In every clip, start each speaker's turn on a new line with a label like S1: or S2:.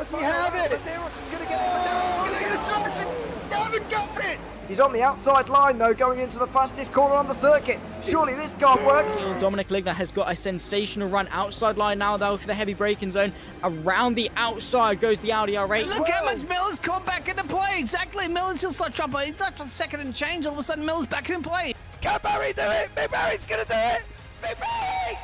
S1: Does he have it?
S2: Medeiros is going to get it.
S1: Haven't got it!
S3: He's on the outside line though, going into the fastest corner on the circuit. Surely this can't work.
S4: Dominic Ligner has got a sensational run outside line now though for the heavy braking zone. Around the outside goes the Audi R8.
S5: Look how much Miller's caught back into play. Exactly, Miller's still start trouble. He's not on second and change. All of a sudden, Miller's back in play.
S1: Can Barry do it? Big Barry's gonna do it! Big Barry!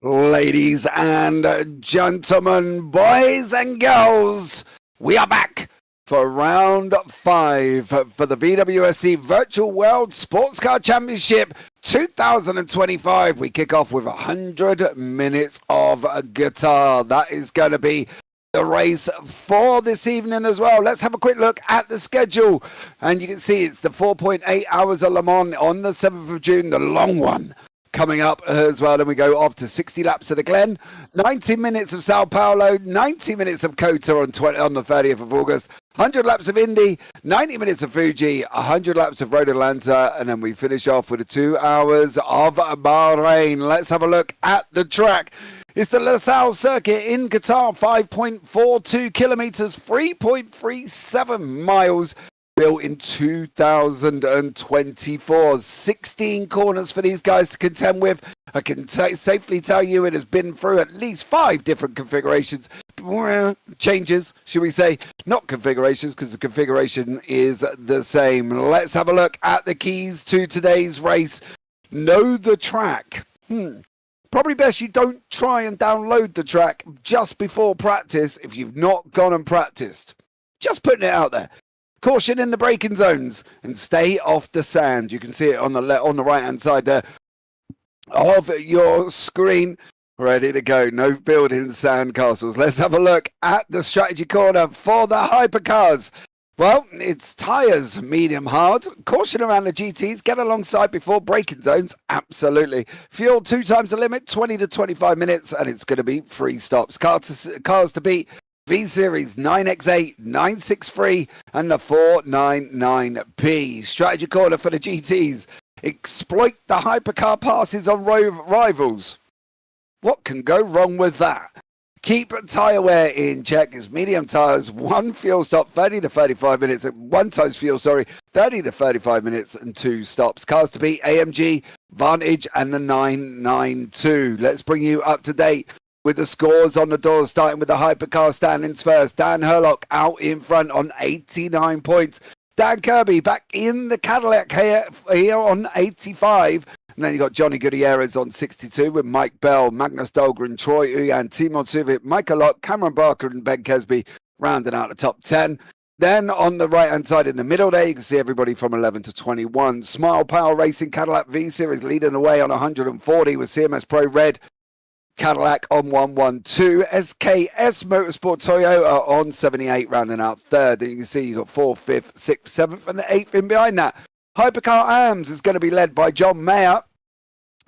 S1: Ladies and gentlemen, boys and girls, we are back for round 5 for the VWSC Virtual World Sports Car Championship 2025. We kick off with 100 minutes of Qatar. That is going to be the race for this evening as well. Let's have a quick look at the schedule. And you can see it's the 4.8 hours of Le Mans on the 7th of June, the long one. Coming up as well, and we go off to 60 laps of the Glen, 90 minutes of Sao Paulo, 90 minutes of Qatar on the 30th of August, 100 laps of Indy, 90 minutes of Fuji, 100 laps of Road Atlanta, and then we finish off with the 2 hours of Bahrain. Let's have a look at the track. It's the LaSalle circuit in Qatar, 5.42 kilometers, 3.37 miles. Built in 2024. 16 corners for these guys to contend with. I can safely tell you it has been through at least 5 different configurations. Changes, should we say. Not configurations, because the configuration is the same. Let's have a look at the keys to today's race. Know the track. Probably best you don't try and download the track just before practice if you've not gone and practiced. Just putting it out there. Caution in the braking zones and stay off the sand. You can see it on the right hand side there of your screen. Ready to go. No building sand castles. Let's have a look at the strategy corner for the hypercars. Well, it's tyres, medium hard. Caution around the GTs. Get alongside before braking zones. Absolutely. Fuel 2 times the limit, 20 to 25 minutes, and it's going to be 3 stops. Cars to beat. V-Series 9X8, 963 and the 499P. Strategy corner for the GTs. Exploit the hypercar passes on rivals. What can go wrong with that? Keep tyre wear in check. It's medium tyres, 1 fuel stop, 30 to 35 minutes, 1 times fuel, 30 to 35 minutes and 2 stops. Cars to beat AMG, Vantage and the 992. Let's bring you up to date with the scores on the doors, starting with the hypercar standings first. Dan Herlock out in front on 89 points. Dan Kirby back in the Cadillac here on 85. And then you got Johnny Gutierrez on 62 with Mike Bell, Magnus Dahlgren, Troy Uyan, Timon Suvic, Michael Locke, Cameron Barker and Ben Kesby rounding out the top 10. Then on the right-hand side in the middle there, you can see everybody from 11 to 21. Smile Power Racing Cadillac V-Series leading the way on 140 with CMS Pro Red. Cadillac on 112, SKS Motorsport Toyota on 78, rounding out 3rd. And you can see you've got 4th, 5th, 6th, 7th, and the 8th in behind that. Hypercar AMS is going to be led by John Mayer.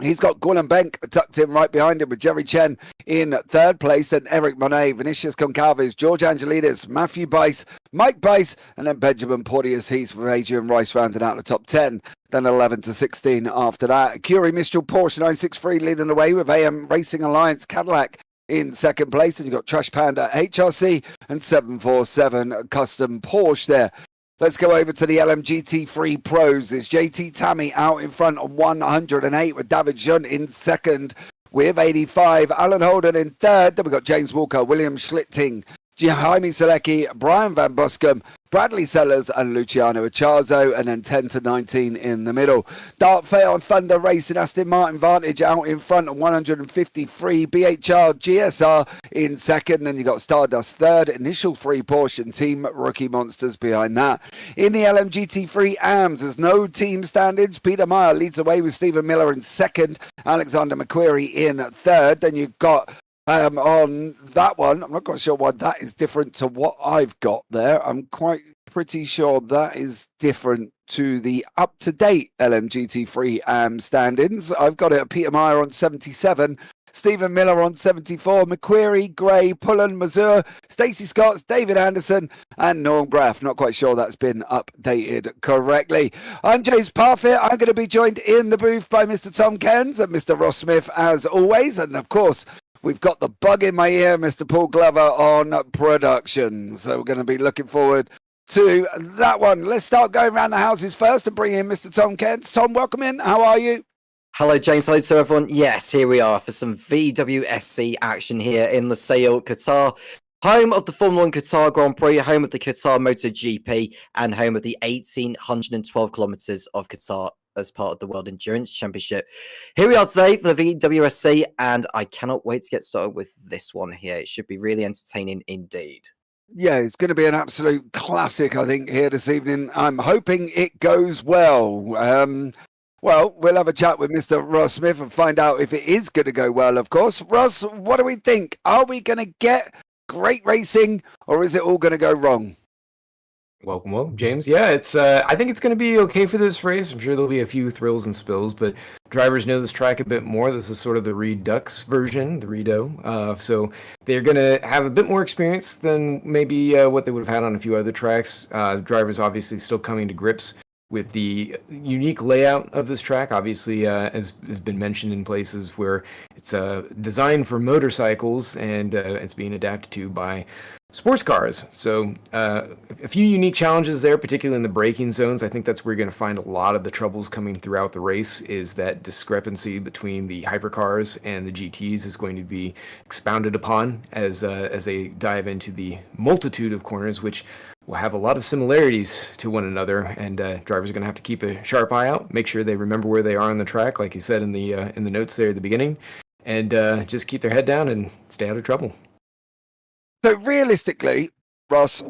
S1: He's got Gordon Bank tucked in right behind him with Jerry Chen in 3rd place, and Eric Monet, Vinicius Goncalves, George Angelidis, Matthew Bice, Mike Bice, and then Benjamin Porteous-Heath with Adrian Rice rounding out the top 10. Then 11 to 16 after that. Curie Mistral Porsche 963 leading the way with AM Racing Alliance Cadillac in 2nd place. And you've got Trash Panda HRC and 747 Custom Porsche there. Let's go over to the LMGT3 Pros. It's JT Tammy out in front on 108 with David Junt in second with 85. Alan Holden in third. Then we've got James Walker, William Schlitting, Jaime Selecki, Brian Van Buscombe, Bradley Sellers and Luciano Acciarzo, and then 10 to 19 in the middle. Dart Fair on Thunder Racing, Aston Martin Vantage out in front on 153, BHR GSR in second, and you got Stardust third, Initial 3 Porsche and Team Rookie Monsters behind that. In the LMGT3 AMS, there's no team standings. Peter Meyer leads away with Stephen Miller in second, Alexander McQuarrie in third. Then you've got on that one, I'm not quite sure why that is different to what I've got there. I'm quite pretty sure that is different to the up-to-date LMGT3 standings. I've got it at Peter Meyer on 77, Stephen Miller on 74, McQuarrie, Gray, Pullen, Mazur, Stacey Scott, David Anderson, and Norm Graff. Not quite sure that's been updated correctly. I'm James Parfitt. I'm going to be joined in the booth by Mr. Tom Cairns and Mr. Ross Smith, as always. And of course, we've got the bug in my ear, Mr. Paul Glover on production. So we're going to be looking forward to that one. Let's start going around the houses first and bring in Mr. Tom Cairns. Tom, welcome in. How are you?
S6: Hello, James. Hello to everyone. Yes, here we are for some VWSC action here in Lusail, Qatar. Home of the Formula 1 Qatar Grand Prix, home of the Qatar MotoGP, and home of the 1,812 kilometres of Qatar as part of the World Endurance Championship. Here we are today for the VWSC, and I cannot wait to get started with this one here. It should be really entertaining indeed.
S1: Yeah, it's going to be an absolute classic, I think, here this evening. I'm hoping it goes well. Well, we'll have a chat with Mr. Ross Smith and find out if it is going to go well, of course. Ross, what do we think? Are we going to get great racing, or is it all going to go wrong?
S7: Welcome, James. Yeah, it's. I think it's going to be okay for this race. I'm sure there'll be a few thrills and spills, but drivers know this track a bit more. This is sort of the Redux version, the Redo. So they're going to have a bit more experience than maybe what they would have had on a few other tracks. Drivers obviously still coming to grips with the unique layout of this track. Obviously, as has been mentioned in places where it's designed for motorcycles and it's being adapted to by sports cars. So a few unique challenges there, particularly in the braking zones. I think that's where you're going to find a lot of the troubles coming throughout the race, is that discrepancy between the hypercars and the GTs is going to be expounded upon as they dive into the multitude of corners, which will have a lot of similarities to one another, and drivers are going to have to keep a sharp eye out, make sure they remember where they are on the track, like you said in the notes there at the beginning, and just keep their head down and stay out of trouble.
S1: So realistically, Ross,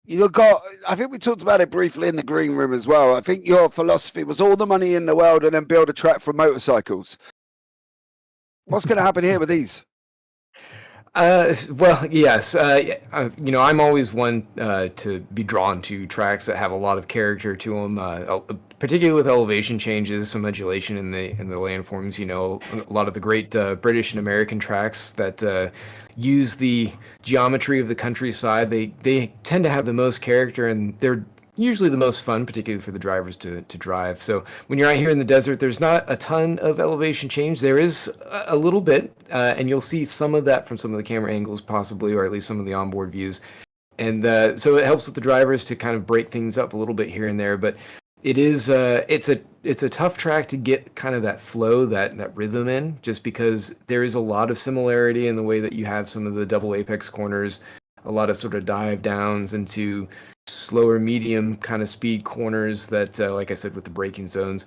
S1: you've got, I think we talked about it briefly in the green room as well. I think your philosophy was all the money in the world and then build a track for motorcycles. What's going to happen here with these?
S7: Well, yes. I'm always one to be drawn to tracks that have a lot of character to them, particularly with elevation changes, some modulation in the landforms. You know, a lot of the great British and American tracks that use the geometry of the countryside, they tend to have the most character, and they're usually the most fun, particularly for the drivers to drive. So when you're out here in the desert, there's not a ton of elevation change. There is a little bit, and you'll see some of that from some of the camera angles possibly, or at least some of the onboard views. And so it helps with the drivers to kind of break things up a little bit here and there. But it is it's a tough track to get kind of that flow, that rhythm in, just because there is a lot of similarity in the way that you have some of the double apex corners, a lot of sort of dive downs into slower medium kind of speed corners that, like I said, with the braking zones,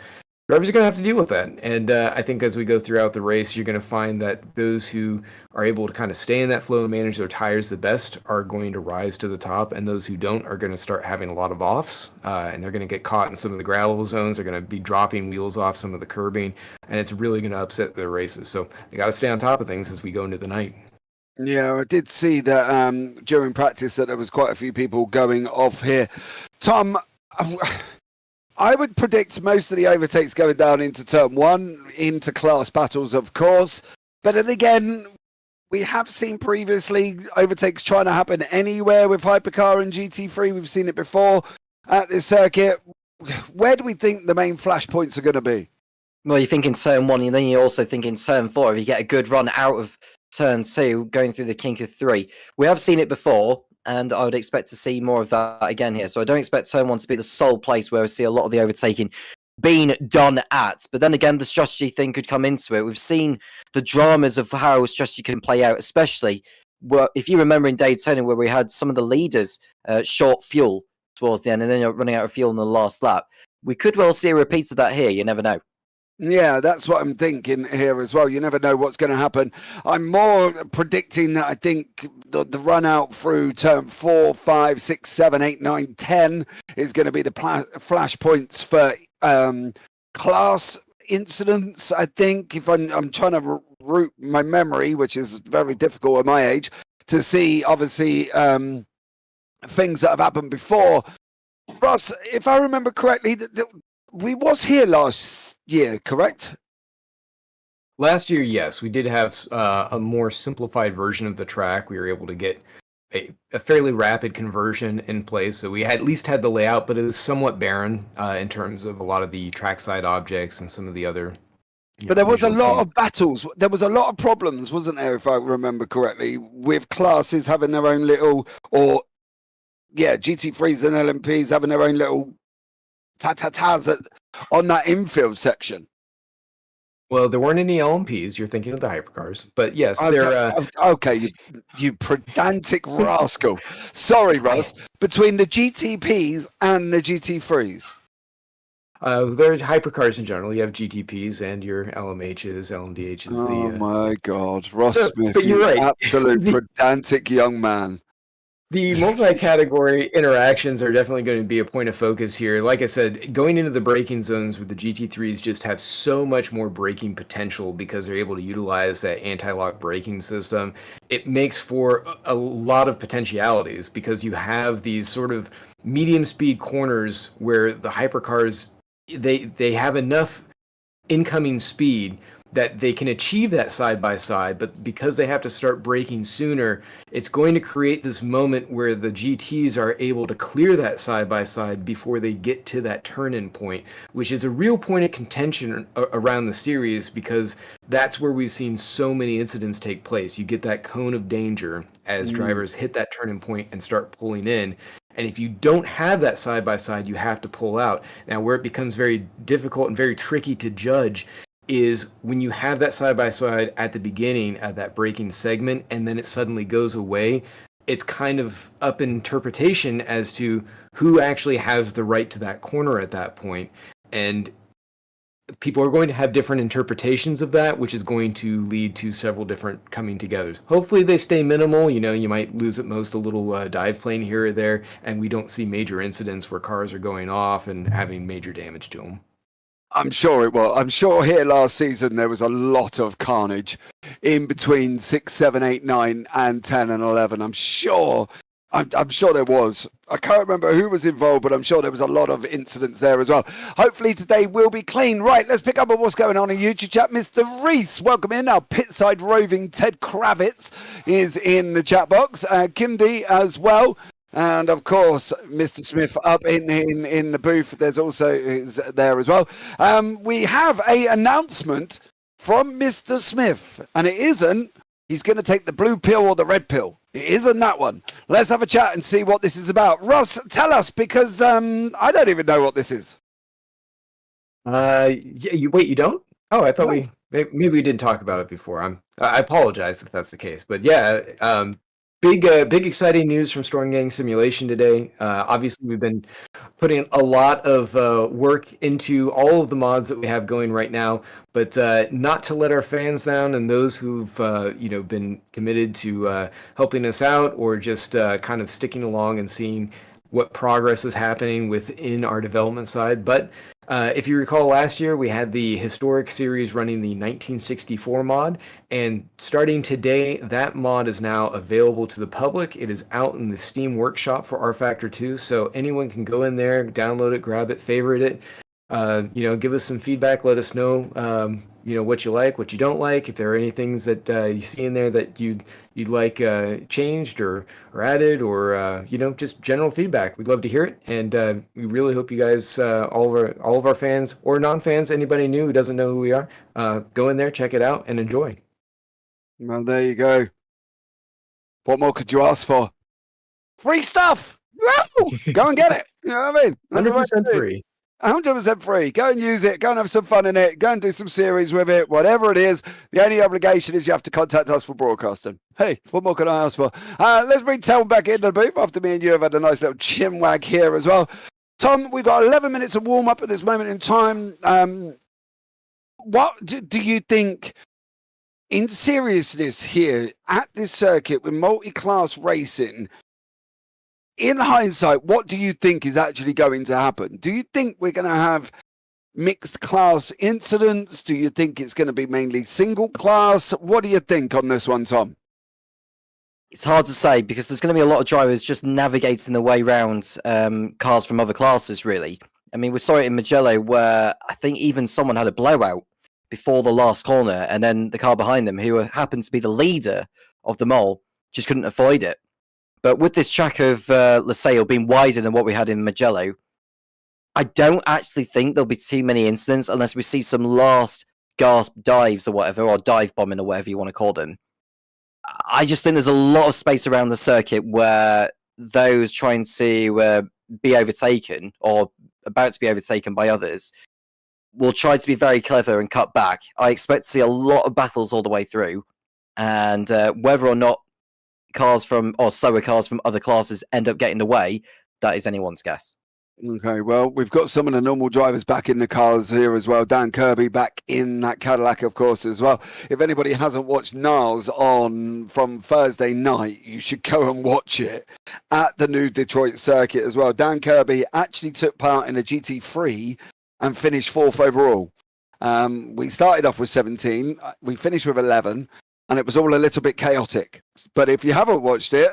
S7: drivers are going to have to deal with that. And I think as we go throughout the race, you're going to find that those who are able to kind of stay in that flow and manage their tires the best are going to rise to the top, and those who don't are going to start having a lot of offs, and they're going to get caught in some of the gravel zones. They're going to be dropping wheels off some of the curbing, and it's really going to upset their races. So they got to stay on top of things as we go into the night.
S1: Yeah, I did see that during practice that there was quite a few people going off here. Tom, I would predict most of the overtakes going down into turn one, into class battles, of course. But then again, we have seen previously overtakes trying to happen anywhere with Hypercar and GT3. We've seen it before at this circuit. Where do we think the main flashpoints are going to be?
S6: Well, you think in turn one, and then you also think in turn four, if you get a good run out of turn two, going through the kink of three. We have seen it before, and I would expect to see more of that again here. So I don't expect Turn 1 to be the sole place where we see a lot of the overtaking being done at. But then again, the strategy thing could come into it. We've seen the dramas of how strategy can play out, especially if you remember in Daytona where we had some of the leaders short fuel towards the end and then you're running out of fuel in the last lap. We could well see a repeat of that here. You never know.
S1: Yeah, that's what I'm thinking here as well. You never know what's going to happen. I'm more predicting that I think the run out through turn 4, 5, 6, 7, 8, 9, 10 is going to be the flashpoints for class incidents. I think if I'm trying to root my memory, which is very difficult at my age, to see obviously things that have happened before. Ross, if I remember correctly, we was here last year, correct?
S7: Last year, yes, we did have a more simplified version of the track. We were able to get a fairly rapid conversion in place. So we at least had the layout, but it was somewhat barren in terms of a lot of the trackside objects and some of the other.
S1: But there was a lot of battles. There was a lot of problems, wasn't there, if I remember correctly, with classes having their own little, or GT3s and LMPs having their own little ta-ta-tas on that infield section.
S7: Well, there weren't any LMPs. You're thinking of the hypercars, but yes,
S1: okay,
S7: they're
S1: okay. You pedantic rascal. Sorry, Russ. Between the GTPs and the GT3s.
S7: There's hypercars in general. You have GTPs and your LMHs, LMDHs.
S1: Oh my God, Ross Smith,
S7: but you're right.
S1: Absolute pedantic young man.
S7: The multi-category interactions are definitely going to be a point of focus here. Like I said, going into the braking zones with the GT3s just have so much more braking potential because they're able to utilize that anti-lock braking system. It makes for a lot of potentialities because you have these sort of medium speed corners where the hypercars, they have enough incoming speed that they can achieve that side by side, but because they have to start braking sooner, it's going to create this moment where the GTs are able to clear that side by side before they get to that turn-in point, which is a real point of contention around the series because that's where we've seen so many incidents take place. You get that cone of danger as drivers hit that turn-in point and start pulling in. And if you don't have that side by side, you have to pull out. Now, where it becomes very difficult and very tricky to judge is when you have that side-by-side at the beginning of that braking segment and then it suddenly goes away, it's kind of up in interpretation as to who actually has the right to that corner at that point. And people are going to have different interpretations of that, which is going to lead to several different coming together. Hopefully they stay minimal. You know, you might lose at most a little dive plane here or there, and we don't see major incidents where cars are going off and having major damage to them.
S1: I'm sure it will. I'm sure here last season there was a lot of carnage in between 6, 7, 8, 9 and 10 and 11. I'm sure there was. I can't remember who was involved, but I'm sure there was a lot of incidents there as well. Hopefully today will be clean. Right, let's pick up on what's going on in YouTube chat. Mr. Reese, welcome in. Our pitside roving Ted Kravitz is in the chat box. Kim D as well. And of course, Mr. Smith up in the booth. There's also is there as well. We have a announcement from Mr. Smith, and it isn't he's going to take the blue pill or the red pill. It isn't that one. Let's have a chat and see what this is about. Ross, tell us, because I don't even know what this is.
S7: Yeah, you don't? Oh, I thought maybe we did talk about it before. I apologize if that's the case, but yeah. Big exciting news from Storm Gang Simulation today. Obviously, we've been putting a lot of work into all of the mods that we have going right now, but not to let our fans down and those who've been committed to helping us out or just kind of sticking along and seeing what progress is happening within our development side. But if you recall last year, we had the historic series running the 1964 mod, and starting today, that mod is now available to the public. It is out in the Steam Workshop for R-Factor 2, so anyone can go in there, download it, grab it, favorite it, give us some feedback, let us know, what you like, what you don't like, if there are any things that you see in there that you'd like changed or added, or just general feedback. We'd love to hear it, and we really hope you guys, all of our fans or non-fans, anybody new who doesn't know who we are, go in there, check it out, and enjoy.
S1: Well, there you go. What more could you ask for? free stuff. Woo! Go and get it. You know what I mean? That's the way to
S7: 100%
S1: do it.
S7: free.
S1: 100% free. Go and use it. Go and have some fun in it. Go and do some series with it. Whatever it is. The only obligation is you have to contact us for broadcasting. Hey, what more can I ask for? Let's bring Tom back into the booth after me and you have had a nice little chin wag here as well. Tom, we've got 11 minutes of warm up at this moment in time. What do you think, in seriousness here at this circuit with multi-class racing, in hindsight, what do you think is actually going to happen? Do you think we're going to have mixed class incidents? Do you think it's going to be mainly single class? What do you think on this one, Tom?
S6: It's hard to say because there's going to be a lot of drivers just navigating their way around cars from other classes, really. I mean, we saw it in Mugello where I think even someone had a blowout before the last corner, and then the car behind them, who happened to be the leader of them all, just couldn't avoid it. But with this track of Losail being wider than what we had in Mugello, I don't actually think there'll be too many incidents unless we see some last gasp dives or whatever, or dive bombing or whatever you want to call them. I just think there's a lot of space around the circuit where those trying to be overtaken or about to be overtaken by others will try to be very clever and cut back. I expect to see a lot of battles all the way through, and whether or not cars from or slower cars from other classes end up getting away, that is anyone's guess.
S1: Okay, well, we've got some of the normal drivers back in the cars here as well. Dan Kirby back in that Cadillac, of course, as well. If anybody hasn't watched NARS from Thursday night, you should go and watch it at the new Detroit circuit as well. Dan Kirby actually took part in a GT3 and finished 4th overall. We started off with 17, we finished with 11, and it was all a little bit chaotic. But if you haven't watched it,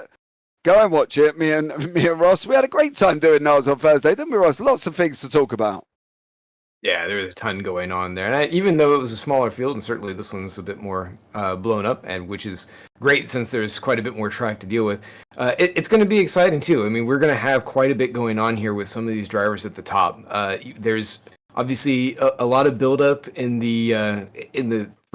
S1: go and watch it. Me and Ross, we had a great time doing NARS on Thursday, didn't we, Ross? Lots of things to talk about.
S7: Yeah, there was a ton going on there. And even though it was a smaller field, and certainly this one's a bit more blown up, and which is great since there's quite a bit more track to deal with, it's going to be exciting too. I mean, we're going to have quite a bit going on here with some of these drivers at the top. There's obviously a lot of buildup in the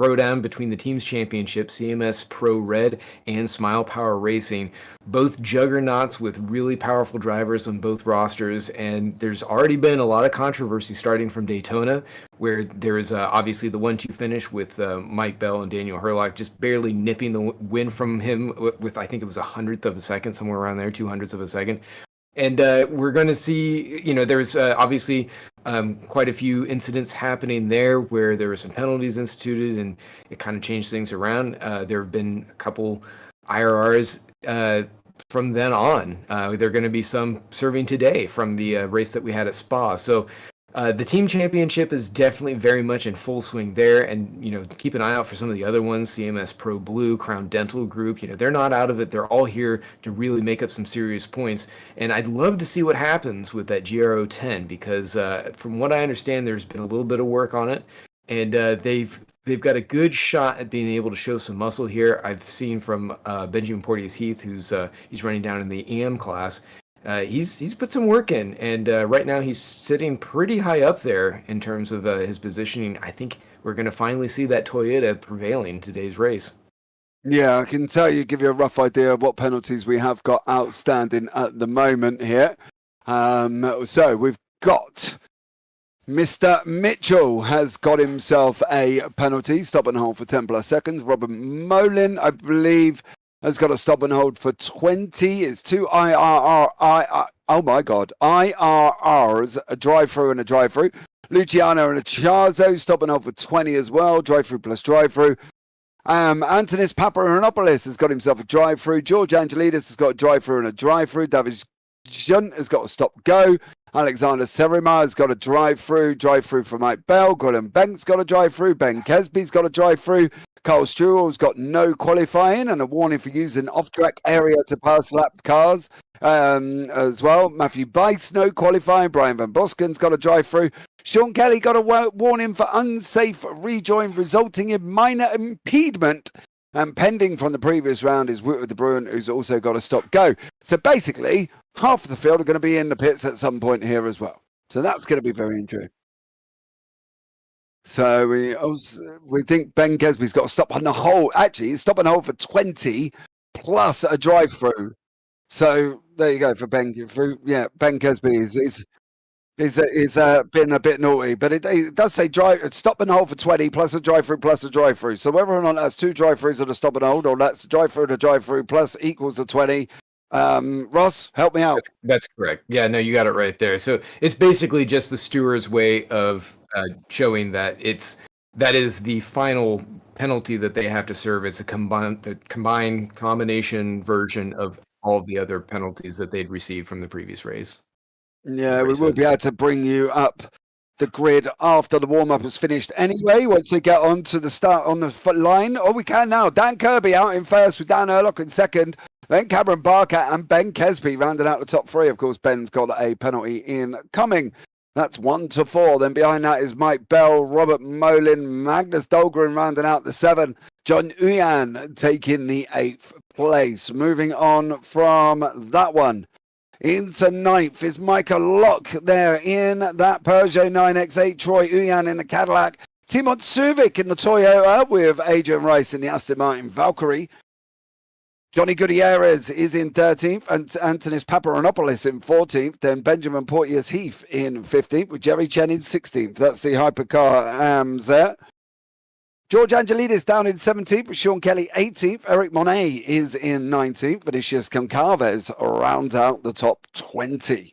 S7: throwdown between the team's championship, CMS Pro Red and Smile Power Racing, both juggernauts with really powerful drivers on both rosters. And there's already been a lot of controversy starting from Daytona, where there's obviously the 1-2 finish with Mike Bell and Daniel Herlock just barely nipping the win from him with, I think it was 100th of a second, somewhere around there, 200ths of a second. And we're going to see, there's obviously quite a few incidents happening there where there were some penalties instituted, and it kind of changed things around. There have been a couple IRRs from then on. There are going to be some serving today from the race that we had at Spa. So the team championship is definitely very much in full swing there, and keep an eye out for some of the other ones. CMS Pro Blue, Crown Dental Group, they're not out of it. They're all here to really make up some serious points, and I'd love to see what happens with that GRO 10, because from what I understand, there's been a little bit of work on it, and they've got a good shot at being able to show some muscle here. I've seen from Benjamin Porteous Heath, he's running down in the EM class. He's put some work in, and right now he's sitting pretty high up there in terms of his positioning. I think we're going to finally see that Toyota prevailing in today's race.
S1: Yeah, I can give you a rough idea of what penalties we have got outstanding at the moment here. So we've got Mr. Mitchell has got himself a penalty, stop and hold for 10 plus seconds. Robert Molin, I believe, has got a stop and hold for 20. It's two IRRs, a drive-through and a drive-through. Luciano and a Chazo, stop and hold for 20 as well, drive-through plus drive-through. Antonis Paparanopoulos has got himself a drive-through. George Angelidis has got a drive-through and a drive-through. David Junt has got a stop-go. Alexander Serima has got a drive-through for Mike Bell. Gordon Banks got a drive-through. Ben Kesby's got a drive-through. Carl Struel's got no qualifying and a warning for using off-track area to pass lapped cars as well. Matthew Bice, no qualifying. Brian Van Bosken's got a drive-through. Sean Kelly got a warning for unsafe rejoin resulting in minor impediment. And pending from the previous round is Whitworth de Bruin, who's also got a stop-go. So basically, half of the field are going to be in the pits at some point here as well. So that's going to be very interesting. So we think Ben Kesby's got to stop on the hole. Actually, he's stop and hold for 20 plus a drive-through. So there you go for Ben. Yeah, Ben Kesby is been a bit naughty, but it does say stop and hold for 20 plus a drive through plus a drive through. So whether or not that's 2 drive throughs and a stop and hold, or that's drive through and a drive through plus equals the 20. Ross, help me out.
S7: That's correct. Yeah, no, you got it right there. So it's basically just the steward's way of showing that that is the final penalty that they have to serve. It's a combination version of all of the other penalties that they'd received from the previous race.
S1: Yeah, we will be able to bring you up the grid after the warm-up is finished anyway, once we get on to the start on the line. Oh, we can now. Dan Kirby out in first with Dan Erlock in second. Then Cameron Barker and Ben Kesby rounding out the top 3. Of course, Ben's got a penalty incoming. That's 1 to 4. Then behind that is Mike Bell, Robert Molin, Magnus Dahlgren rounding out the 7. John Uyan taking the 8th place. Moving on from that one into 9th is Michael Locke there in that Peugeot 9X8. Troy Uyan in the Cadillac. Timon Suvic in the Toyota with Adrian Rice in the Aston Martin Valkyrie. Johnny Gutierrez is in 13th, and Antonis Paparanopoulos in 14th. Then Benjamin Porteous-Heath in 15th, with Jerry Chen in 16th. That's the Hypercar AMSA. George Angelidis down in 17th, with Sean Kelly 18th. Eric Monet is in 19th. Vinicius Concalves rounds out the top 20.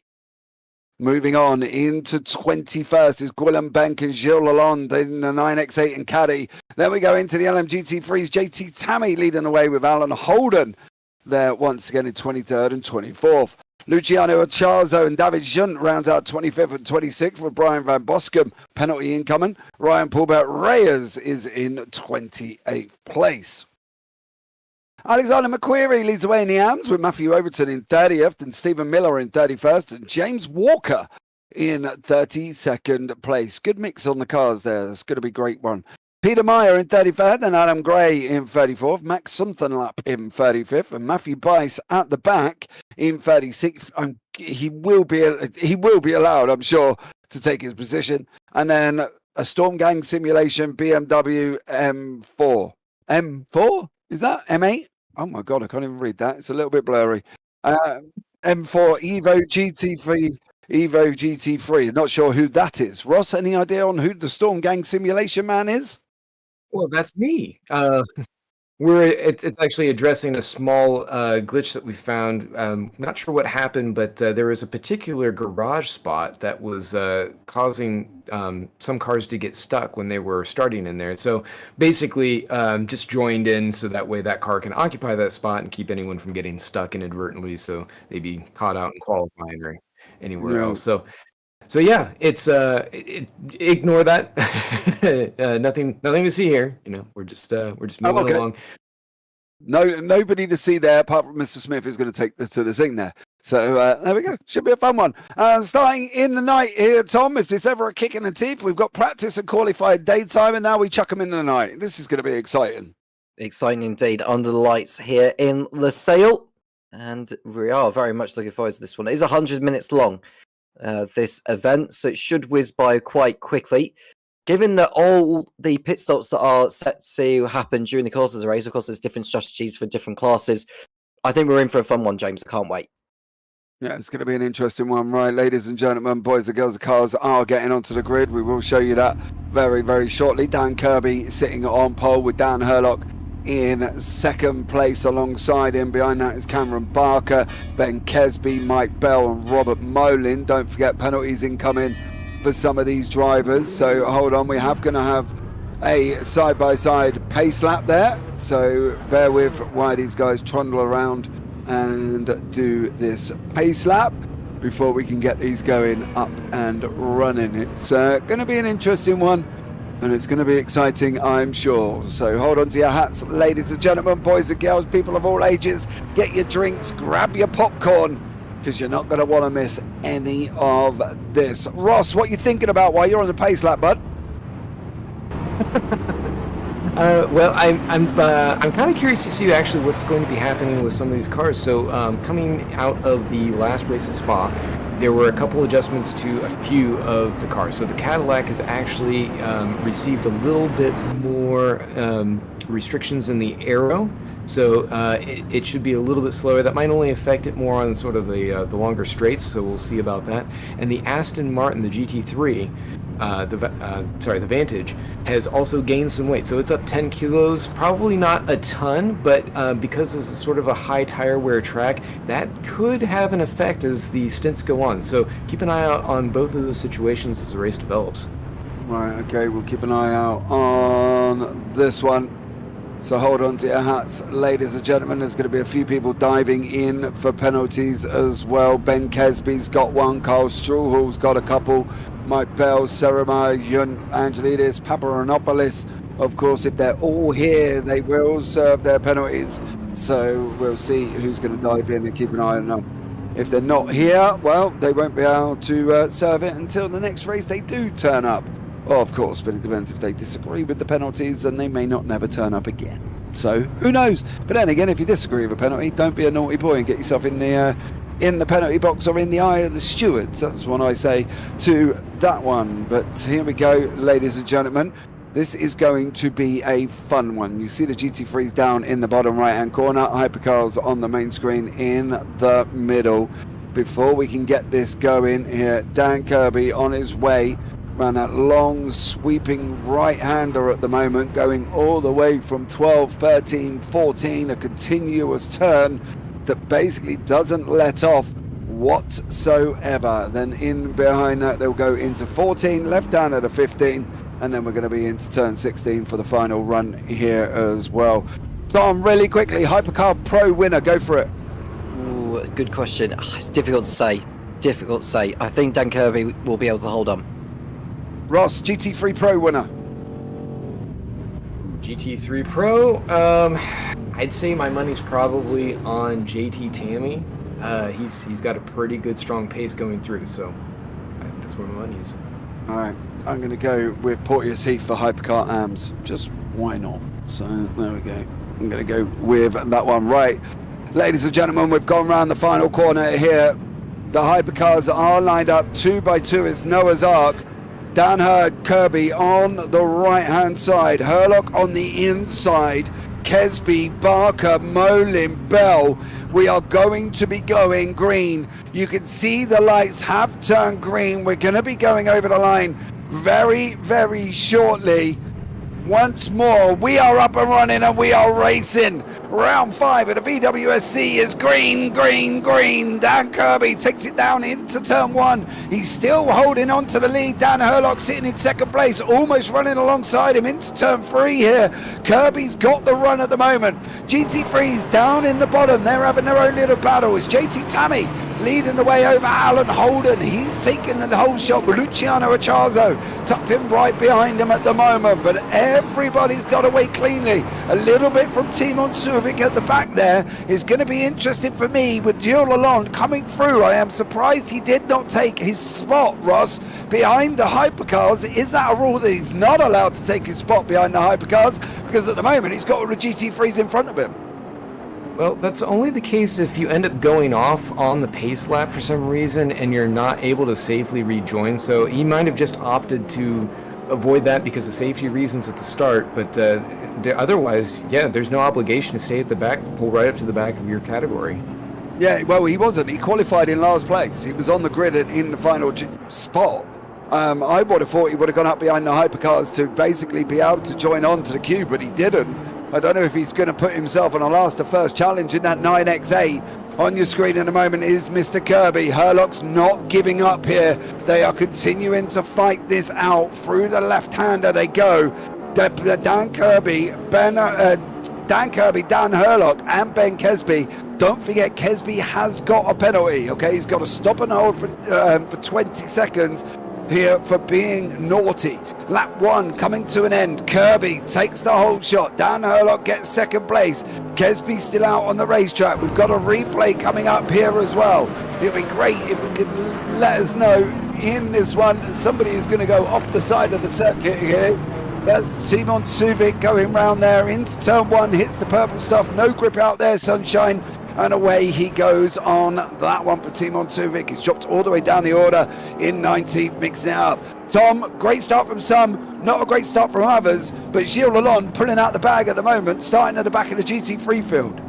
S1: Moving on into 21st is Gwilym Bank and Gilles Lalonde in the 9X8 and Caddy. Then we go into the LMGT3's JT Tammy leading the way with Alan Holden there once again in 23rd and 24th. Luciano Acharzo and David Junt rounds out 25th and 26th with Brian Van Boscombe. Penalty incoming. Ryan Paulbert Reyes is in 28th place. Alexander McQuarrie leads the way in the AMS with Matthew Overton in 30th and Stephen Miller in 31st and James Walker in 32nd place. Good mix on the cars there. It's going to be a great one. Peter Meyer in 33rd and Adam Gray in 34th. Max Sumthenlap in 35th and Matthew Bice at the back in 36th. He will be allowed, I'm sure, to take his position. And then a Storm Gang Simulation BMW M4. M4? Is that M8? Oh my God, I can't even read that. It's a little bit blurry. M4 Evo GT3. Not sure who that is. Ross, any idea on who the Storm Gang Simulation man is?
S7: Well, that's me. It's actually addressing a small glitch that we found. Not sure what happened, but there was a particular garage spot that was causing some cars to get stuck when they were starting in there. So basically, just joined in so that way that car can occupy that spot and keep anyone from getting stuck inadvertently, so they'd be caught out in qualifying or anywhere else. So yeah, it's ignore that. Nothing to see here. You know, we're just moving along.
S1: Nobody to see there apart from Mr. Smith, who's going to take to the thing there. So there we go. Should be a fun one. Starting in the night here, Tom. If there's ever a kick in the teeth, we've got practice and qualified daytime, and now we chuck them in the night. This is going to be exciting.
S6: Exciting indeed. Under the lights here in Losail, and we are very much looking forward to this one. It is 100 minutes long. This event, so it should whiz by quite quickly. Given that all the pit stops that are set to happen during the course of the race, of course, there's different strategies for different classes. I think we're in for a fun one, James. I can't wait.
S1: Yeah, it's going to be an interesting one, right? Ladies and gentlemen, boys and girls, the cars are getting onto the grid. We will show you that very, very shortly. Dan Kirby sitting on pole with Dan Herlock in second place alongside him. Behind that is Cameron Barker, Ben Kesby, Mike Bell and Robert Molin. Don't forget penalties incoming for some of these drivers, so hold on, we have going to have a side-by-side pace lap there, so bear with while these guys trundle around and do this pace lap before we can get these going up and running. It's going to be an interesting one, and it's going to be exciting, I'm sure. So hold on to your hats, ladies and gentlemen, boys and girls, people of all ages. Get your drinks, grab your popcorn, because you're not going to want to miss any of this. Ross, what are you thinking about while you're on the pace lap, bud?
S7: Well, I'm kind of curious to see actually what's going to be happening with some of these cars. So coming out of the last race at Spa, there were a couple adjustments to a few of the cars. So the Cadillac has actually received a little bit more restrictions in the aero, so it should be a little bit slower. That might only affect it more on sort of the longer straights, so we'll see about that. And the Aston Martin, the GT3, the Vantage, has also gained some weight, so it's up 10 kilos. Probably not a ton, but because this is sort of a high tire wear track, that could have an effect as the stints go on. So keep an eye out on both of those situations as the race develops.
S1: Right, okay, we'll keep an eye out on this one. So hold on to your hats, ladies and gentlemen. There's going to be a few people diving in for penalties as well. Ben Kesby's got one, Carl Struhl's got a couple, Mike Bell, Serema, Yun Angelidis, Paparanopoulos. Of course, if they're all here, they will serve their penalties. So we'll see who's going to dive in and keep an eye on them. If they're not here, well, they won't be able to serve it until the next race they do turn up. Oh, of course, but it depends if they disagree with the penalties, and they may not never turn up again. So who knows? But then again, if you disagree with a penalty, don't be a naughty boy and get yourself in the penalty box or in the eye of the stewards. That's what I say to that one. But here we go, ladies and gentlemen. This is going to be a fun one. You see the GT3s down in the bottom right-hand corner, Hypercars on the main screen in the middle. Before we can get this going here, Dan Kirby on his way around that long sweeping right-hander at the moment, going all the way from 12, 13, 14, a continuous turn that basically doesn't let off whatsoever. Then in behind that they'll go into 14, left down at a 15, and then we're going to be into turn 16 for the final run here as well. Tom, really quickly, Hypercar Pro winner, go for it.
S6: Ooh, good question. It's difficult to say. Difficult to say. I think Dan Kirby will be able to hold on.
S1: Ross, GT3 Pro winner.
S7: GT3 Pro, I'd say my money's probably on JT Tammy. He's got a pretty good strong pace going through, so that's where my money is.
S1: All right, I'm going to go with Porteous Heath for Hypercar AMS. Just why not? So there we go. I'm going to go with that one. Right, ladies and gentlemen, we've gone around the final corner here. The Hypercars are lined up 2 by 2. It's Noah's Ark. Dan Kirby on the right-hand side, Herlock on the inside, Kesby, Barker, Molin, Bell. We are going to be going green. You can see the lights have turned green. We're going to be going over the line very, very shortly. Once more, we are up and running and we are racing. Round 5 of the VWSC is green, green, green. Dan Kirby takes it down into turn 1. He's still holding on to the lead. Dan Herlock sitting in second place, almost running alongside him into turn 3 here. Kirby's got the run at the moment. GT3's down in the bottom. They're having their own little battle. It's JT Tammy leading the way over Alan Holden. He's taking the whole shot. Luciano Acciazzo tucked in right behind him at the moment, but everybody's got away cleanly. A little bit from Timon Suvic at the back there is going to be interesting for me with Dieu Lalonde coming through. I am surprised he did not take his spot, Ross, behind the Hypercars. Is that a rule that he's not allowed to take his spot behind the Hypercars? Because at the moment he's got all the GT3s in front of him.
S7: Well, that's only the case if you end up going off on the pace lap for some reason and you're not able to safely rejoin. So he might have just opted to avoid that because of safety reasons at the start. But otherwise, yeah, there's no obligation to stay at the back, pull right up to the back of your category.
S1: Yeah, well, he wasn't. He qualified in last place. He was on the grid in the final spot. I would have thought he would have gone up behind the Hypercars to basically be able to join on to the queue, but he didn't. I don't know if he's going to put himself on a last to first challenge in that 9X8. On your screen in a moment is Mr. Kirby. Herlock's not giving up here. They are continuing to fight this out. Through the left-hander they go. Dan Kirby, Dan Herlock, and Ben Kesby. Don't forget, Kesby has got a penalty, okay? He's got to stop and hold for 20 seconds here for being naughty. Lap 1 coming to an end. Kirby takes the whole shot. Dan Herlock gets second place. Kesby still out on the racetrack. We've got a replay coming up here as well. It'd be great if we could let us know in this one. Somebody is going to go off the side of the circuit here. That's Simon Suvic going round there into turn 1, hits the purple stuff. No grip out there, Sunshine. and away he goes on that one for Team Monsuvic. He's dropped all the way down the order in 19th, mixing it up. Tom, great start from some, not a great start from others, but Gilles Lalonde pulling out the bag at the moment, starting at the back of the GT3 field.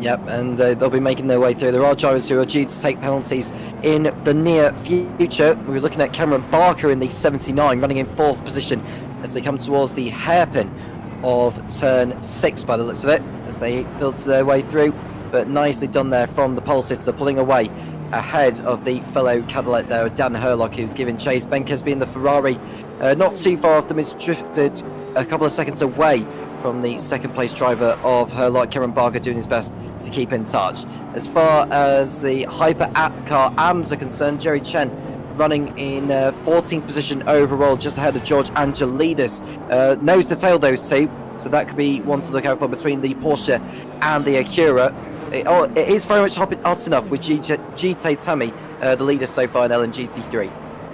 S6: Yep, and they'll be making their way through. There are drivers who are due to take penalties in the near future. We're looking at Cameron Barker in the 79, running in 4th position as they come towards the hairpin of turn 6 by the looks of it, as they filter their way through. But nicely done there from the pole sitter, pulling away ahead of the fellow Cadillac there, Dan Herlock, who's giving chase. Ben Kesby in the Ferrari, not too far off them, is drifted a couple of seconds away from the second place driver of Herlock. Cameron Barker doing his best to keep in touch. As far as the Hypercar AMs are concerned, Jerry Chen running in 14th position overall, just ahead of George Angelidis. Nose to tail, those two, so that could be one to look out for between the Porsche and the Acura. It is very much hotting up with GT Tammy, the leader so far in LMGT3.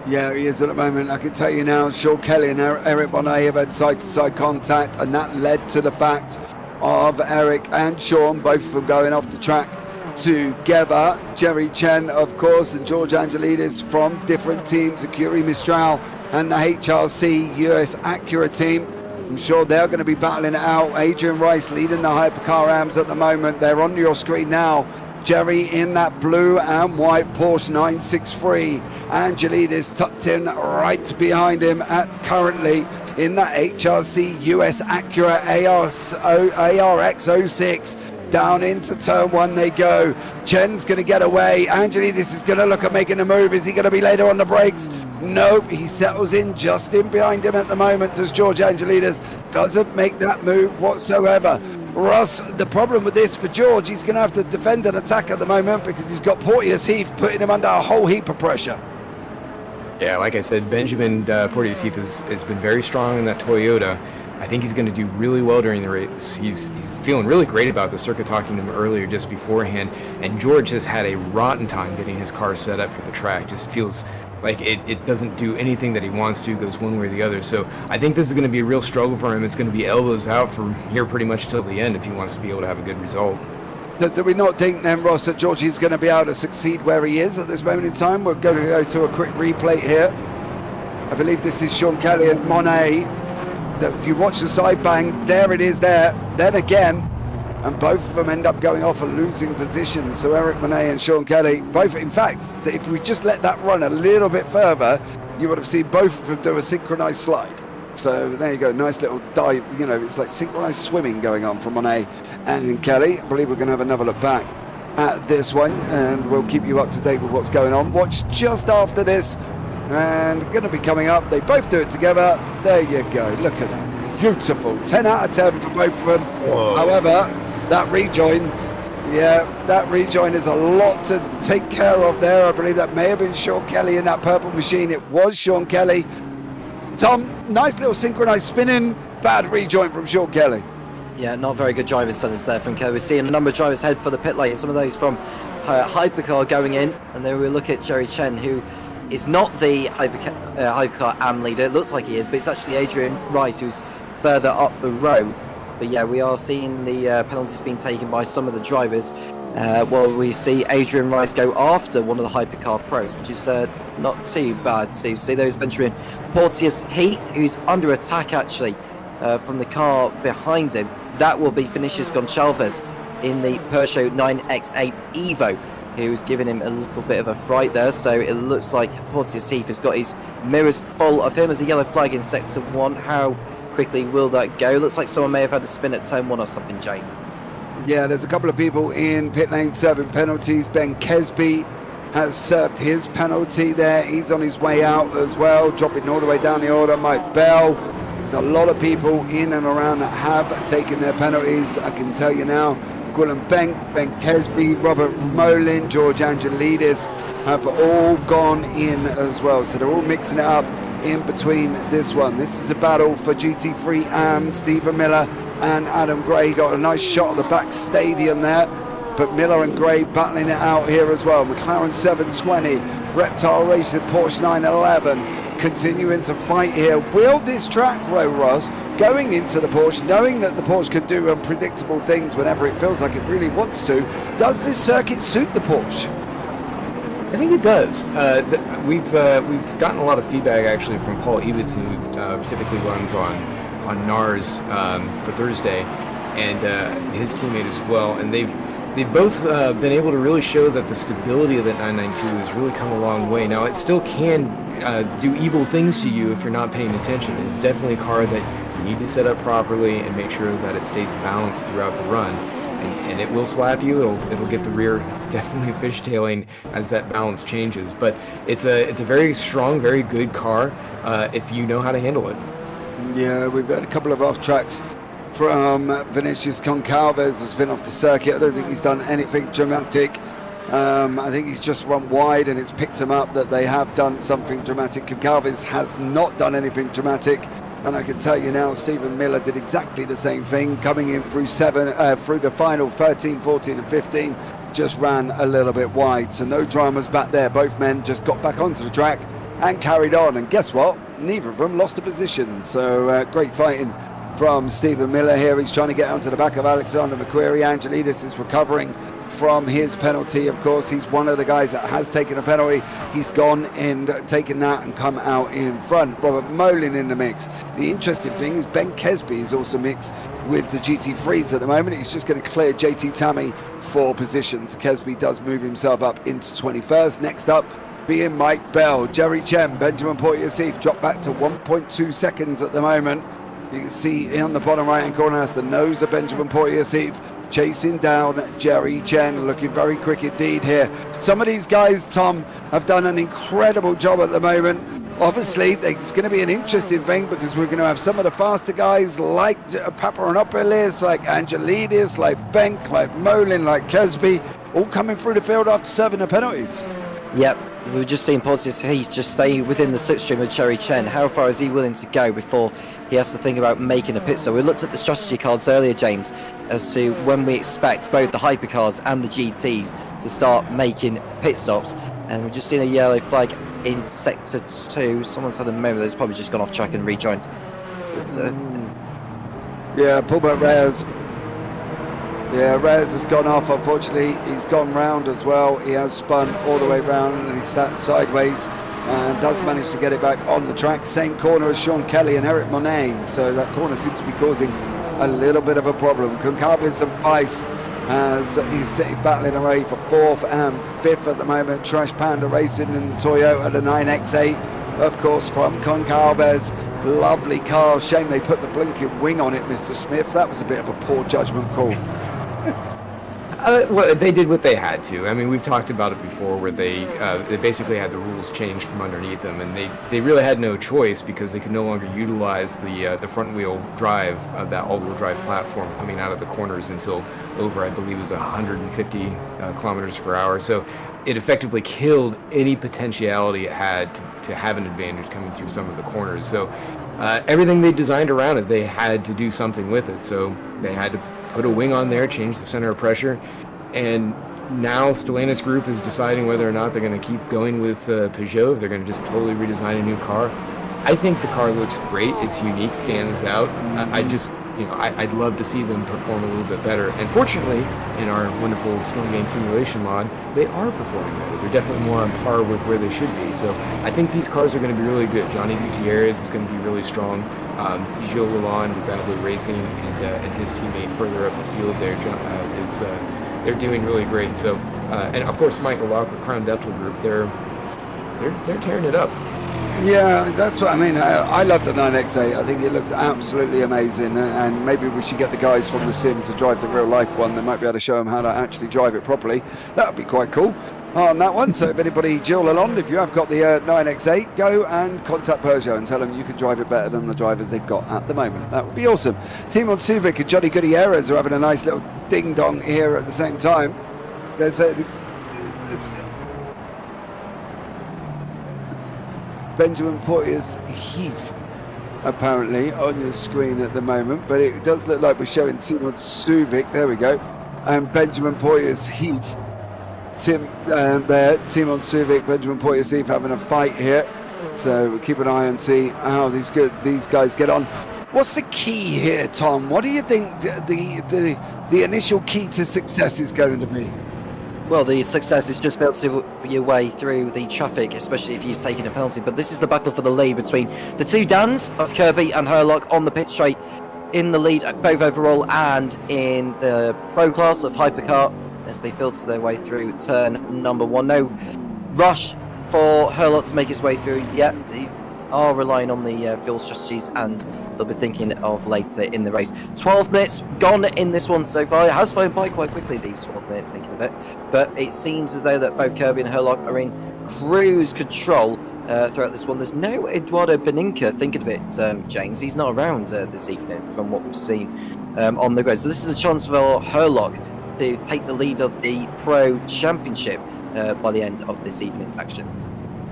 S1: Yeah, he is at the moment. I can tell you now, Sean Kelly and Eric Bonet have had side-to-side contact, and that led to the fact of Eric and Sean, both of them going off the track together. Jerry Chen, of course, and George Angelidis from different teams, Acura Mistral and the HRC US Acura team. I'm sure they're going to be battling it out. Adrian Rice leading the Hypercar AMs at the moment. They're on your screen now. Jerry in that blue and white Porsche 963. Angelidis tucked in right behind him currently in that HRC US Acura ARX06. Down into turn 1 they go. Chen's going to get away. Angelidis is going to look at making a move. Is he going to be later on the brakes? Nope, he settles in just in behind him at the moment. Does George Angelidis? Doesn't make that move whatsoever. Ross, the problem with this for George, he's going to have to defend and attack at the moment because he's got Porteous Heath putting him under a whole heap of pressure.
S7: Yeah, like I said, Benjamin Porteous Heath has been very strong in that Toyota. I think he's going to do really well during the race. He's feeling really great about the circuit, talking to him earlier just beforehand. And George has had a rotten time getting his car set up for the track. Just feels like it doesn't do anything that he wants to, goes one way or the other. So I think this is going to be a real struggle for him. It's going to be elbows out from here pretty much till the end if he wants to be able to have a good result.
S1: Do we not think then, Ross, that George is going to be able to succeed where he is at this moment in time? We're going to go to a quick replay here. I believe this is Sean Kelly and Monet. That you watch the side bang, there it is there, then again, and both of them end up going off and losing positions. So Eric Monet and Sean Kelly, both, in fact, if we just let that run a little bit further, you would have seen both of them do a synchronized slide. So there you go, nice little dive, you know, it's like synchronized swimming going on from Monet and Kelly. I believe we're going to have another look back at this one, and we'll keep you up to date with what's going on. Watch just after this. And going to be coming up. They both do it together. There you go. Look at that. Beautiful. 10 out of 10 for both of them. Whoa. However, that rejoin, that rejoin is a lot to take care of there. I believe that may have been Sean Kelly in that purple machine. It was Sean Kelly. Tom, nice little synchronized spinning. Bad rejoin from Sean Kelly.
S6: Yeah, not very good driving standards there from Kelly. We're seeing a number of drivers head for the pit lane. Some of those from Hypercar going in. And then we look at Jerry Chen, who is not the Hypercar AM leader. It looks like he is, but it's actually Adrian Rice who's further up the road. But yeah, we are seeing the penalties being taken by some of the drivers. While we see Adrian Rice go after one of the Hypercar pros, which is not too bad to see. Those Benjamin Porteous Heath, who's under attack actually from the car behind him. That will be Vinicius Goncalves in the Peugeot 9X8 Evo, who's giving him a little bit of a fright there. So it looks like Porteous Heath has got his mirrors full of him as a yellow flag in sector 1. How quickly will that go? Looks like someone may have had a spin at turn 1 or something, James.
S1: Yeah, there's a couple of people in pit lane serving penalties. Ben Kesby has served his penalty there. He's on his way out as well, dropping all the way down the order. Mike Bell. There's a lot of people in and around that have taken their penalties. I can tell you now. Gwilym Benk, Ben Kesby, Robert Molin, George Angelidis have all gone in as well. So they're all mixing it up in between this one. This is a battle for GT3 AM. Stephen Miller and Adam Gray got a nice shot of the back stadium there. But Miller and Gray battling it out here as well. McLaren 720, Reptile Racing, Porsche 911. continuing to fight here. Will this track, Ross, going into the Porsche, knowing that the Porsche can do unpredictable things whenever it feels like it really wants to, does this circuit suit the Porsche?
S7: I think it does. We've gotten a lot of feedback actually from Paul Ebitz, who typically runs on NARS for Thursday, and his teammate as well. And they've both been able to really show that the stability of that 992 has really come a long way. Now, it still can do evil things to you if you're not paying attention. It's definitely a car that you need to set up properly and make sure that it stays balanced throughout the run. And it will slap you. It'll get the rear definitely fishtailing as that balance changes. But it's a very strong, very good car if you know how to handle it.
S1: Yeah, we've got a couple of off tracks from Vinicius Concalves has been off the circuit. I don't think he's done anything dramatic. I think he's just run wide and it's picked him up that they have done something dramatic. Concalves has not done anything dramatic. And I can tell you now, Stephen Miller did exactly the same thing, coming in through the final 13, 14 and 15, just ran a little bit wide. So no dramas back there. Both men just got back onto the track and carried on. And guess what? Neither of them lost a position. So great fighting from Stephen Miller here. He's trying to get onto the back of Alexander McQuarrie. Angelidis is recovering from his penalty. Of course, he's one of the guys that has taken a penalty. He's gone and taken that and come out in front. Robert Molin in the mix. The interesting thing is Ben Kesby is also mixed with the GT3s at the moment. He's just going to clear JT Tammy for positions. Kesby does move himself up into 21st. Next up being Mike Bell, Jerry Chen, Benjamin Portier-Seif dropped back to 1.2 seconds at the moment. You can see on the bottom right hand corner that's the nose of Benjamin Portier-Seif chasing down Jerry Chen, looking very quick indeed here. Some of these guys, Tom, have done an incredible job at the moment. Obviously, it's going to be an interesting thing because we're going to have some of the faster guys like Paparanopoulos, like Angelidis, like Benk, like Molin, like Kesby, all coming through the field after serving the penalties.
S6: Yep, we were just seeing Portier-Seif just stay within the slipstream of Jerry Chen. How far is he willing to go before he has to think about making a pit stop? We looked at the strategy cards earlier, James, as to when we expect both the Hypercars and the GTs to start making pit stops. And we've just seen a yellow flag in Sector 2. Someone's had a moment that's probably just gone off track and rejoined.
S1: Yeah, Paul Reyes. Yeah, Reyes has gone off, unfortunately. He's gone round as well. He has spun all the way round and he's sat sideways and does manage to get it back on the track. Same corner as Sean Kelly and Eric Monet. So that corner seems to be causing a little bit of a problem. Concalves and Bice, he's sitting battling away for 4th and 5th at the moment. Trash Panda Racing in the Toyota, the 9X8, of course, from Concalves. Lovely car. Shame they put the blinking wing on it, Mr. Smith. That was a bit of a poor judgment call.
S7: Well, they did what they had to. I mean, we've talked about it before, where they basically had the rules changed from underneath them, and they really had no choice because they could no longer utilize the front wheel drive of that all-wheel drive platform coming out of the corners until over, I believe, it was 150 kilometers per hour. So it effectively killed any potentiality it had to have an advantage coming through some of the corners. So everything they designed around it, they had to do something with it. So they had to put a wing on there, change the center of pressure, and now Stellantis Group is deciding whether or not they're going to keep going with Peugeot, if they're going to just totally redesign a new car. I think the car looks great, it's unique, stands out. I'd love to see them perform a little bit better. And fortunately, in our wonderful Storm Game Simulation mod, they are performing better. They're definitely more on par with where they should be. So I think these cars are going to be really good. Johnny Gutierrez is going to be really strong. Gilles Lalonde with Bad Blue Racing and his teammate further up the field there they're doing really great. So and of course Michael Locke with Crown Dental Group, they're tearing it up.
S1: Yeah, that's what I mean. I love the 9X8. I think it looks absolutely amazing, and maybe we should get the guys from the sim to drive the real life one. They might be able to show them how to actually drive it properly. That would be quite cool on that one. So if anybody, Jill Lalonde, if you have got the 9X8, go and contact Peugeot and tell them you can drive it better than the drivers they've got at the moment. That would be awesome. Timon Suvic and Johnny Gutierrez are having a nice little ding dong here at the same time. There's Benjamin Portier-Seif apparently on your screen at the moment, but it does look like we're showing Timon Suvic. There we go. And Benjamin Portier-Seif. Timon Suvic, Benjamin Portier-Seif having a fight here. So we'll keep an eye and see how these guys get on. What's the key here, Tom? What do you think the initial key to success is going to be?
S6: Well, the success is just be able to your way through the traffic, especially if you've taken a penalty. But this is the battle for the lead between the two Dans of Kirby and Herlock on the pit straight, in the lead both overall and in the pro class of Hypercar, as they filter their way through turn number 1. No rush for Herlock to make his way through. Yeah, they are relying on the fuel strategies, and they'll be thinking of later in the race. 12 minutes gone in this one so far. It has flown by quite quickly, these 12 minutes, thinking of it. But it seems as though that both Kirby and Herlock are in cruise control throughout this one. There's no Eduardo Beninca, thinking of it, James. He's not around this evening from what we've seen on the grid. So this is a chance for Herlock to take the lead of the Pro Championship by the end of this evening's action.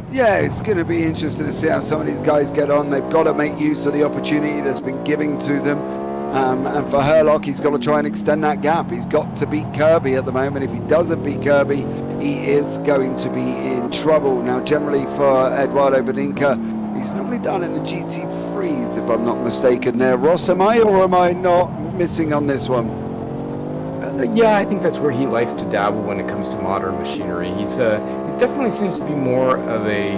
S1: Yeah, it's going to be interesting to see how some of these guys get on. They've got to make use of the opportunity that's been given to them. And for Herlock, he's got to try and extend that gap. He's got to beat Kirby at the moment. If he doesn't beat Kirby, he is going to be in trouble. Now, generally for Eduardo Beninca, he's normally down in the GT3s, if I'm not mistaken there. Ross, am I or am I not missing on this one?
S7: Yeah, I think that's where he likes to dabble when it comes to modern machinery. He definitely seems to be more of a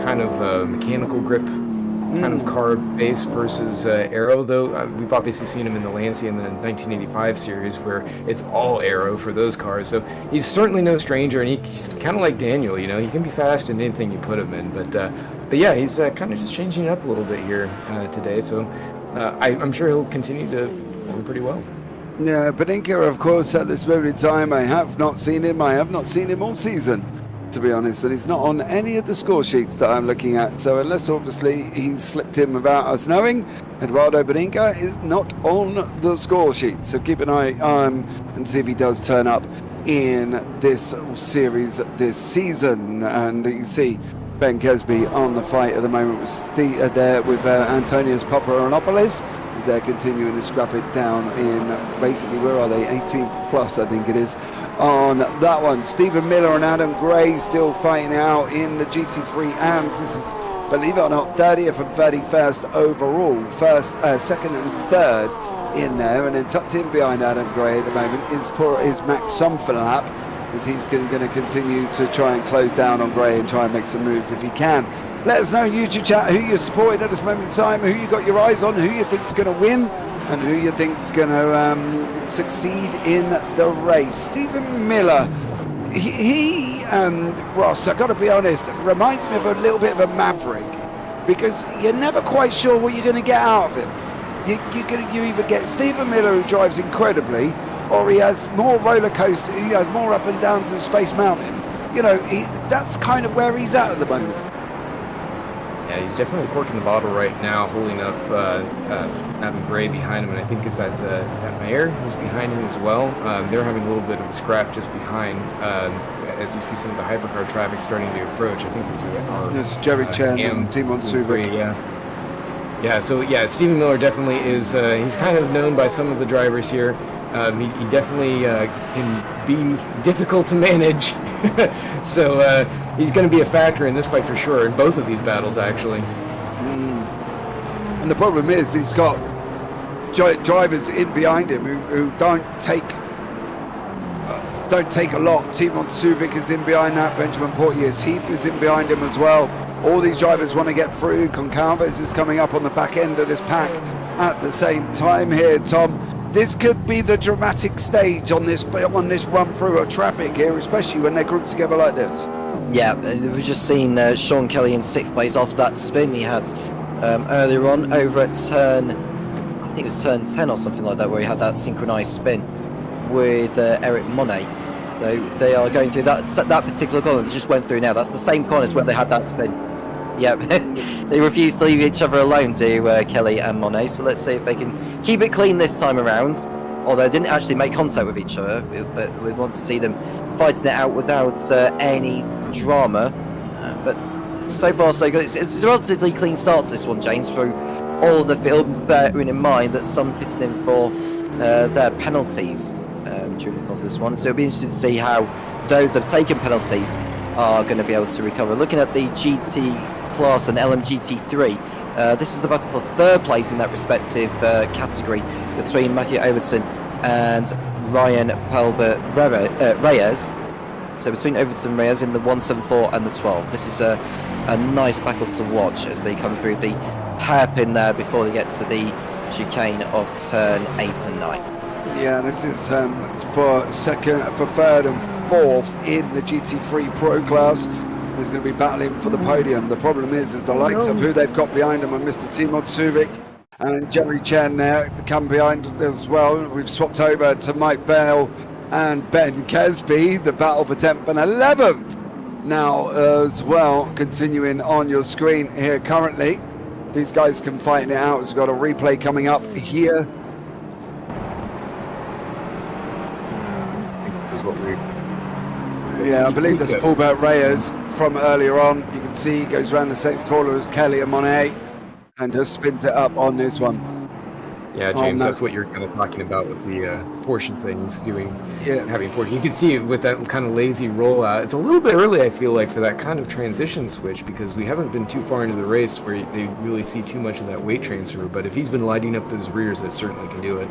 S7: kind of mechanical grip kind of car base versus aero, though we've obviously seen him in the Lancia in the 1985 series where it's all aero for those cars. So he's certainly no stranger, and he's kind of like Daniel, you know, he can be fast in anything you put him in. But yeah, he's kind of just changing it up a little bit here today. So I'm sure he'll continue to perform pretty well.
S1: Yeah, Beninca, of course, at this moment in time, I have not seen him. I have not seen him all season, to be honest, and he's not on any of the score sheets that I'm looking at. So unless obviously he's slipped in without us knowing, Eduardo Beninca is not on the score sheet. So keep an eye on and see if he does turn up in this series this season. And you see Ben Kesby on the fight at the moment with Steve there with Antonius Paparanopoulos. As they're continuing to scrap it down in basically, where are they? 18th plus, I think it is, on that one. Stephen Miller and Adam Gray still fighting out in the GT3 AMS. This is, believe it or not, 30th and 31st overall. First, second and third in there. And then tucked in behind Adam Gray at the moment is Max Sumferlap, as he's going to continue to try and close down on Gray and try and make some moves if he can. Let us know in YouTube chat who you're supporting at this moment in time, who you got your eyes on, who you think is going to win, and who you think is going to succeed in the race. Stephen Miller, Ross, I've got to be honest, reminds me of a little bit of a maverick, because you're never quite sure what you're going to get out of him. You either get Stephen Miller, who drives incredibly, or he has more roller coaster, he has more up and downs than Space Mountain. You know, that's kind of where he's at the moment.
S7: Yeah, he's definitely corking the bottle right now, holding up Adam Gray behind him, and I think is that Mayer who's behind him as well. They're having a little bit of a scrap just behind, as you see some of the hypercar traffic starting to approach. I think these are
S1: There's Jerry Chen and Timon Suvic.
S7: Yeah, so yeah, Stephen Miller definitely is, he's kind of known by some of the drivers here. He definitely can be difficult to manage. So he's going to be a factor in this fight for sure, in both of these battles actually.
S1: And the problem is he's got drivers in behind him who don't take a lot. Timon Suvic is in behind that. Benjamin Portier's Heath is in behind him as well. All these drivers want to get through. Concalves is coming up on the back end of this pack at the same time here, Tom. This could be the dramatic stage on this run through of traffic here, especially when they're grouped together like this.
S6: Yeah, we've just seen Sean Kelly in 6th place after that spin he had earlier on over at turn, I think it was turn 10 or something like that, where he had that synchronized spin with Eric Monet. They are going through that particular corner they just went through now. That's the same corner where they had that spin. Yep, they refused to leave each other alone, do Kelly and Monet, so let's see if they can keep it clean this time around. Although they didn't actually make contact with each other, but we want to see them fighting it out without any drama. But so far so good. It's a relatively clean start to this one, James, through all of the field, bearing in mind that some pitting in for their penalties during the course of this one. So it'll be interesting to see how those that have taken penalties are going to be able to recover. Looking at the GT class and LMGT3. This is a battle for third place in that respective category between Matthew Overton and Ryan Pelbert Reyes. So between Overton and Reyes in the 174 and the 12. This is a nice battle to watch as they come through the hairpin there before they get to the chicane of turn 8 and 9.
S1: Yeah, this is for third and fourth in the GT3 Pro class. There's going to be battling for the podium. The problem is the likes of who they've got behind them are Mr. Timur Suvic and Jerry Chen there come behind as well. We've swapped over to Mike Bell and Ben Kesby, the battle for 10th and 11th. Now as well, continuing on your screen here currently. These guys can fight it out. We've got a replay coming up here.
S7: This is what we...
S1: Yeah, I believe that's Paulbert Reyes from earlier on. You can see he goes around the same corner as Kelly and Monet and just spins it up on this one.
S7: Yeah, James, that's what you're kind of talking about with the portion things, having portion. You can see with that kind of lazy rollout, it's a little bit early, I feel like, for that kind of transition switch, because we haven't been too far into the race where they really see too much of that weight transfer. But if he's been lighting up those rears, it certainly can do it.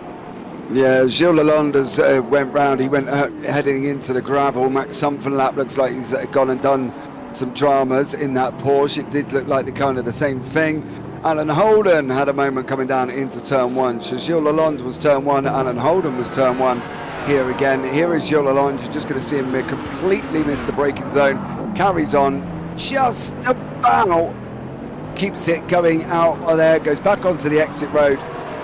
S1: Yeah, Gilles Lalonde has went round. He went heading into the gravel. Max Sumfenlap looks like he's gone and done some dramas in that Porsche. It did look like the same thing. Alan Holden had a moment coming down into turn 1. So Gilles Lalonde was turn 1, Alan Holden was turn 1 here again. Here is Gilles Lalonde. You're just going to see him completely miss the braking zone. Carries on just about, keeps it going out of there, goes back onto the exit road,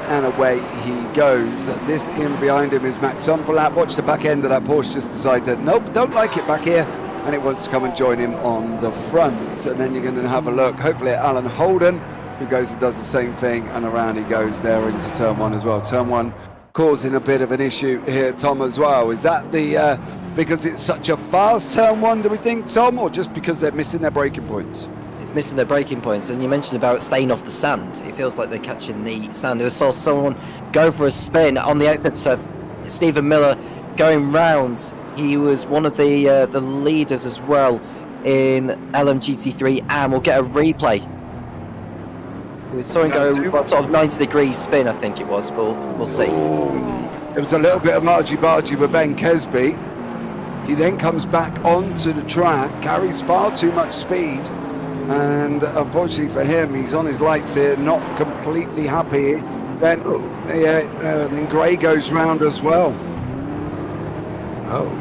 S1: and away he goes. This in behind him is Max Sumfenlap. Watch the back end of that Porsche just decide that, nope, don't like it back here, and it wants to come and join him on the front. And then you're going to have a look, hopefully at Alan Holden, who goes and does the same thing, and around he goes there into turn 1 as well. Turn 1 causing a bit of an issue here, Tom, as well. Is that the because it's such a fast turn 1, do we think, Tom, or just because they're missing their braking points?
S6: It's missing their braking points, and you mentioned about staying off the sand. It feels like they're catching the sand. I saw someone go for a spin on the outside turf. Stephen Miller going round. He was one of the leaders as well in LMGT3, and we'll get a replay. We saw him go sort of 90-degree spin, I think it was, but we'll see.
S1: It was a little bit of margy-bargy with Ben Kesby. He then comes back onto the track, carries far too much speed, and unfortunately for him, he's on his lights here, not completely happy. Then Gray goes round as well.
S6: Oh.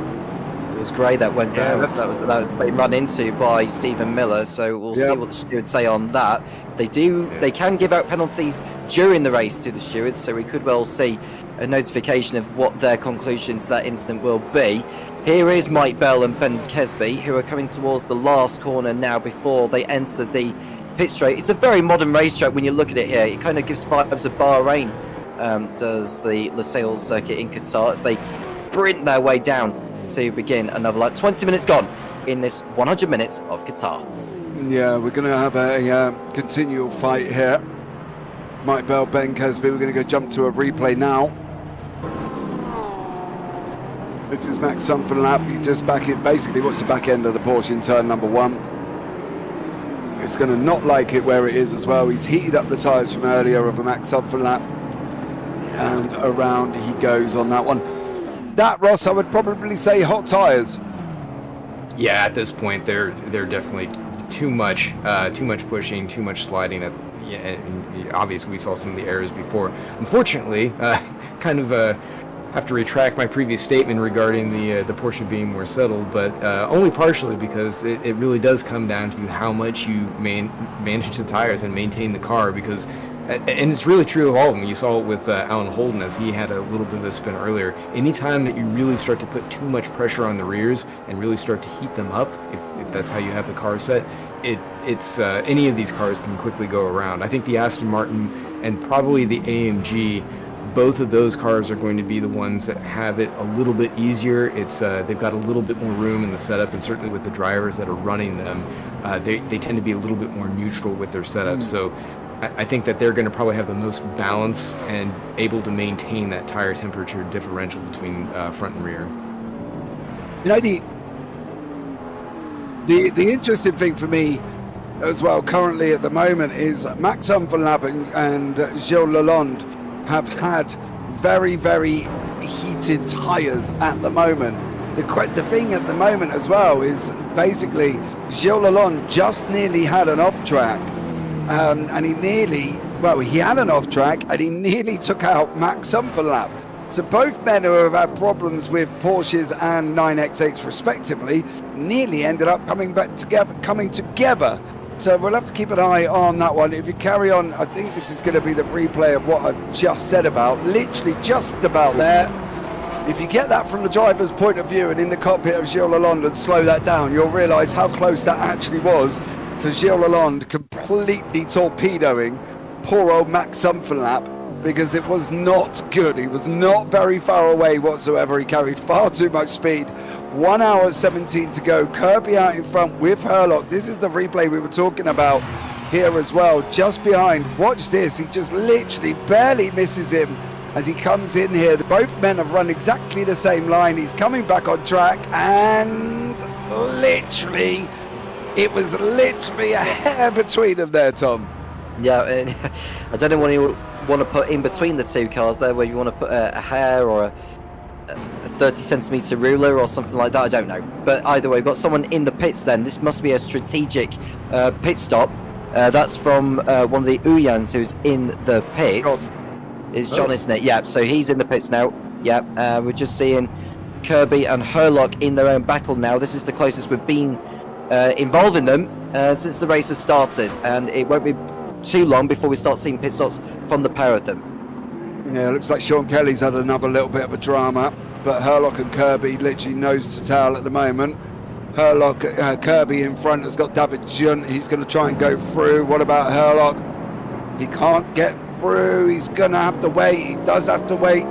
S6: It was Gray that went down. That was run into by Stephen Miller, so we'll see what the stewards say on that. They can give out penalties during the race to the stewards, so we could well see a notification of what their conclusion to that incident will be. Here is Mike Bell and Ben Kesby, who are coming towards the last corner now before they enter the pit straight. It's a very modern racetrack when you look at it here. It kind of gives vibes of Bahrain, does the Losail circuit in Qatar, as they sprint their way down to begin another lap. 20 minutes gone in this 100 minutes of Qatar.
S1: Yeah, we're going to have a continual fight here. Mike Bell, Ben Kesby, we're going to go jump to a replay now. This is Max Sumfenlap. He just basically watch the back end of the Porsche in turn number 1. It's going to not like it where it is as well. He's heated up the tyres from earlier of a Max Sumfenlap, and around he goes on that one. That, Ross, I would probably say hot tyres.
S7: Yeah, at this point, they're definitely too much pushing, too much sliding. And obviously, we saw some of the errors before. Unfortunately, have to retract my previous statement regarding the Porsche being more settled, but only partially, because it really does come down to how much you manage the tires and maintain the car, because and it's really true of all of them. You saw it with Alan Holden, as he had a little bit of a spin earlier. Anytime that you really start to put too much pressure on the rears and really start to heat them up, if that's how you have the car set, it's any of these cars can quickly go around. I think the Aston Martin and probably the AMG, both of those cars are going to be the ones that have it a little bit easier. It's they've got a little bit more room in the setup, and certainly with the drivers that are running them, they tend to be a little bit more neutral with their setup. So I think that they're going to probably have the most balance and able to maintain that tire temperature differential between front and rear.
S1: You know, the interesting thing for me as well currently at the moment is Max Umferlab and Gilles Lalonde have had very, very heated tyres at the moment. The thing at the moment as well is basically Gilles Lalonde just nearly had an off track, and he had an off track and he nearly took out Max Umferlab. So both men who have had problems with Porsches and 9X8s respectively nearly ended up coming together. So we'll have to keep an eye on that one. If you carry on, I think this is going to be the replay of what I've just said about, literally just about there. If you get that from the driver's point of view and in the cockpit of Gilles Lalonde and slow that down, you'll realise how close that actually was to Gilles Lalonde completely torpedoing poor old Max Umferlap, because it was not good. He was not very far away whatsoever. He carried far too much speed. 1 hour 17 to go. Kirby out in front with Herlock. This is the replay we were talking about here as well. Just behind. Watch this. He just literally barely misses him as he comes in here. Both men have run exactly the same line. He's coming back on track, and literally, it was literally a hair between them there, Tom.
S6: Yeah, I don't know what you want to put in between the two cars there, where you want to put a hair or a 30 centimetre ruler or something like that. I don't know. But either way, we've got someone in the pits then. This must be a strategic pit stop. That's from one of the Uyans who's in the pits. It's John, isn't it? Yeah, so he's in the pits now. Yeah, we're just seeing Kirby and Herlock in their own battle now. This is the closest we've been involving them since the race has started, and it won't be too long before we start seeing pit stops from the pair of them.
S1: Yeah, it looks like Sean Kelly's had another little bit of a drama, but Herlock and Kirby literally nose to tail at the moment. Herlock, Kirby in front has got David Junt. He's going to try and go through. What about Herlock? He can't get through. He's going to have to wait. He does have to wait.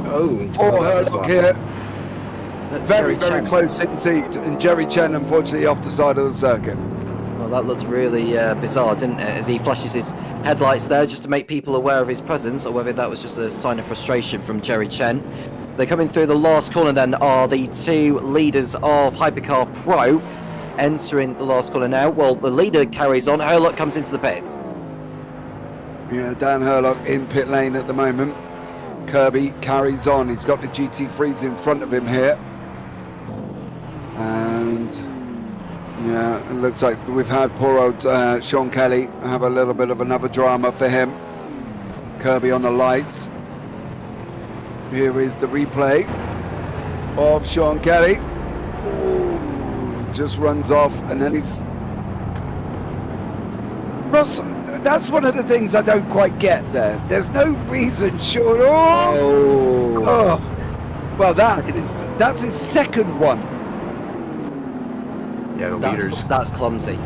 S7: Oh,
S1: Poor Herlock here. Very, very
S6: Chen.
S1: close indeed. And Jerry Chen, unfortunately, off the side of the circuit.
S6: Well, that looked really bizarre, didn't it? As he flashes his headlights there just to make people aware of his presence, or whether that was just a sign of frustration from Jerry Chen. They're coming through the last corner then are the two leaders of Hypercar Pro entering the last corner now. Well, the leader carries on. Herlock comes into the pits.
S1: Yeah, Dan Herlock in pit lane at the moment. Kirby carries on. He's got the GT3s in front of him here. And yeah, it looks like we've had poor old Sean Kelly have a little bit of another drama for him. Kirby on the lights. Here is the replay of Sean Kelly. Ooh, just runs off, and then he's... Ross, that's one of the things I don't quite get there. There's no reason, sure. Oh. Well, that's his second one.
S7: Yeah, the leaders.
S6: That's clumsy.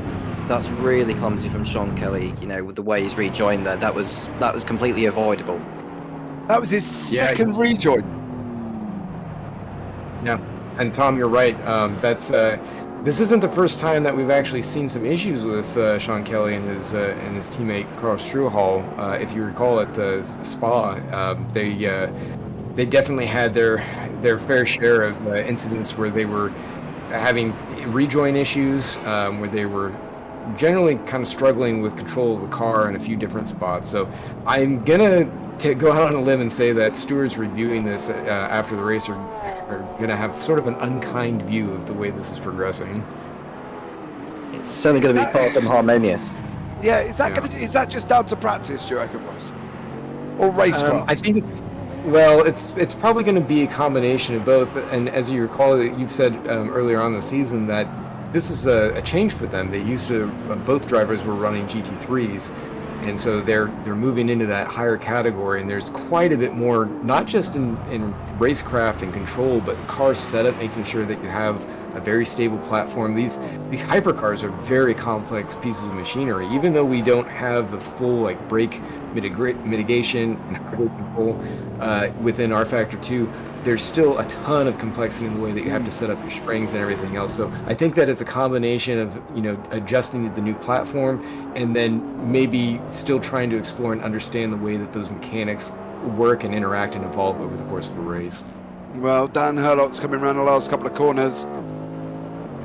S6: That's really clumsy from Sean Kelly. You know, with the way he's rejoined there, that was completely avoidable.
S1: That was his second rejoin.
S7: Yeah, and Tom, you're right. This isn't the first time that we've actually seen some issues with Sean Kelly and his teammate Carl Struhal. If you recall at Spa, they definitely had their fair share of incidents where they were having rejoin issues, where they were generally kind of struggling with control of the car in a few different spots. So I'm gonna go out on a limb and say that stewards reviewing this after the race are gonna have sort of an unkind view of the way this is progressing.
S6: It's certainly going to be far from harmonious.
S1: Yeah, is that just down to practice, do you reckon, Ross? Or racecraft?
S7: I think it's probably going to be a combination of both. And as you recall, you've said earlier on in the season that this is a change for them. They used to both drivers were running GT3s, and so they're moving into that higher category. And there's quite a bit more, not just in racecraft and control, but car setup, making sure that you have a very stable platform. These hypercars are very complex pieces of machinery. Even though we don't have the full like brake mitigation and highway control within rFactor 2, there's still a ton of complexity in the way that you have to set up your springs and everything else. So I think that is a combination of, you know, adjusting to the new platform and then maybe still trying to explore and understand the way that those mechanics work and interact and evolve over the course of a race.
S1: Well, Dan Herlock's coming around the last couple of corners.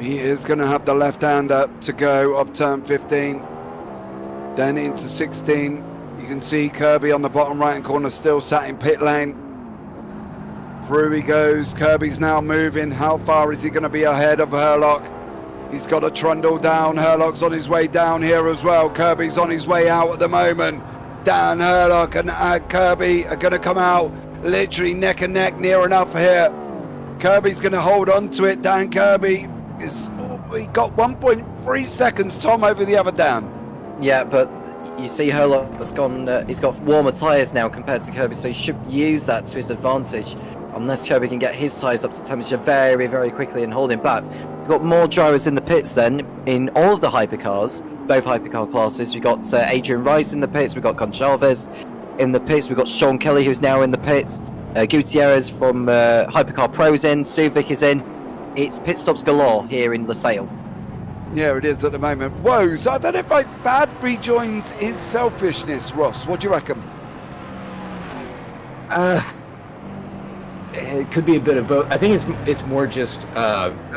S1: He is going to have the left-hander to go of turn 15. Then into 16. You can see Kirby on the bottom right-hand corner still sat in pit lane. Through he goes. Kirby's now moving. How far is he going to be ahead of Herlock? He's got a trundle down. Herlock's on his way down here as well. Kirby's on his way out at the moment. Dan Herlock and Kirby are going to come out literally neck and neck, near enough here. Kirby's going to hold on to it. Dan Kirby he got 1.3 seconds, Tom, over the other Dan.
S6: Yeah, but you see Herlock has gone, he's got warmer tyres now compared to Kirby, so he should use that to his advantage, unless Kirby can get his tyres up to temperature very, very quickly and hold him back. We've got more drivers in the pits then, in all of the hypercars, both hypercar classes. We've got Adrian Rice in the pits, we've got Conchalves in the pits, we've got Sean Kelly, who's now in the pits, Gutierrez from Hypercar Pro's in, Suvic is in. It's pit stops galore here in LaSalle.
S1: Yeah, it is at the moment. Whoa, so I don't know if bad rejoins is selfishness, Ross. What do you reckon?
S7: It could be a bit of both. I think it's more just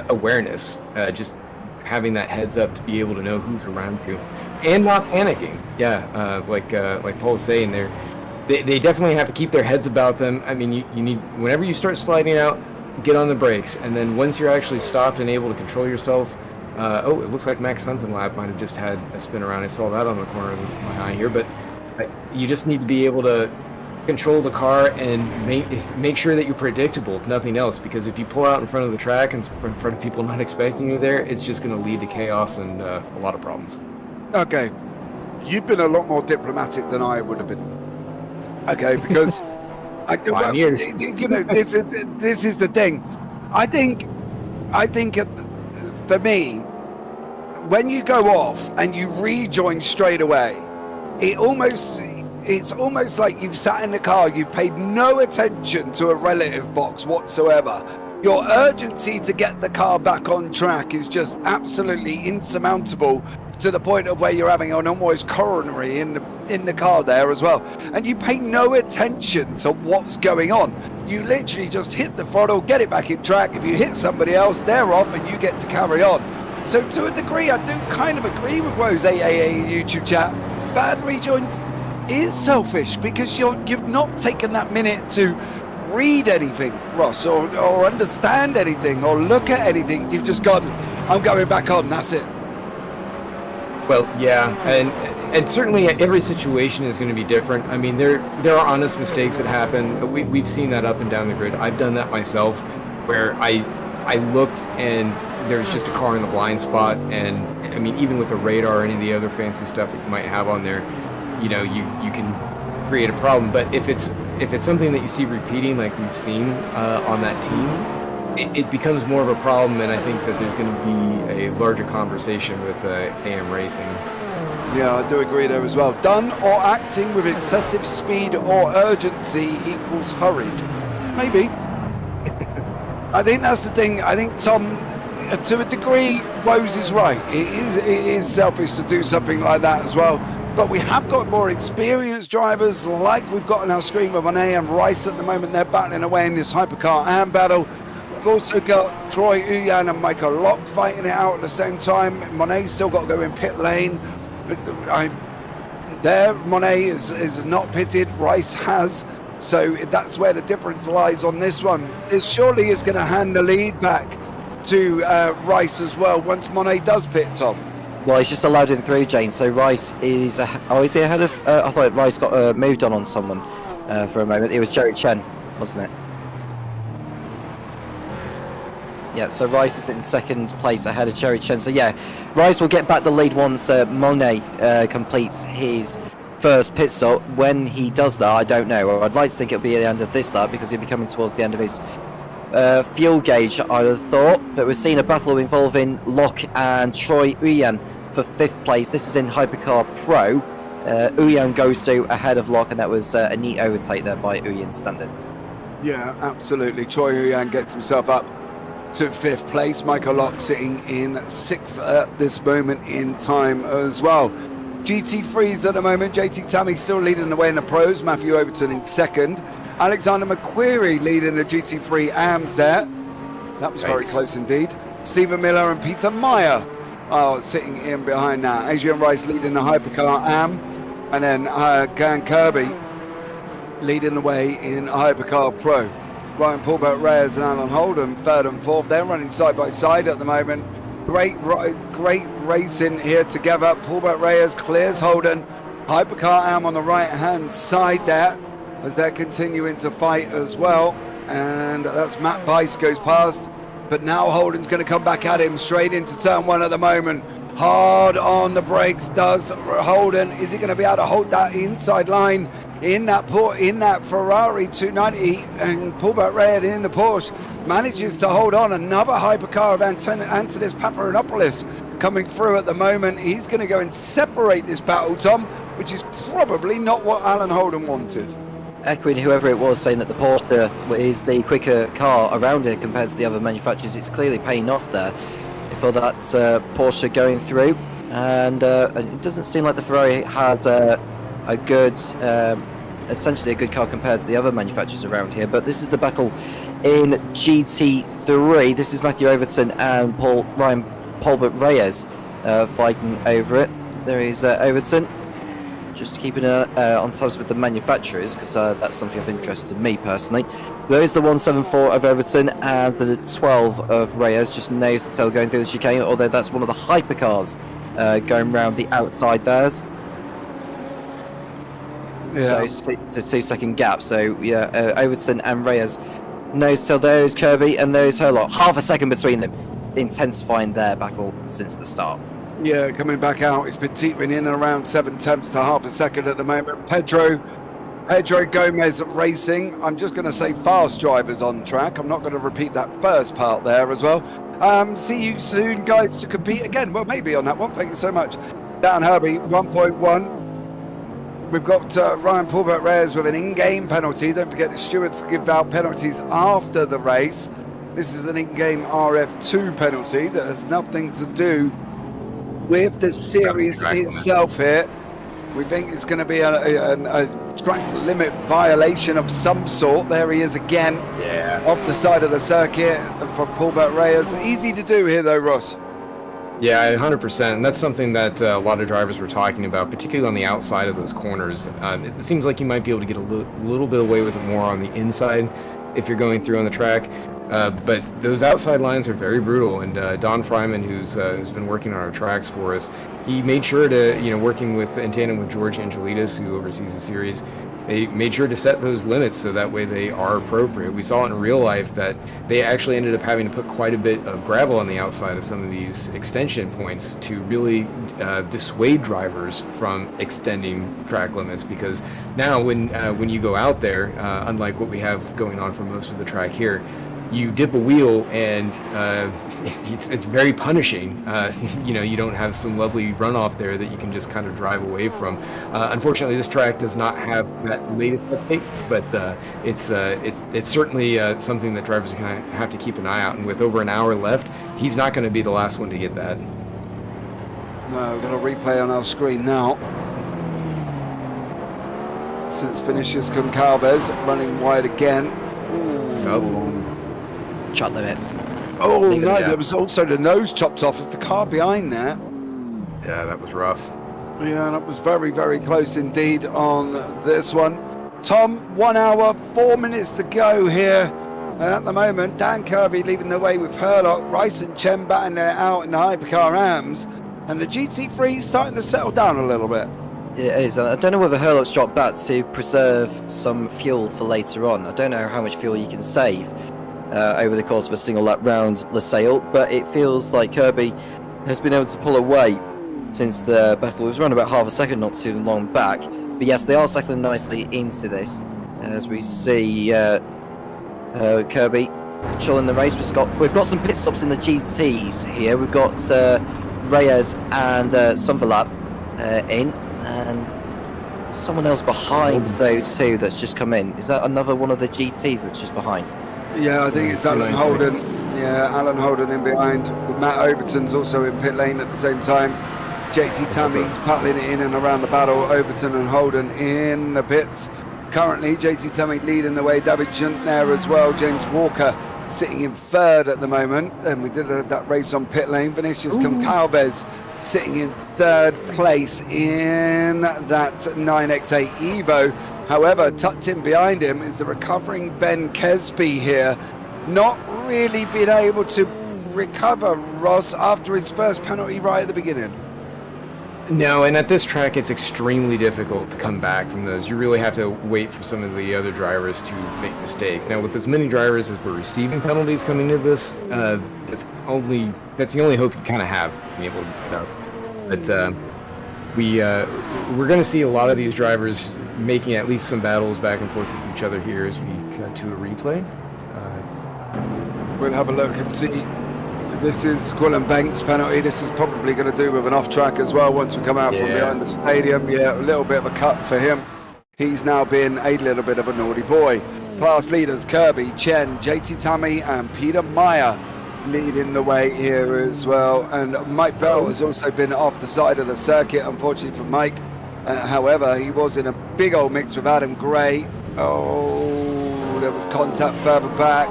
S7: awareness, just having that heads up to be able to know who's around you, and not panicking. Yeah, like Paul was saying there, they definitely have to keep their heads about them. I mean, you need, whenever you start sliding out, get on the brakes, and then once you're actually stopped and able to control yourself. Oh, it looks like Max Something Lab might have just had a spin around. I saw that on the corner of my eye here, but you just need to be able to control the car and make sure that you're predictable, if nothing else, because if you pull out in front of the track and in front of people not expecting you there, it's just going to lead to chaos and a lot of problems.
S1: Okay, you've been a lot more diplomatic than I would have been. Okay, because
S7: I'm here.
S1: You know, this is the thing. I think for me, when you go off and you rejoin straight away, it's almost like you've sat in the car, you've paid no attention to a relative box whatsoever. Your urgency to get the car back on track is just absolutely insurmountable, to the point of where you're having an almost coronary in the car there as well, and you pay no attention to what's going on. You literally just hit the throttle, get it back in track. If you hit somebody else, they're off and you get to carry on. So to a degree, I do kind of agree with Woe's AAA in YouTube chat. Bad rejoins is selfish, because you've not taken that minute to read anything, Ross, or understand anything, or look at anything. You've just gone, I'm going back on, that's it.
S7: Well, yeah, and certainly every situation is going to be different. I mean, there are honest mistakes that happen. We've seen that up and down the grid. I've done that myself, where I looked and there's just a car in the blind spot, and I mean, even with the radar or any of the other fancy stuff that you might have on there, you know, you can create a problem. But if it's something that you see repeating, like we've seen on that team, it becomes more of a problem, and I think that there's going to be a larger conversation with AM Racing.
S1: Yeah, I do agree there as well. Done or acting with excessive speed or urgency equals hurried. Maybe. I think that's the thing. I think, Tom, to a degree, Woes is right. It is selfish to do something like that as well. But we have got more experienced drivers, like we've got on our screen with Monet and Rice at the moment. They're battling away in this hypercar AM battle. We've also got Troy Uyan and Michael Locke fighting it out at the same time. Monet's still got to go in pit lane. Monet is not pitted, Rice has. So that's where the difference lies on this one. This surely is going to hand the lead back to Rice as well once Monet does pit, Tom.
S6: Well, he's just allowed in through, Jane. So Rice is... is he ahead of... I thought Rice got moved on someone for a moment. It was Jerry Chen, wasn't it? Yeah, so Rice is in second place ahead of Jerry Chen. So yeah, Rice will get back the lead once Monet completes his first pit stop. When he does that, I don't know. Well, I'd like to think it'll be at the end of this lap, because he'll be coming towards the end of his fuel gauge, I'd have thought. But we're seeing a battle involving Locke and Troy Uyan for 5th place. This is in Hypercar Pro. Uyan goes to ahead of Locke, and that was a neat overtake there by Uyan standards.
S1: Yeah, absolutely. Troy Uyan gets himself up to 5th place. Michael Locke sitting in 6th at this moment in time as well. GT3s at the moment. JT Tammy still leading the way in the pros. Matthew Overton in 2nd. Alexander McQuarrie leading the GT3 AMs there. That was very close indeed. Stephen Miller and Peter Meyer are sitting in behind that. Adrian Rice leading the Hypercar AM, and then Dan Kirby leading the way in Hypercar Pro. Ryan Paulbert Reyes and Alan Holden third and fourth. They're running side by side at the moment. Great racing here together. Paulbert Reyes clears Holden. Hypercar AM on the right hand side there as they're continuing to fight as well. And that's Matt Bice goes past. But now Holden's going to come back at him straight into turn one at the moment. Hard on the brakes does Holden. Is he going to be able to hold that inside line in that Ferrari 290? And Paulbert Reyes in the Porsche manages to hold on. Another Hypercar of Antonis Paparanopoulos coming through at the moment. He's going to go and separate this battle, Tom, which is probably not what Alan Holden wanted.
S6: Echoing whoever it was saying that the Porsche is the quicker car around here compared to the other manufacturers, it's clearly paying off there for that Porsche going through. And it doesn't seem like the Ferrari has a good, essentially a good car compared to the other manufacturers around here. But this is the battle in GT3. This is Matthew Overton and Ryan Paulbert Reyes fighting over it. There is Overton, just keeping on tabs with the manufacturers, because that's something of interest to me personally. There is the 174 of Overton and the 12 of Reyes, just nose to tail going through the chicane, although that's one of the Hypercars going round the outside there.
S1: Yeah.
S6: So it's a 2-second gap. So yeah, Overton and Reyes nose to tail. There is Kirby and there is Herlock. Half a second between them, intensifying their battle since the start.
S1: Yeah, coming back out. It's been teetering in and around 7 tenths to half a second at the moment. Pedro Gomez Racing. I'm just going to say fast drivers on track. I'm not going to repeat that first part there as well. See you soon, guys, to compete again. Well, maybe on that one. Thank you so much. Dan Herbie, 1.1. We've got Ryan Paulbert Reyes with an in-game penalty. Don't forget the stewards give out penalties after the race. This is an in-game RF2 penalty that has nothing to do with the series itself here. We think it's going to be a track limit violation of some sort. There he is again, off the side of the circuit from Paulbert Reyes. Easy to do here though, Ross.
S7: Yeah, 100%. And that's something that a lot of drivers were talking about, particularly on the outside of those corners. It seems like you might be able to get a little bit away with it more on the inside if you're going through on the track. But those outside lines are very brutal, and Don Fryman, who's been working on our tracks for us, he made sure to, working in tandem with George Angelides, who oversees the series, they made sure to set those limits so that way they are appropriate. We saw in real life that they actually ended up having to put quite a bit of gravel on the outside of some of these extension points to really dissuade drivers from extending track limits, because now when you go out there, unlike what we have going on for most of the track here, you dip a wheel and it's very punishing. You don't have some lovely runoff there that you can just kind of drive away from. Unfortunately, this track does not have that latest update, but it's certainly something that drivers are going to have to keep an eye out. And with over an hour left, he's not going to be the last one to get that.
S1: No, we're going to replay on our screen now. Since finishes Goncalves running wide again.
S6: Shot limits.
S1: Oh no, there was also the nose chopped off of the car behind there.
S7: Yeah, that was rough.
S1: Yeah, that was very, very close indeed on this one. Tom, 1 hour, 4 minutes to go here. At the moment, Dan Kirby leading the way with Herlock, Rice and Chen batting it out in the Hypercar AMs, and the GT3 starting to settle down a little bit.
S6: It is. I don't know whether Herlock's dropped back to preserve some fuel for later on. I don't know how much fuel you can save over the course of a single lap round Losail, but it feels like Kirby has been able to pull away since the battle. It was around about half a second not too long back. But yes, they are cycling nicely into this, as we see Kirby controlling the race. We've got some pit stops in the GTs here. We've got Reyes and Sunverlap in, and someone else behind those two that's just come in. Is that another one of the GTs that's just behind?
S1: Yeah, I think it's Alan Holden. Yeah, Alan Holden in behind. Matt Overton's also in pit lane at the same time. JT Tammy's paddling it in and around the battle. Overton and Holden in the pits. Currently, JT Tammy leading the way. David Junt there as well. James Walker sitting in third at the moment, and we did that race on pit lane. Vinicius Goncalves sitting in third place in that 9X8 Evo. However, tucked in behind him is the recovering Ben Kesby here, not really been able to recover, Ross, after his first penalty right at the beginning.
S7: No, and at this track, it's extremely difficult to come back from those. You really have to wait for some of the other drivers to make mistakes. Now, with as many drivers as we're receiving penalties coming into this, that's the only hope you kind of have being able to get up. But we're going to see a lot of these drivers making at least some battles back and forth with each other here as we cut to a replay.
S1: We'll have a look and see. This is Quillen Banks' penalty. This is probably going to do with an off-track as well once we come out from behind the stadium. Yeah, a little bit of a cut for him. He's now been a little bit of a naughty boy. Past leaders, Kirby, Chen, JT Tammy and Peter Meyer leading the way here as well. And Mike Bell has also been off the side of the circuit, unfortunately for Mike. However, he was in a big old mix with Adam Gray. Oh, there was contact further back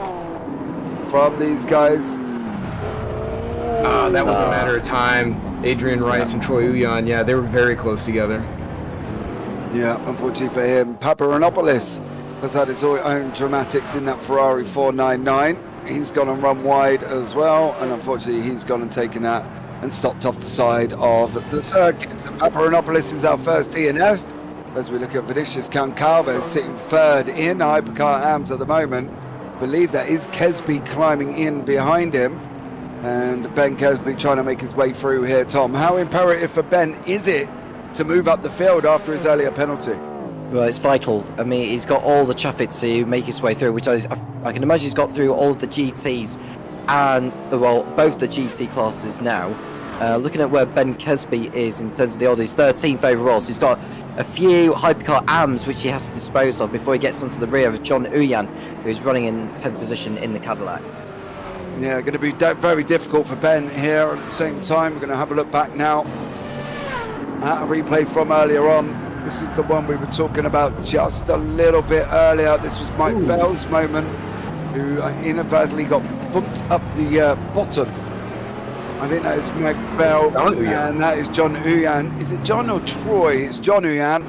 S1: from these guys.
S7: That was a matter of time. Adrian Rice and Troy Uyan, yeah, they were very close together.
S1: Yeah, unfortunately for him. Paparanopoulos has had his own dramatics in that Ferrari 499. He's gone and run wide as well, and unfortunately he's gone and taken that and stopped off the side of the circuit. So Paparanopoulos is our first DNF. As we look at Vinicius Goncalves sitting third in Hypercar AMS at the moment. Believe that is Kesby climbing in behind him. And Ben Kesby trying to make his way through here, Tom. How imperative for Ben is it to move up the field after his earlier penalty?
S6: Well, it's vital. I mean, he's got all the traffic to make his way through, which I can imagine he's got through all of the GTs and, well, both the GT classes now. Looking at where Ben Kesby is in terms of the odds, he's 13th overall, so he's got a few Hypercar AMs which he has to dispose of before he gets onto the rear of John Uyan, who's running in 10th position in the Cadillac.
S1: Yeah, going to be very difficult for Ben here. At the same time, we're going to have a look back now at a replay from earlier on. This is the one we were talking about just a little bit earlier. This was Mike Bell's moment, who inadvertently got bumped up the bottom. I think that is Mike Bell, and that is John Uyan. Is it John or Troy? It's John Uyan,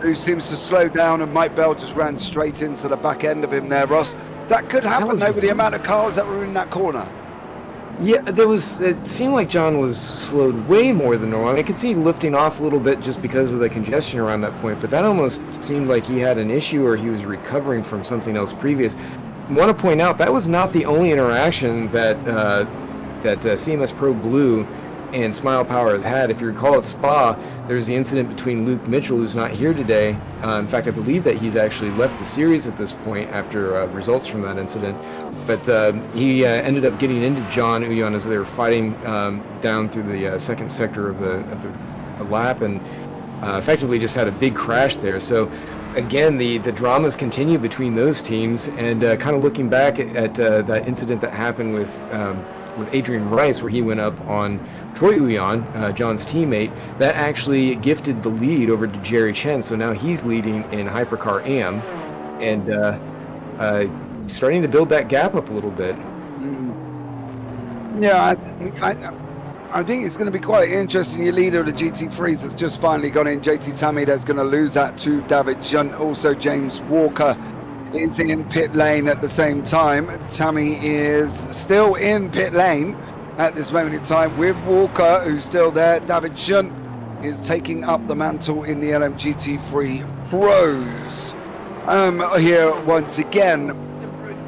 S1: who seems to slow down, and Mike Bell just ran straight into the back end of him there, Ross. That could happen over the amount of cars that were in that corner.
S7: Yeah, it seemed like John was slowed way more than normal. I mean, I could see lifting off a little bit just because of the congestion around that point, but that almost seemed like he had an issue or he was recovering from something else previous. I want to point out that was not the only interaction that CMS Pro Blue and Smile Power has had. If you recall at Spa, there's the incident between Luke Mitchell, who's not here today. In fact, I believe that he's actually left the series at this point after results from that incident. But he ended up getting into John Uyan as they were fighting down through the second sector of the lap, and effectively just had a big crash there. So again, the dramas continue between those teams, and kind of looking back at that incident that happened with Adrian Rice, where he went up on Troy Uyan, John's teammate, that actually gifted the lead over to Jerry Chen. So now he's leading in Hypercar AM, and starting to build that gap up a little bit.
S1: Yeah, I think it's going to be quite interesting. Your leader of the GT3s has just finally gone in. JT Tammy, that's going to lose that to David Junt. Also, James Walker is in pit lane at the same time. Tammy is still in pit lane at this moment in time with Walker, who's still there. David Junt is taking up the mantle in the LMGT3 Pros. Here once again,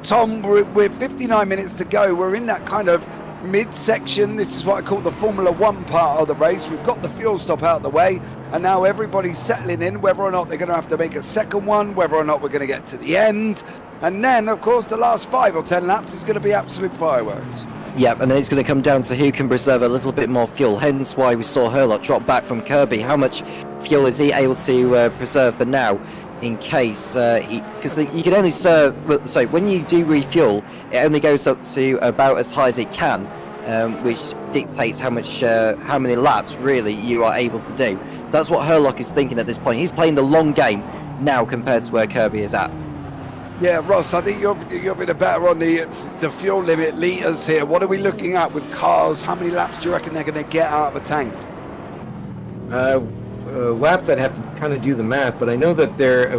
S1: Tom, with 59 minutes to go, we're in that kind of mid-section. This is what I call the Formula One part of the race. We've got the fuel stop out of the way, and now everybody's settling in, whether or not they're going to have to make a second one, whether or not we're going to get to the end. And then, of course, the last 5 or 10 laps is going to be absolute fireworks.
S6: Yep, and then it's going to come down to who can preserve a little bit more fuel, hence why we saw Herlock drop back from Kirby. How much fuel is he able to preserve for now, in case, because you can only serve, so when you do refuel, it only goes up to about as high as it can, which dictates how many laps really you are able to do. So that's what Herlock is thinking at this point. He's playing the long game now compared to where Kirby is at.
S1: Yeah, Ross, I think you're a bit better on the fuel limit litres here. What are we looking at with cars? How many laps do you reckon they're going to get out of a tank?
S7: Laps, I'd have to kind of do the math, but I know that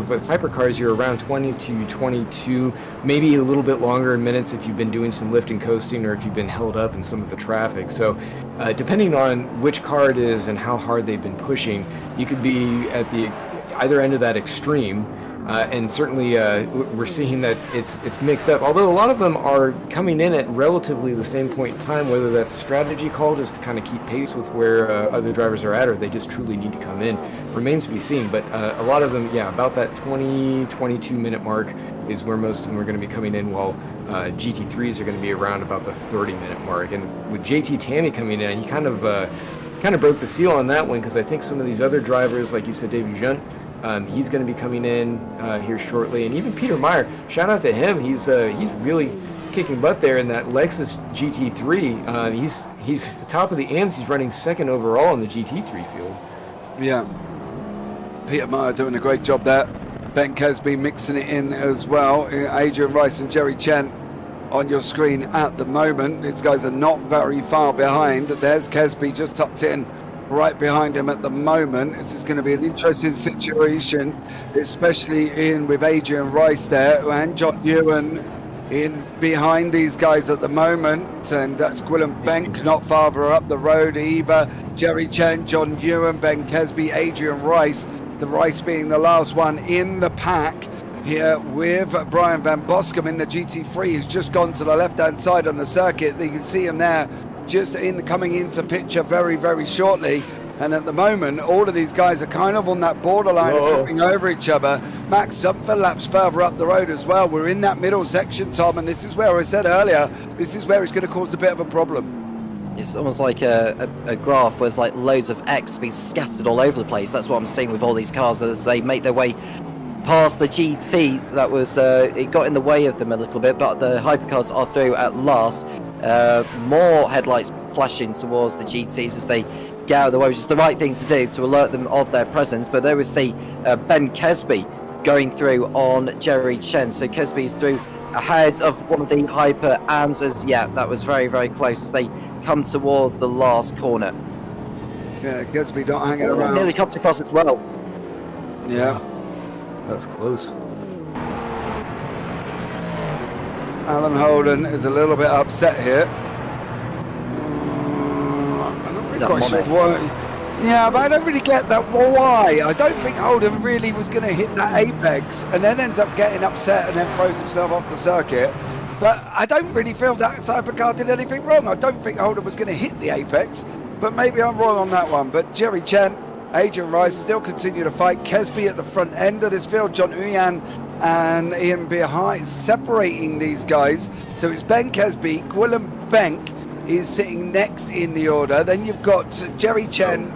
S7: with hypercars, you're around 20 to 22, maybe a little bit longer in minutes if you've been doing some lift and coasting or if you've been held up in some of the traffic. So depending on which car it is and how hard they've been pushing, you could be at the either end of that extreme. And certainly we're seeing that it's mixed up, although a lot of them are coming in at relatively the same point in time, whether that's a strategy call just to kind of keep pace with where other drivers are at, or they just truly need to come in, remains to be seen. But a lot of them, yeah, about that 20-22 minute mark is where most of them are going to be coming in, while GT3s are going to be around about the 30-minute mark. And with JT Tammy coming in, he kind of broke the seal on that one, because I think some of these other drivers, like you said, David Junt, he's going to be coming in here shortly, and even Peter Meyer. Shout out to him. He's really kicking butt there in that Lexus GT3. He's at the top of the AMS. He's running second overall in the GT3 field.
S1: Yeah, Peter Meyer doing a great job there. Ben Kesby mixing it in as well. Adrian Rice and Jerry Chen on your screen at the moment. These guys are not very far behind. There's Kesby just tucked in right behind him at the moment. This is going to be an interesting situation, especially with Adrian Rice there and John Ewan in behind these guys at the moment, and that's Gwilym Benk not farther up the road either. Jerry Chen, John Ewan, Ben Kesby, Adrian Rice, the Rice being the last one in the pack here with Brian Van Boscombe in the GT3. He's just gone to the left hand side on the circuit. You can see him there just coming into picture very, very shortly. And at the moment, all of these guys are kind of on that borderline of tripping over each other. Max Zupfer laps further up the road as well. We're in that middle section, Tom, and this is where I said earlier, this is where it's going to cause a bit of a problem.
S6: It's almost like a graph where there's like loads of X being scattered all over the place. That's what I'm seeing with all these cars as they make their way past the GT. That was it got in the way of them a little bit, but the hypercars are through at last. More headlights flashing towards the GTs as they get out of the way, which is the right thing to do to alert them of their presence. But there we see Ben Kesby going through on Jerry Chen. So Kesby's through ahead of one of the Hyper AMSAs. Yeah, that was very, very close as they come towards the last corner.
S1: Yeah, Kesby not hanging around.
S6: Nearly comes across as well.
S1: Yeah.
S7: That was close.
S1: Alan Holden is a little bit upset here. I'm not really quite sure why. Yeah, but I don't really get that why. I don't think Holden really was going to hit that apex and then ends up getting upset and then throws himself off the circuit. But I don't really feel that Hypercar did anything wrong. I don't think Holden was going to hit the apex, but maybe I'm wrong on that one. But Jerry Chen, Adrian Rice still continue to fight. Kesby at the front end of this field. John Uyan and Ian behind, separating these guys. So it's Ben Kesby, Gwilym Benk is sitting next in the order. Then you've got Jerry Chen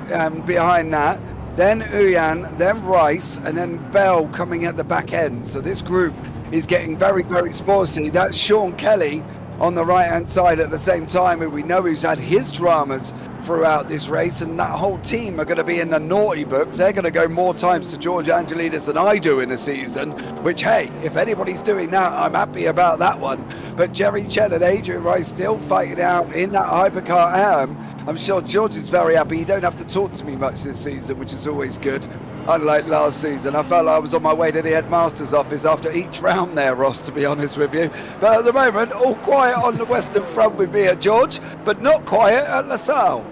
S1: behind that. Then Uyan, then Rice, and then Bell coming at the back end. So this group is getting very, very sporty. That's Sean Kelly on the right-hand side at the same time, and we know he's had his dramas throughout this race, and that whole team are going to be in the naughty books. They're going to go more times to George Angelidis than I do in a season, which, hey, if anybody's doing that, I'm happy about that one. But Jerry Chen and Adrian Rice still fighting out in that Hypercar AM. I'm sure George is very happy. He don't have to talk to me much this season, which is always good. Unlike last season, I felt like I was on my way to the headmaster's office after each round there, Ross, to be honest with you. But at the moment, all quiet on the Western Front with me at George, but not quiet at LaSalle.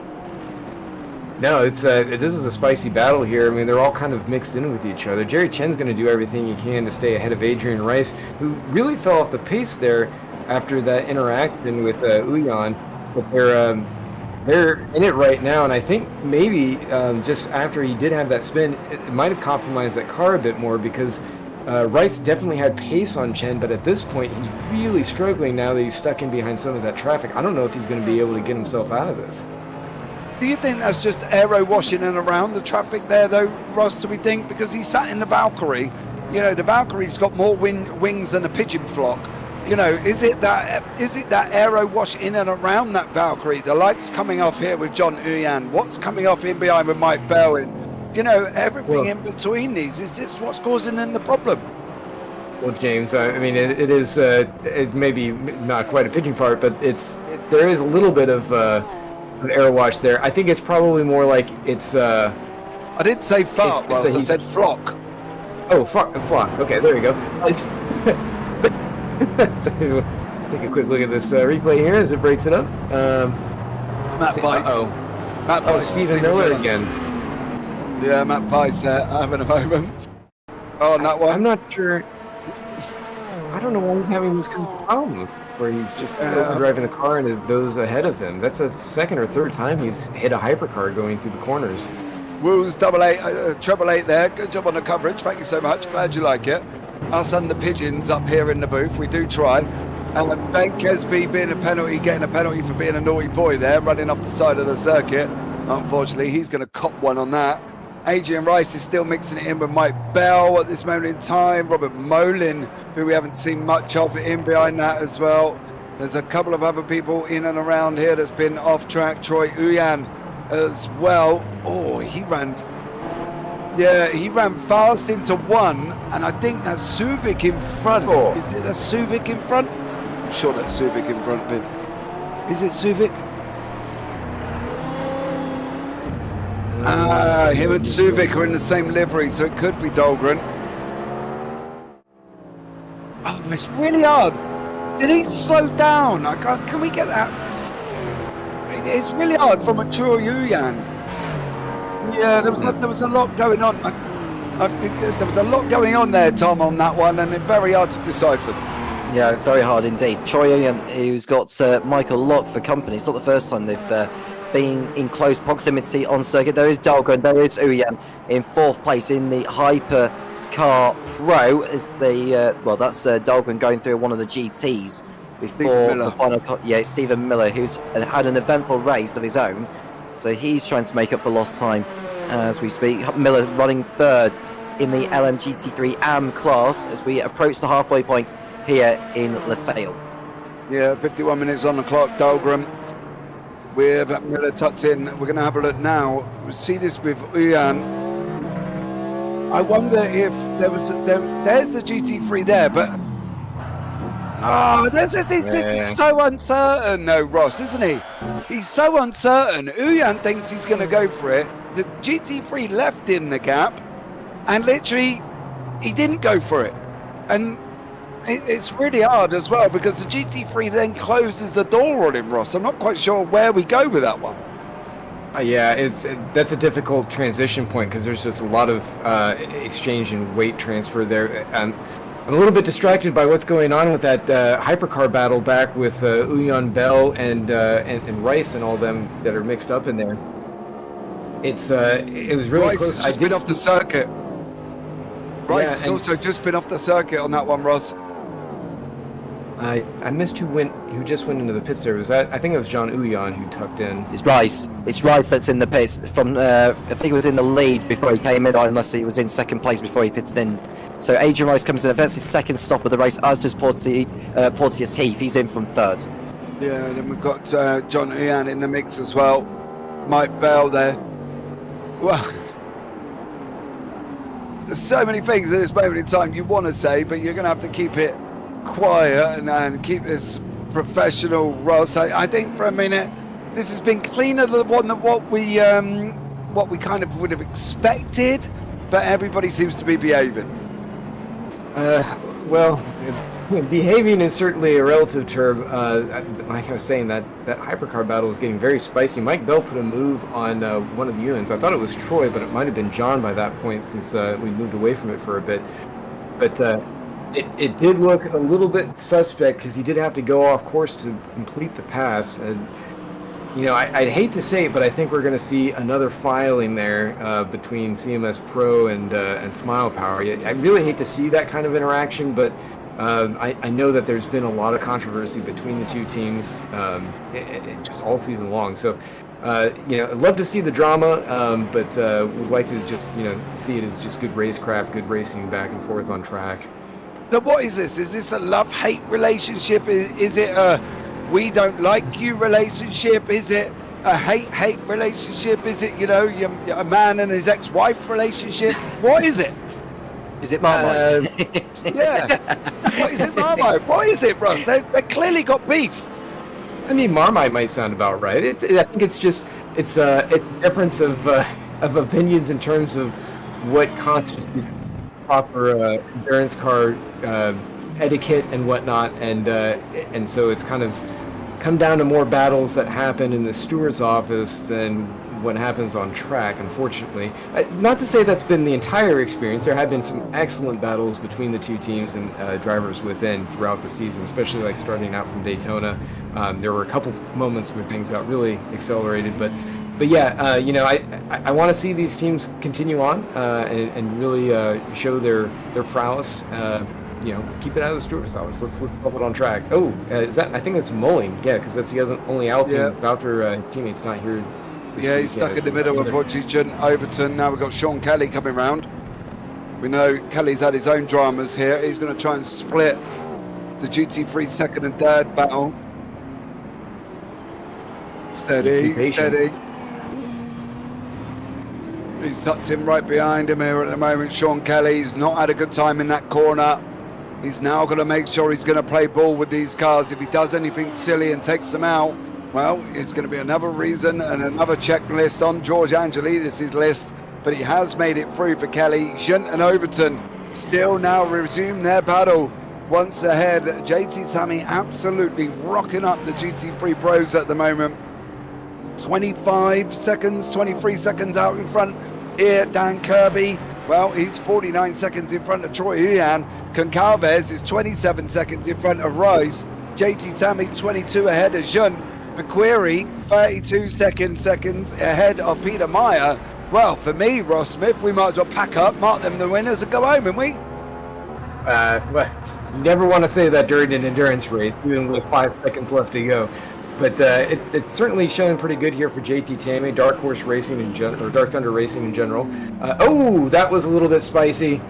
S7: No, this is a spicy battle here. I mean, they're all kind of mixed in with each other. Jerry Chen's going to do everything he can to stay ahead of Adrian Rice, who really fell off the pace there after that interaction with Uyan. But they're in it right now, and I think maybe just after he did have that spin, it might have compromised that car a bit more, because Rice definitely had pace on Chen, but at this point he's really struggling now that he's stuck in behind some of that traffic. I don't know if he's going to be able to get himself out of this.
S1: Do you think that's just aero washing in around the traffic there, though, Ross, do we think? Because he sat in the Valkyrie. You know, the Valkyrie's got more wings than a pigeon flock. You know, is it that aero wash in and around that Valkyrie? The lights coming off here with John Uyan. What's coming off in behind with Mike Bell? And, you know, everything in between these. Is this what's causing them the problem?
S7: Well, James, I mean, it is, it may be not quite a pigeon fart, but there is a little bit of air wash there. I think it's probably more like it's,
S1: I didn't say fart,
S7: it's
S1: Ross, I said flock.
S7: oh, flock. Okay, there we go. Take a quick look at this replay here as it breaks it up.
S1: Matt Bice. Matt
S7: Oh,
S1: Bice.
S7: Stephen Miller again.
S1: Yeah, Matt Bice having a moment. Oh, that one.
S7: I'm not sure. I don't know why he's having this kind of problem where he's just driving the car and is those ahead of him. That's the second or third time he's hit a hypercar going through the corners.
S1: Woos 888 there. Good job on the coverage. Thank you so much. Glad you like it. Us and the pigeons up here in the booth. We do try. And Ben Kesby getting a penalty for being a naughty boy there, running off the side of the circuit. Unfortunately, he's going to cop one on that. Adrian Rice is still mixing it in with Mike Bell at this moment in time. Robert Molin, who we haven't seen much of, in behind that as well. There's a couple of other people in and around here that's been off track. Troy Uyan as well. Oh, he ran fast into one, and I think that's Suvic in front.
S6: Oh.
S1: Is it that's Suvic in front? I'm sure that's Suvic in front of him. Is it Suvic? Him and Suvic are in the same livery, so it could be Dahlgren. Oh, it's really hard. Did he slow down? Can we get that? It's really hard from a Troy Uyan. Yeah, there was a lot going on. I think there was a lot going on there, Tom, on that one, and it's very hard to decipher.
S6: Yeah, very hard indeed. Troy Uyan, who's got Michael Lock for company. It's not the first time they've been in close proximity on circuit. There is Dahlgren, there is Uyan in fourth place in the Hypercar Pro. Is the that's Dahlgren going through one of the GTs before the final. It's Stephen Miller, who's had an eventful race of his own, so he's trying to make up for lost time as we speak. Miller running third in the LMGT3 AM class as we approach the halfway point here in Losail.
S1: Yeah, 51 minutes on the clock, Dahlgren with Miller tucked in. We're going to have a look now. We see this with Uyan. I wonder if there's the GT3 there, but this is so uncertain. No, Ross, isn't he? He's so uncertain. Uyan thinks he's going to go for it. The GT3 left in the gap, and literally he didn't go for it. And it's really hard as well because the GT3 then closes the door on him, Ross. I'm not quite sure where we go with that one.
S7: That's a difficult transition point because there's just a lot of exchange and weight transfer there. I'm a little bit distracted by what's going on with that hypercar battle back with Uyan, Bell, and Rice and all them that are mixed up in there. It was really
S1: Rice
S7: close.
S1: has just been off the circuit. Rice has also just been off the circuit on that one, Ross.
S7: I missed who just went into the pits there. I think it was John Uyan who tucked in.
S6: It's Rice that's in the pits from I think he was in the lead before he came in, or unless he was in second place before he pitted in. So Adrian Rice comes in. That's his second stop of the race, as does Porteous Heath. He's in from third.
S1: Yeah, and then we've got John Uyan in the mix as well. Mike Bell there. Well, there's so many things at this moment in time you want to say, but you're going to have to keep it quiet and keep this professional, Ross. I think for a minute this has been cleaner than what we kind of would have expected, but everybody seems to be behaving.
S7: Well, behaving is certainly a relative term. Like I was saying, that hypercar battle is getting very spicy. Mike Bell put a move on one of the Uans. I thought it was Troy, but it might have been John by that point since we moved away from it for a bit. But it did look a little bit suspect because he did have to go off course to complete the pass. And I'd hate to say it, but I think we're going to see another filing there between CMS Pro and Smile Power. I really hate to see that kind of interaction, but I know that there's been a lot of controversy between the two teams just all season long. So, I'd love to see the drama, but would like to just, see it as just good racecraft, good racing back and forth on track.
S1: Now, what is this? Is this a love-hate relationship? Is it a we don't like you relationship? Is it a hate relationship? Is it, a man and his ex-wife relationship? What is it?
S6: Is it Marmite?
S1: Yeah. What is it, Marmite? What is it, Russ? They clearly got beef.
S7: I mean, Marmite might sound about right. I think it's a difference of opinions in terms of what constitutes proper endurance car etiquette and whatnot, and so it's kind of come down to more battles that happen in the steward's office than what happens on track, unfortunately. Not to say that's been the entire experience. There have been some excellent battles between the two teams and drivers within throughout the season, especially like starting out from Daytona. There were a couple moments where things got really accelerated, but yeah, I want to see these teams continue on and really show their prowess. Keep it out of the steward's office. Let's help it on track. Oh, is that? I think that's Mulling. Yeah, because that's the only Alpine.
S1: Yeah.
S7: Valtteri, his teammate's not here.
S1: Yeah, he's stuck in the middle, unfortunately. Overton. Now we've got Sean Kelly coming round. We know Kelly's had his own dramas here. He's going to try and split the GT3 second and third battle. Steady. He's tucked in right behind him here at the moment. Sean Kelly. He's not had a good time in that corner. He's now going to make sure he's going to play ball with these cars. If he does anything silly and takes them out, well, it's going to be another reason and another checklist on George Angelidis' list. But he has made it through for Kelly. Junt and Overton still now resume their battle once ahead. JT Sammy absolutely rocking up the GT3 pros at the moment. 25 seconds, 23 seconds out in front here. Dan Kirby, well, he's 49 seconds in front of Troy Huyan. Concalves is 27 seconds in front of Rice. JT Sammy 22 ahead of Junt. McQuarrie 32 seconds ahead of Peter Meyer. Well, for me, Ross Smith, we might as well pack up, mark them the winners and go home, haven't we?
S7: Well, you never want to say that during an endurance race, even with 5 seconds left to go. But it's certainly showing pretty good here for JT Tammy, Dark Horse Racing in general, or Dark Thunder Racing in general. That was a little bit spicy,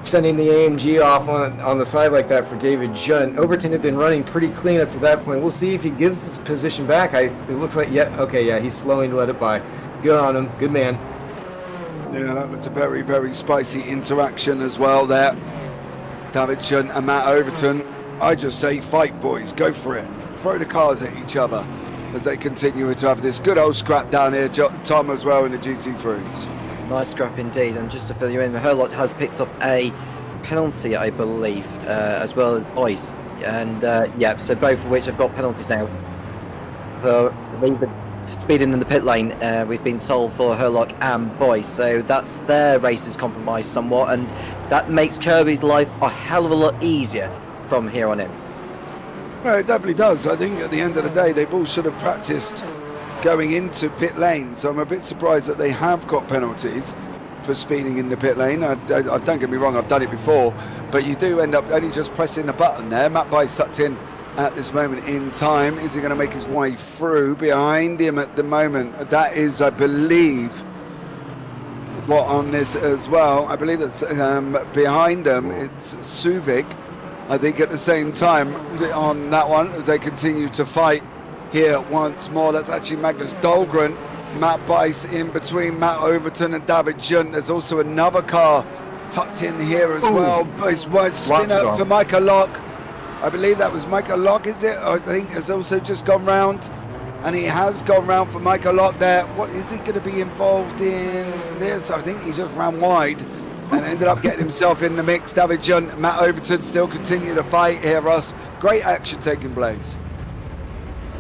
S7: sending the AMG off on the side like that for David Junt. Overton had been running pretty clean up to that point. We'll see if he gives this position back. It looks like, he's slowing to let it by. Good on him. Good man.
S1: Yeah, that was a very, very spicy interaction as well there. David Junt and Matt Overton. I just say fight, boys. Go for it. Throw the cars at each other as they continue to have this good old scrap down here, Tom, as well in the GT3s.
S6: Nice scrap indeed. And just to fill you in, Herlot has picked up a penalty, I believe, as well as Boyce. And so both of which have got penalties now for speeding in the pit lane. We've been told for Herlock and Boyce, so that's their races compromised somewhat, and that makes Kirby's life a hell of a lot easier from here on in.
S1: Well, it definitely does. I think at the end of the day, they've all should have practiced going into pit lane, so I'm a bit surprised that they have got penalties for speeding in the pit lane. I don't get me wrong, I've done it before, but you do end up only just pressing the button there. Matt Bice tucked in at this moment in time. Is he going to make his way through? Behind him at the moment, that is, I believe, what on this as well. I believe that's behind them, it's Suvic. I think at the same time on that one as they continue to fight here once more. That's actually Magnus Dahlgren. Matt Bice in between Matt Overton and David Junt. There's also another car tucked in here as well. But it's one spin up for Michael Locke. I believe that was Michael Locke, is it? I think has also just gone round. And he has gone round for Michael Locke there. What is he going to be involved in this? I think he just ran wide and ended up getting himself in the mix. David Junt, Matt Overton still continue to fight here, Ross. Great action taking place.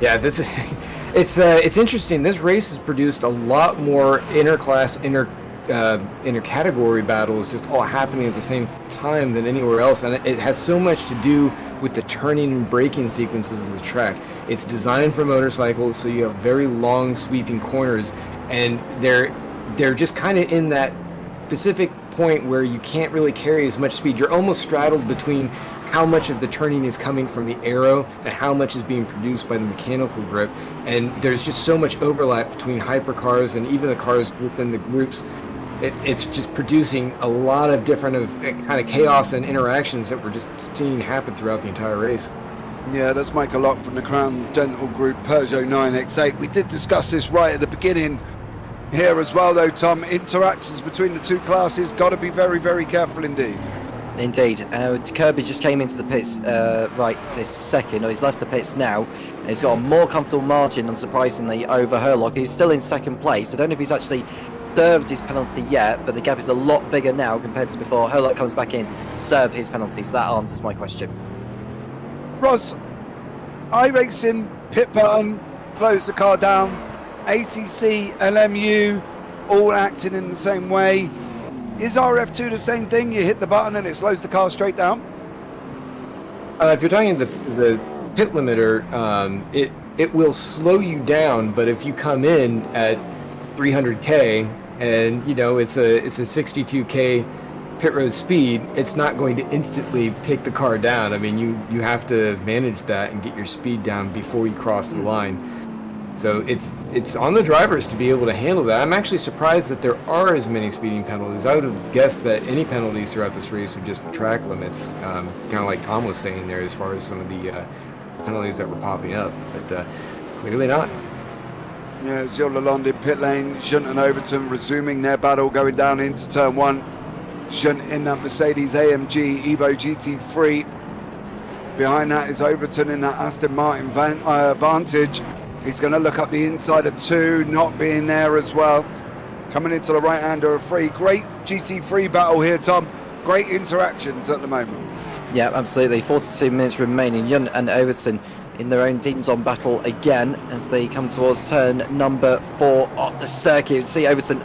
S7: Yeah, it's interesting. This race has produced a lot more interclass, inter-category battles just all happening at the same time than anywhere else, and it has so much to do with the turning and braking sequences of the track. It's designed for motorcycles, so you have very long sweeping corners, and they're just kind of in that specific point where you can't really carry as much speed. You're almost straddled between how much of the turning is coming from the aero and how much is being produced by the mechanical grip, and there's just so much overlap between hypercars and even the cars within the groups. It's just producing a lot of different kind of chaos and interactions that we're just seeing happen throughout the entire race.
S1: Yeah, that's Michael Locke from the Crown Dental Group Peugeot 9X8. We did discuss this right at the beginning here as well, though, Tom. Interactions between the two classes, got to be very, very careful indeed.
S6: Indeed. Kirby just came into the pits right this second, or he's left the pits now. He's got a more comfortable margin, unsurprisingly, over Herlock, who's still in second place. I don't know if he's actually served his penalty yet, but the gap is a lot bigger now compared to before. Herlock comes back in to serve his penalty, so that answers my question.
S1: Ross, iRacing, pit button, close the car down. ATC, LMU, all acting in the same way. Is RF2 the same thing? You hit the button and it slows the car straight down?
S7: If you're talking the pit limiter, it will slow you down, but if you come in at 300k and it's a 62k pit road speed, it's not going to instantly take the car down. I mean, you have to manage that and get your speed down before you cross the line. So it's on the drivers to be able to handle that. I'm actually surprised that there are as many speeding penalties. I would have guessed that any penalties throughout this race would just be track limits, kind of like Tom was saying there as far as some of the penalties that were popping up, but clearly not.
S1: Yeah, Gilles Lalonde in pit lane, Shunt and Overton resuming their battle going down into turn one. Shunt in that Mercedes AMG Evo GT3. Behind that is Overton in that Aston Martin Vantage. He's going to look up the inside of two, not being there as well. Coming into the right-hander of three. Great GT3 battle here, Tom. Great interactions at the moment.
S6: Yeah, absolutely. 42 minutes remaining. Yunt and Overton in their own demons-on battle again as they come towards turn number 4 of the circuit. You see Overton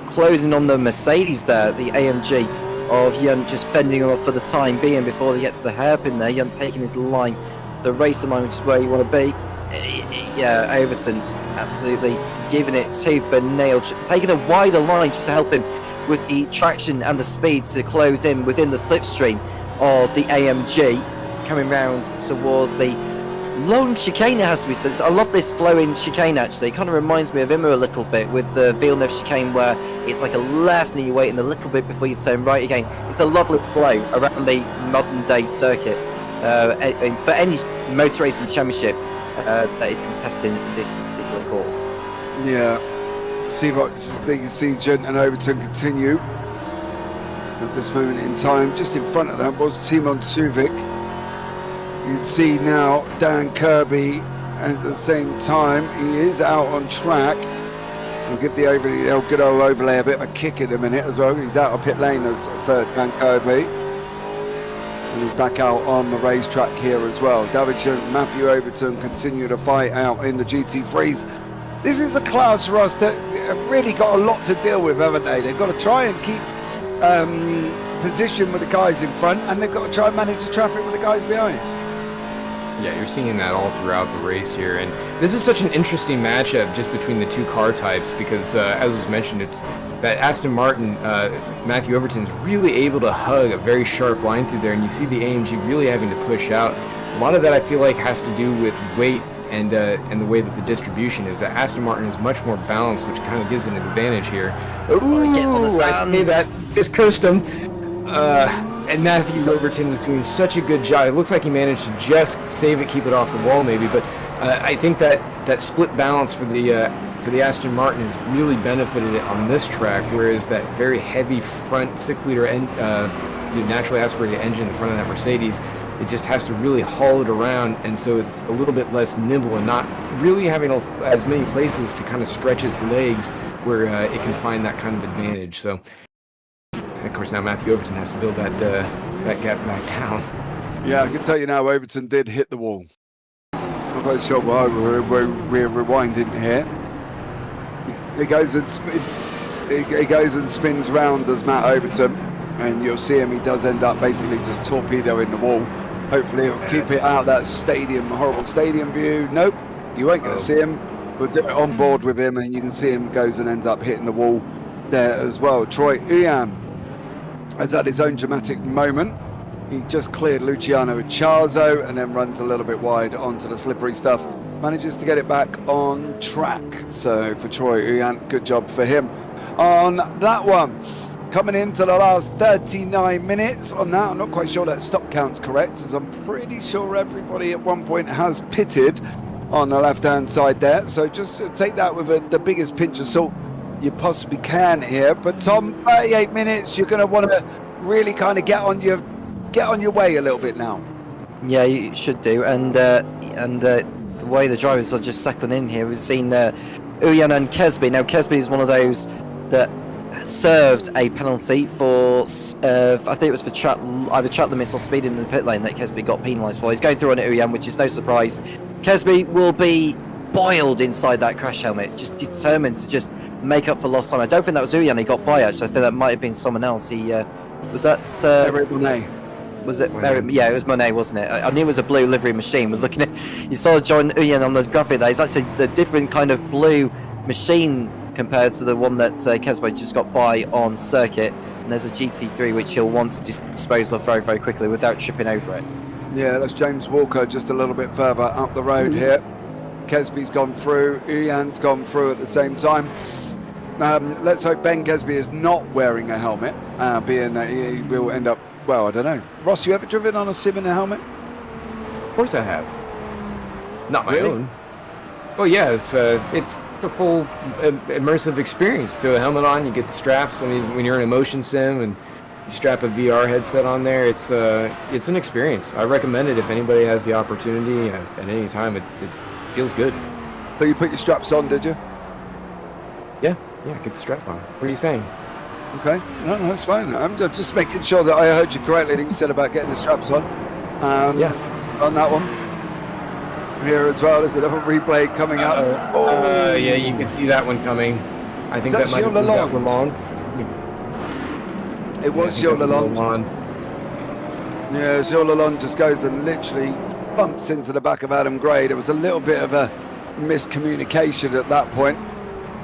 S6: closing on the Mercedes there, the AMG of Yunt just fending him off for the time being before he gets to the hairpin there. Yunt taking his line, the racing line, which is where you want to be. Yeah, Overton absolutely giving it tooth for nail, taking a wider line just to help him with the traction and the speed to close in within the slipstream of the AMG, coming round towards the long chicane, it has to be said. I love this flowing chicane actually. It kind of reminds me of IMSA a little bit with the Villeneuve chicane where it's like a left and you wait in a little bit before you turn right again. It's a lovely flow around the modern day circuit for any motor racing championship that is contesting this particular course.
S1: Yeah, see what you can see Gent and Overton continue at this moment in time. Just in front of that was Timon Suvic. You can see now Dan Kirby at the same time. He is out on track. We'll give the good old overlay a bit of a kick in a minute as well. He's out of pit lane as for Dan Kirby. And he's back out on the racetrack here as well. David Shunt, Matthew Overton continue to fight out in the GT3s. This is a class for us that have really got a lot to deal with, haven't they? They've got to try and keep position with the guys in front, and they've got to try and manage the traffic with the guys behind.
S7: Yeah, you're seeing that all throughout the race here, and this is such an interesting matchup just between the two car types because, as was mentioned, it's that Aston Martin, Matthew Overton's really able to hug a very sharp line through there, and you see the AMG really having to push out. A lot of that I feel like has to do with weight and the way that the distribution is. That Aston Martin is much more balanced, which kind of gives it an advantage here. Ooh,
S6: gets on the
S7: I see that. Just cursed him. And Matthew Overton was doing such a good job. It looks like he managed to just save it, keep it off the wall maybe, but I think that split balance for the Aston Martin has really benefited it on this track, whereas that very heavy front 6-liter naturally aspirated engine in the front of that Mercedes, it just has to really haul it around, and so it's a little bit less nimble and not really having as many places to kind of stretch its legs where it can find that kind of advantage. So of course, now Matthew Overton has to build that gap back down.
S1: Yeah, I can tell you now, Overton did hit the wall. I'm quite sure why we're rewinding here. He goes and spins round as Matt Overton, and you'll see him. He does end up basically just torpedoing the wall. Hopefully, it'll keep it out of that horrible stadium view. Nope, you ain't going to see him. We'll do it on board with him, and you can see him goes and ends up hitting the wall there as well. Troy Uyan has had his own dramatic moment. He just cleared Luciano Echarzo and then runs a little bit wide onto the slippery stuff. Manages to get it back on track. So for Troy Uyan, good job for him on that one. Coming into the last 39 minutes on that. I'm not quite sure that stop count's correct, as I'm pretty sure everybody at one point has pitted on the left-hand side there. So just take that with the biggest pinch of salt you possibly can here. But Tom, 38 minutes, you're going to want to really kind of get on your way a little bit now.
S6: Yeah, you should do. And the way the drivers are just settling in here, we've seen Uyan and Kesby. Now, Kesby is one of those that served a penalty for, I think it was for either track limits or speed in the pit lane that Kesby got penalised for. He's going through on Uyan, which is no surprise. Kesby will be boiled inside that crash helmet, just determined to just make up for lost time. I don't think that was Uyan he got by, actually. I think that might have been someone else. He was that
S1: Eric Monet.
S6: Was it Eric? Yeah, it was Monet, wasn't it? I knew it was a blue livery machine. We're looking at, you saw John Uyan on the graphic there. It's actually the different kind of blue machine compared to the one that Kesby just got by on circuit. And there's a GT3 which he'll want to dispose of very, very quickly without tripping over it.
S1: Yeah, that's James Walker just a little bit further up the road here. Kesby's gone through, Uyan's gone through at the same time. Let's hope Ben Kesby is not wearing a helmet, being that he will end up, well, I don't know. Ross, you ever driven on a sim in a helmet?
S7: Of course I have. Not my own. Well, yeah, it's a full immersive experience. Throw a helmet on, you get the straps. I mean, when you're in a motion sim and you strap a VR headset on there, it's an experience. I recommend it if anybody has the opportunity at any time. It feels good.
S1: So you put your straps on, did you?
S7: Yeah, get the strap on. What are you saying?
S1: Okay, no, that's fine. I'm just making sure that I heard you correctly. I think you said about getting the straps on.
S7: Yeah.
S1: On that one. Here as well, there's another replay coming up.
S7: Yeah, you can see that one coming. I think that might have been Lalonde.
S1: It was Gilles Lalonde. Yeah, Gilles Lalonde just goes and literally bumps into the back of Adam Gray. There was a little bit of a miscommunication at that point.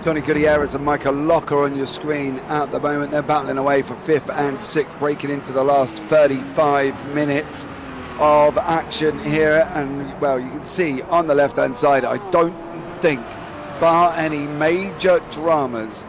S1: Johnny Gutierrez and Michael Locker on your screen at the moment. They're battling away for 5th and 6th, breaking into the last 35 minutes of action here. And, well, you can see on the left-hand side, I don't think, bar any major dramas,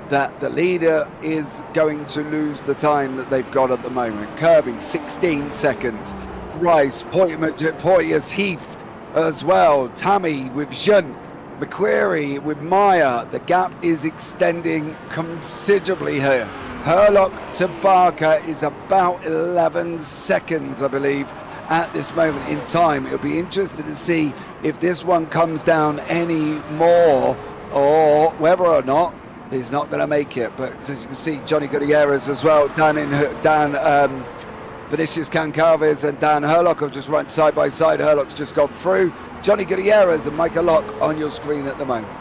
S1: that the leader is going to lose the time that they've got at the moment. Kirby, 16 seconds. Rice, Poitiers, Heath as well. Tammy with Jean. McQuarrie with Maya. The gap is extending considerably here. Herlock to Barker is about 11 seconds, I believe, at this moment in time. It'll be interesting to see if this one comes down any more or whether or not he's not going to make it. But as you can see, Johnny Gutierrez as well, Vinicius Cancalves and Dan Herlock have just run side by side. Herlock's just gone through. Johnny Gutierrez and Michael Lock on your screen at the moment.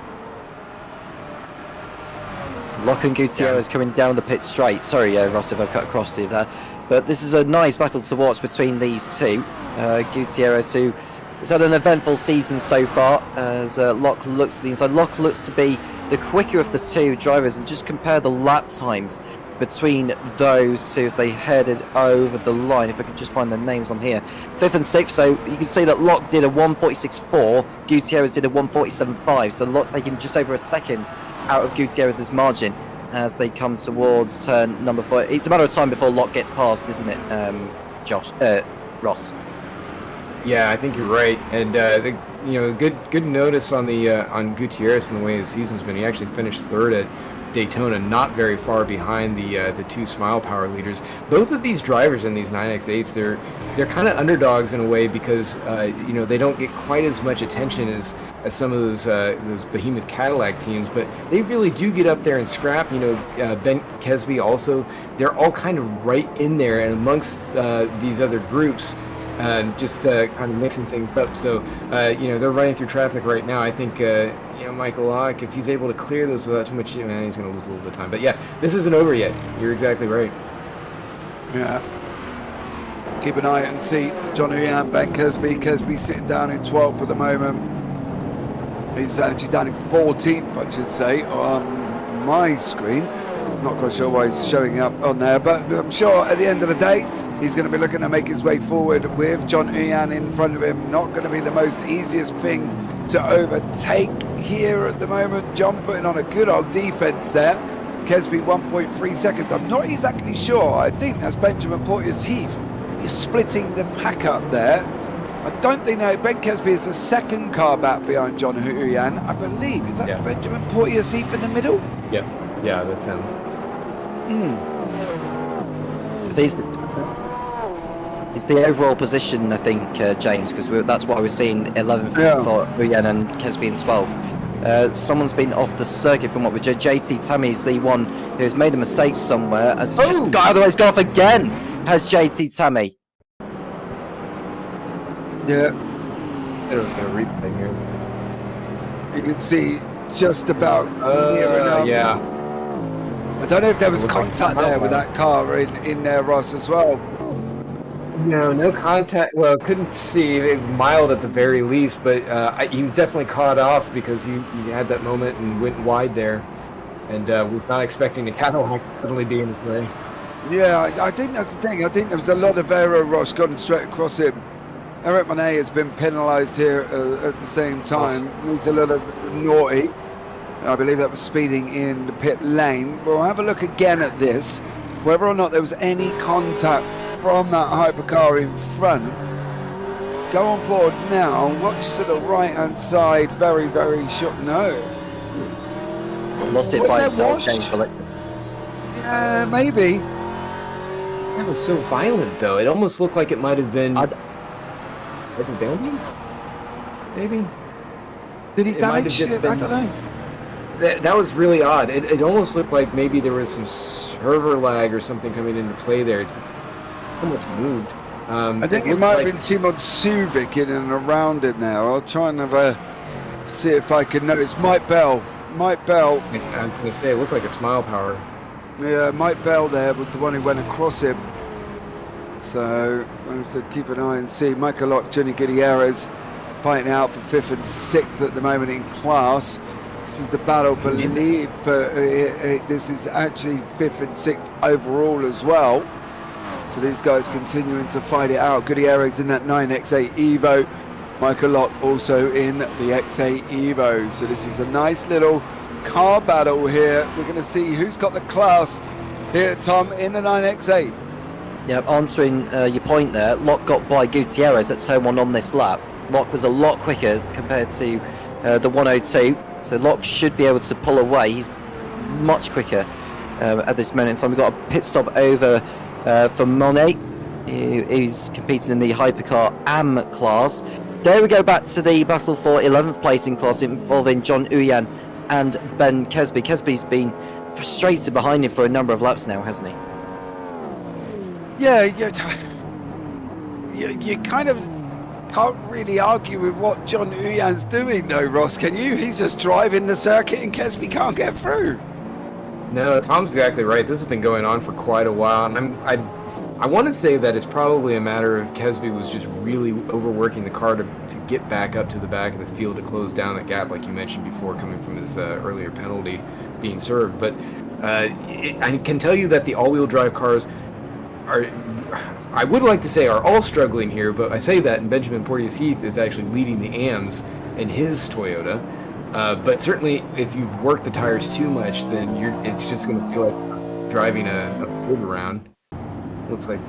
S6: Lock and Gutierrez coming down the pit straight. Sorry, Ross, if I've cut across to you there. But this is a nice battle to watch between these two. Gutierrez, who has had an eventful season so far, as Lock looks to the inside. Lock looks to be the quicker of the two drivers, and just compare the lap times between those two as they headed over the line. If I could just find their names on here. 5th and 6th, so you can see that Lock did a 1:46.4, Gutierrez did a 1:47.5, so Lock taking just over a second out of Gutierrez's margin as they come towards turn number 4. It's a matter of time before Lock gets past, isn't it, Ross?
S7: Yeah, I think you're right, and good notice on the on Gutierrez and the way his season's been. He actually finished 3rd at Daytona, not very far behind the two Smile Power leaders. Both of these drivers in these 9X8s, they're kind of underdogs in a way because they don't get quite as much attention as some of those behemoth Cadillac teams, but they really do get up there and scrap. Ben Kesby also, they're all kind of right in there and amongst these other groups. Just kind of mixing things up. So, they're running through traffic right now. I think, Michael Lock, if he's able to clear this without too much, he's going to lose a little bit of time. But yeah, this isn't over yet. You're exactly right.
S1: Yeah. Keep an eye and see John Uyan, Ben Kesby. Kesby sitting down in 12th at the moment. He's actually down in 14th, I should say, on my screen. Not quite sure why he's showing up on there, but I'm sure at the end of the day, he's going to be looking to make his way forward with John Uyan in front of him. Not going to be the most easiest thing to overtake here at the moment. John putting on a good old defense there. Kesby 1.3 seconds. I'm not exactly sure. I think that's Benjamin Porteous Heath. He's splitting the pack up there. I don't think that Ben Kesby is the second car back behind John Huyan, I believe. Is that
S7: Yeah.
S1: Benjamin Portier-Seif in the middle?
S7: Yeah, that's him.
S6: It's the overall position, I think, James, because that's why we're seeing 11th for Huyan and Kesby in 12th. Someone's been off the circuit from what we judge. JT Tammy's the one who's made a mistake somewhere. Has just got otherwise gone off again. Has JT Tammy?
S1: Yeah.
S7: I don't know, replay here.
S1: You can see just about near enough.
S7: Yeah.
S1: I don't know if there was
S7: Looks like
S1: contact there with that car in there, Ross, as well.
S7: No contact. Well, couldn't see. Mild at the very least, but he was definitely caught off because he had that moment and went wide there, and was not expecting the Cadillac to suddenly be in his way.
S1: Yeah, I think that's the thing. I think there was a lot of aero rush gone straight across him. Eric Monet has been penalised here at the same time. He's a little naughty. I believe that was speeding in the pit lane. We'll have a look again at this, whether or not there was any contact from that hypercar in front. Go on board now. Watch to the right-hand side. Very, very short. No.
S6: Lost it
S1: Was
S6: by
S1: there
S6: himself,
S1: wash?
S6: James Phillips.
S1: Yeah, maybe.
S7: That was so violent, though. It almost looked like it might have been. Like a bounty? Maybe?
S1: Did he
S7: It might have
S1: damage
S7: just
S1: it? I
S7: been-
S1: don't know.
S7: That was really odd. It almost looked like maybe there was some server lag or something coming into play there. So much moved.
S1: I think it
S7: looked
S1: might
S7: like-
S1: have been Timon Suvic in and around it now. I'll try and have a see if I can notice. Mike Bell. Mike Bell.
S7: I was going to say, it looked like a Smile Power.
S1: Yeah, Mike Bell there was the one who went across him. So I have to keep an eye and see. Michael Locke, Johnny Gutierrez fighting out for 5th and 6th at the moment in class. This is the battle, believe. This is actually 5th and 6th overall as well. So these guys continuing to fight it out. Gutierrez in that 9X8 Evo. Michael Locke also in the X8 Evo. So this is a nice little car battle here. We're going to see who's got the class here, Tom, in the 9X8.
S6: Yeah, answering your point there, Locke got by Gutierrez at turn 1 on this lap. Locke was a lot quicker compared to the 102, so Locke should be able to pull away. He's much quicker at this moment in time. We've got a pit stop over for Monet, who's competing in the Hypercar AM class. There we go, back to the battle for 11th placing class involving John Huyan and Ben Kesby. Kesby's been frustrated behind him for a number of laps now, hasn't he?
S1: Yeah, you kind of can't really argue with what John Huyan's doing, though, Ross, can you? He's just driving the circuit and Kesby can't get through.
S7: No, Tom's exactly right. This has been going on for quite a while, and I want to say that it's probably a matter of Kesby was just really overworking the car to get back up to the back of the field to close down that gap, like you mentioned before, coming from his earlier penalty being served. But I can tell you that the all-wheel drive cars are, I would like to say, are all struggling here, but I say that, and Benjamin Portier-Seif is actually leading the AMs in his Toyota. But certainly, if you've worked the tires too much, then it's just going to feel like driving a big around. Looks like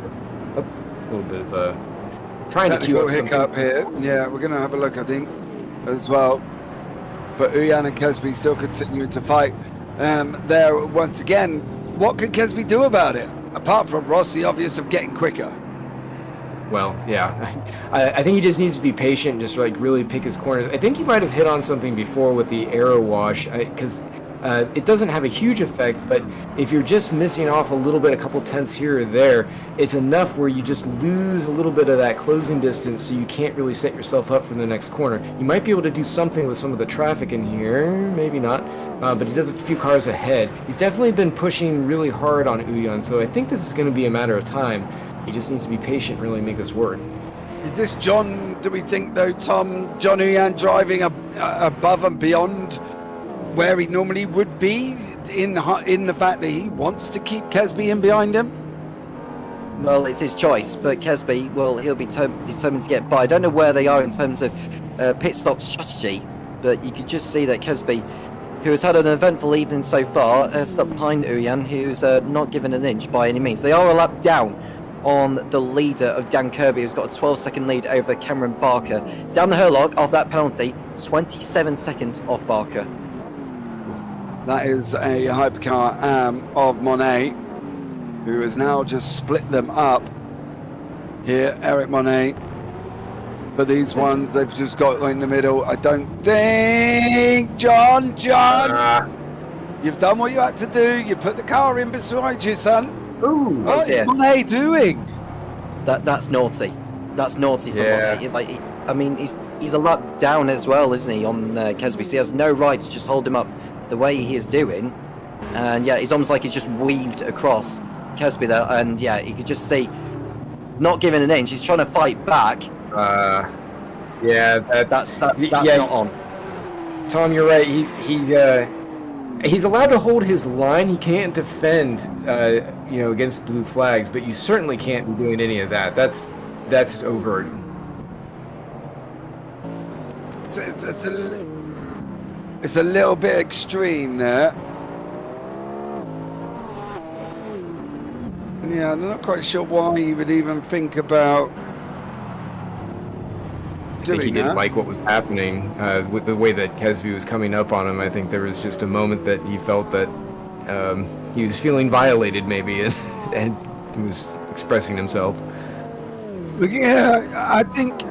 S7: a little bit of a trying to queue up
S1: hiccup here. Yeah, we're going to have a look, I think, as well. But Huyan and Kesby still continuing to fight there once again. What can Kesby do about it? Apart from Ross, the obvious of getting quicker.
S7: Well, yeah. I think he just needs to be patient and just like really pick his corners. I think you might have hit on something before with the aero wash, because it doesn't have a huge effect, but if you're just missing off a little bit, a couple tenths here or there, it's enough where you just lose a little bit of that closing distance, so you can't really set yourself up for the next corner. You might be able to do something with some of the traffic in here, maybe not, but he does a few cars ahead. He's definitely been pushing really hard on Huyan, so I think this is going to be a matter of time. He just needs to be patient and really make this work.
S1: Is this John, do we think, though, Tom, John Huyan driving above and beyond where he normally would be in the fact that he wants to keep Kesby in behind him?
S6: Well, it's his choice, but Kesby, well, he'll be determined to get by. I don't know where they are in terms of pit stop strategy, but you could just see that Kesby, who has had an eventful evening so far, stuck behind Huyan, who's not given an inch by any means. They are a lap down on the leader of Dan Kirby, who's got a 12-second lead over Cameron Barker. Dan Herlock, off that penalty, 27 seconds off Barker.
S1: That is a hypercar of Monet, who has now just split them up. Here, Eric Monet. For these ones, they've just got in the middle. I don't think, John, you've done what you had to do. You put the car in beside you, son.
S6: Ooh,
S1: What is Monet doing?
S6: That's naughty. That's naughty for Monet. Like, I mean, he's a lot down as well, isn't he, on Kesby? So he has no right to just hold him up the way he is doing. And yeah, it's almost like he's just weaved across Kesby there. And yeah, you could just see, not giving an inch. He's trying to fight back. That's not on.
S7: Tom, you're right. He's allowed to hold his line. He can't defend, against blue flags. But you certainly can't be doing any of that. That's overt.
S1: It's a little bit extreme there. Yeah, I'm not quite sure why he would even think about
S7: I think he didn't like what was happening with the way that Kesby was coming up on him. I think there was just a moment that he felt that he was feeling violated, maybe, and he was expressing himself.
S1: Yeah, I think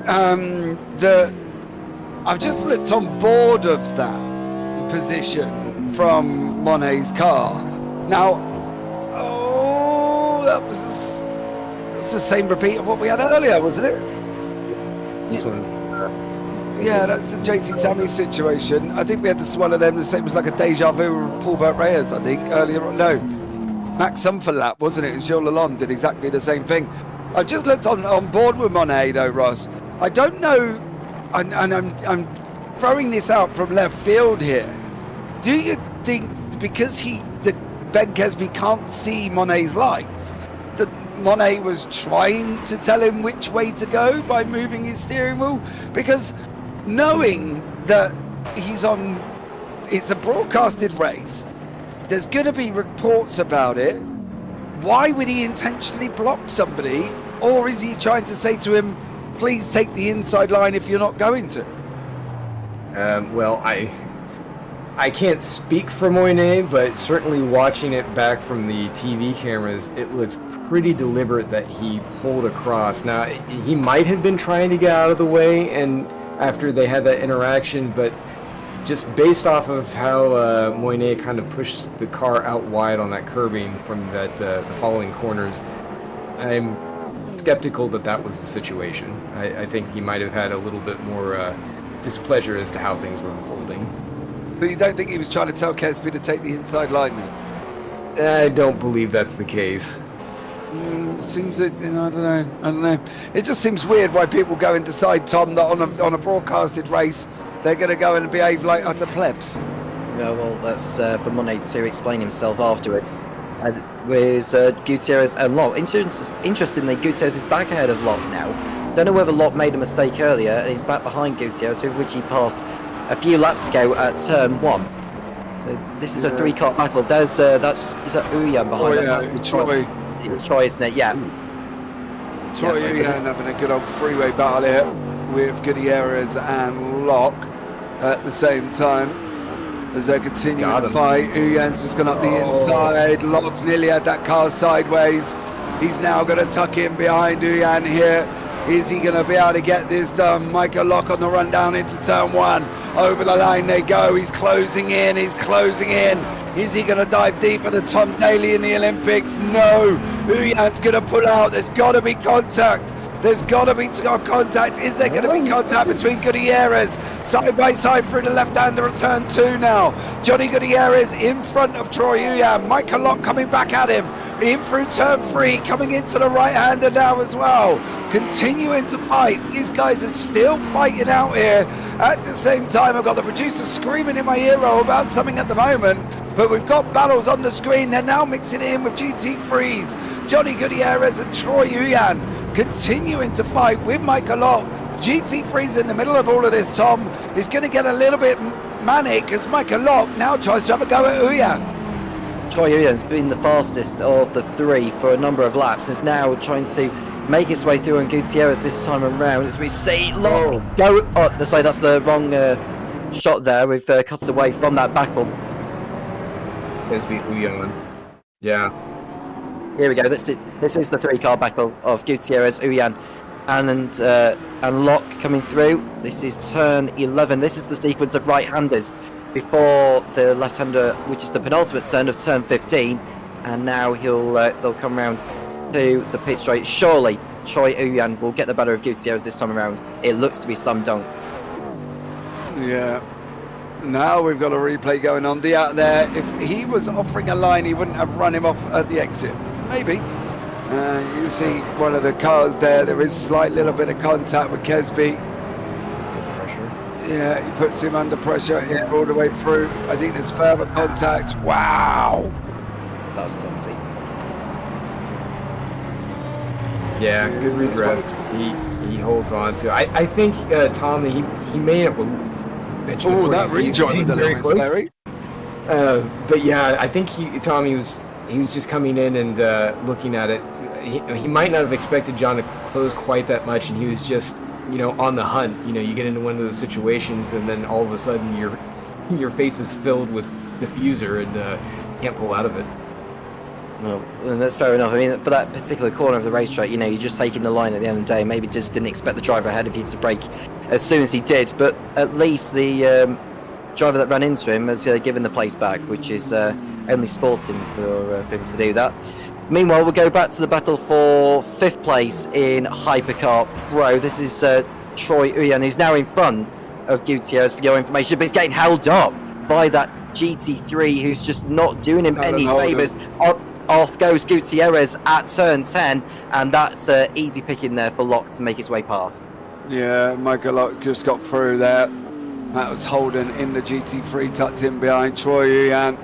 S1: I've just looked on board of that position from Monet's car. Now, that's the same repeat of what we had earlier, wasn't it?
S7: This one's
S1: Yeah, that's the JT Tammy situation. I think we had this one of them. The same was like a deja vu with Paul Burt Reyes, I think, earlier on. No, Max Sunferlap, wasn't it? And Gilles Lalonde did exactly the same thing. I just looked on board with Monet, though, Ross. I don't know, and I'm throwing this out from left field here. Do you think because Ben Kesby can't see Monet's lights, that Monet was trying to tell him which way to go by moving his steering wheel? Because knowing that it's a broadcasted race, there's going to be reports about it. Why would he intentionally block somebody? Or is he trying to say to him, please take the inside line if you're not going to?
S7: Well, I can't speak for Moynier, but certainly watching it back from the TV cameras, it looked pretty deliberate that he pulled across. Now, he might have been trying to get out of the way and after they had that interaction, but just based off of how Moynier kind of pushed the car out wide on that curbing from the following corners, I'm skeptical that was the situation. I think he might have had a little bit more displeasure as to how things were unfolding.
S1: But you don't think he was trying to tell Kesby to take the inside line then?
S7: I don't believe that's the case.
S1: Seems that, I don't know. It just seems weird why people go and decide, Tom, that on a broadcasted race, they're going to go and behave like utter plebs.
S6: Yeah, well, that's for Monet to explain himself afterwards. With Gutierrez and Locke. Interestingly, Gutierrez is back ahead of Locke now. Don't know whether Locke made a mistake earlier, and he's back behind Gutierrez, of which he passed a few laps ago at turn 1. So this is a 3-car battle. Is that Uyan behind?
S1: Troy.
S6: It was Troy, isn't it? Yeah.
S1: Troy Uyan having a good old freeway battle here with Gutierrez and Locke at the same time as they continue to fight. Uyan's just gone up the inside. Locke nearly had that car sideways. He's now going to tuck in behind Uyan here. Is he going to be able to get this done? Michael Locke on the run down into turn 1. Over the line they go. He's closing in. Is he going to dive deeper than Tom Daly in the Olympics? No. Uyan's going to pull out. There's got to be contact. Is there going to be contact between Gutierrez? Side by side through the left-hander of turn 2 now. Johnny Gutierrez in front of Troy Uyan. Michael Locke coming back at him. In through turn 3, coming into the right-hander now as well. Continuing to fight. These guys are still fighting out here. At the same time, I've got the producer screaming in my ear roll about something at the moment. But we've got battles on the screen. They're now mixing it in with GT3s. Johnny Gutierrez and Troy Uyan continuing to fight with Michael Locke. GT3's in the middle of all of this, Tom. Is going to get a little bit manic as Michael Locke now tries to have a go at Uyan.
S6: Troy Uyan's been the fastest of the three for a number of laps. Is now trying to make his way through on Gutierrez this time around. As we see Locke go. Oh, sorry, that's the wrong shot there. We've cut away from that battle.
S7: Qatar, Uyan. Yeah.
S6: Here we go. This is the three-car battle of Gutierrez, Uyan, and Locke coming through. This is turn 11. This is the sequence of right-handers before the left-hander, which is the penultimate turn of turn 15. And now they'll come round to the pit straight. Surely Troy Uyan will get the better of Gutierrez this time around. It looks to be slam dunk.
S1: Yeah. Now we've got a replay going on. The out there, if he was offering a line, he wouldn't have run him off at the exit. Maybe. You see one of the cars there. There is slight little bit of contact with Kesby.
S7: Pressure.
S1: Yeah, he puts him under pressure here all the way through. I think there's further contact. Wow.
S6: That was clumsy.
S7: Yeah, good redress. He holds on to. I think Tommy he may have.
S1: Oh, that rejoin was a little bit scary.
S7: But yeah, I think Tommy was just coming in and looking at it. He might not have expected John to close quite that much, and he was just on the hunt. You get into one of those situations, and then all of a sudden your face is filled with diffuser and can't pull out of it.
S6: Well, and that's fair enough. I mean, for that particular corner of the racetrack, you're just taking the line at the end of the day. Maybe just didn't expect the driver ahead of you to brake as soon as he did. But at least the driver that ran into him has given the place back, which is only sporting for him to do that. Meanwhile, we'll go back to the battle for 5th place in Hypercar Pro. This is Troy Uyan, who's now in front of Gutierrez for your information, but he's getting held up by that GT3, who's just not doing him any favours. Off goes Gutierrez at turn 10, and that's easy picking there for Locke to make his way past.
S1: Yeah, Michael Locke just got through there. That was Holden in the GT3, tucked in behind Troy Uyan.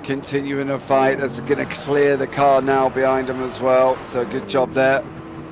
S1: Continuing the fight, that's going to clear the car now behind him as well. So good job there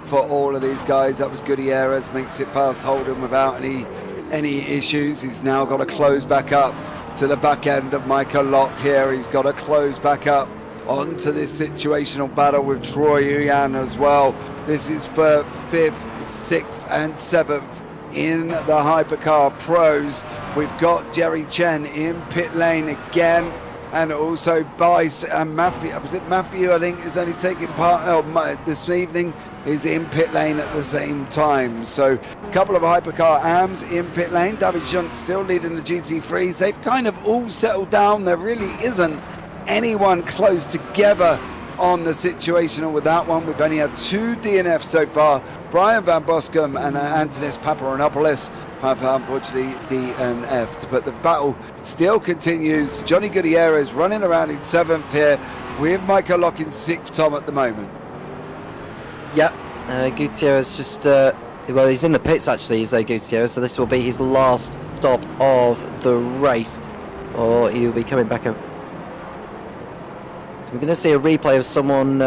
S1: for all of these guys. That was Gutierrez, makes it past Holden without any issues. He's now got to close back up to the back end of Michael Locke here. He's got to close back up onto this situational battle with Troy Uyan as well. This is for 5th, 6th and 7th in the Hypercar Pros. We've got Jerry Chen in pit lane again, and also Bice and Matthew. Was it Matthew, I think, is only taking part this evening, is in pit lane at the same time. So a couple of Hypercar AMs in pit lane. David Shunt still leading the GT3s. They've kind of all settled down. There really isn't anyone close together on the situational with that one. We've only had 2 DNFs so far. Brian Van Boscombe and Antonis Paparanopoulos have unfortunately DNF'd, but the battle still continues. Johnny Gutierrez running around in 7th here with Michael Locke in 6th, Tom, at the moment.
S6: Yep, Gutierrez just well, he's in the pits actually, is Gutierrez, so this will be his last stop of the race, or he'll be coming back up. We're going to see a replay of someone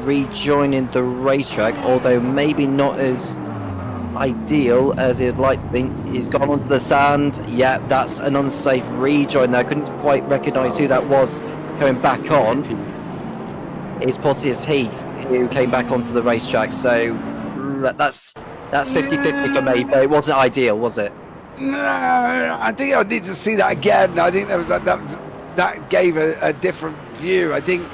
S6: rejoining the racetrack, although maybe not as ideal as he'd like to be. He's gone onto the sand. Yeah, that's an unsafe rejoin there. I couldn't quite recognise who that was coming back on. It's Pontius Heath who came back onto the racetrack, so that's 50-50 for me, but it wasn't ideal, was it?
S1: No, I think I need to see that again. I think that gave a different view. I think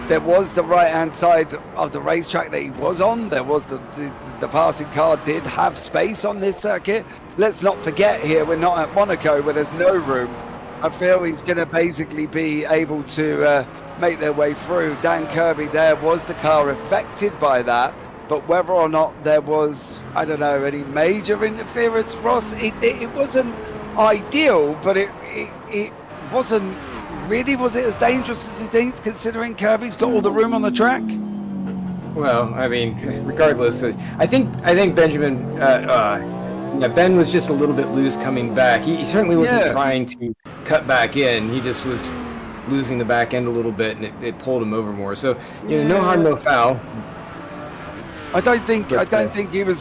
S1: there was the right-hand side of the racetrack that he was on. There was the passing car did have space on this circuit. Let's not forget here, we're not at Monaco where there's no room. I feel he's going to basically be able to make their way through. Dan Kirby there, was the car affected by that? But whether or not there was, I don't know, any major interference, Ross, it wasn't ideal, but it wasn't really, was it as dangerous as he thinks, considering Kirby's got all the room on the track?
S7: Well, I mean, regardless, I think Benjamin, Ben was just a little bit loose coming back. He certainly wasn't trying to cut back in. He just was losing the back end a little bit, and it pulled him over more. So, no harm, no foul.
S1: I don't think he was. I don't think he was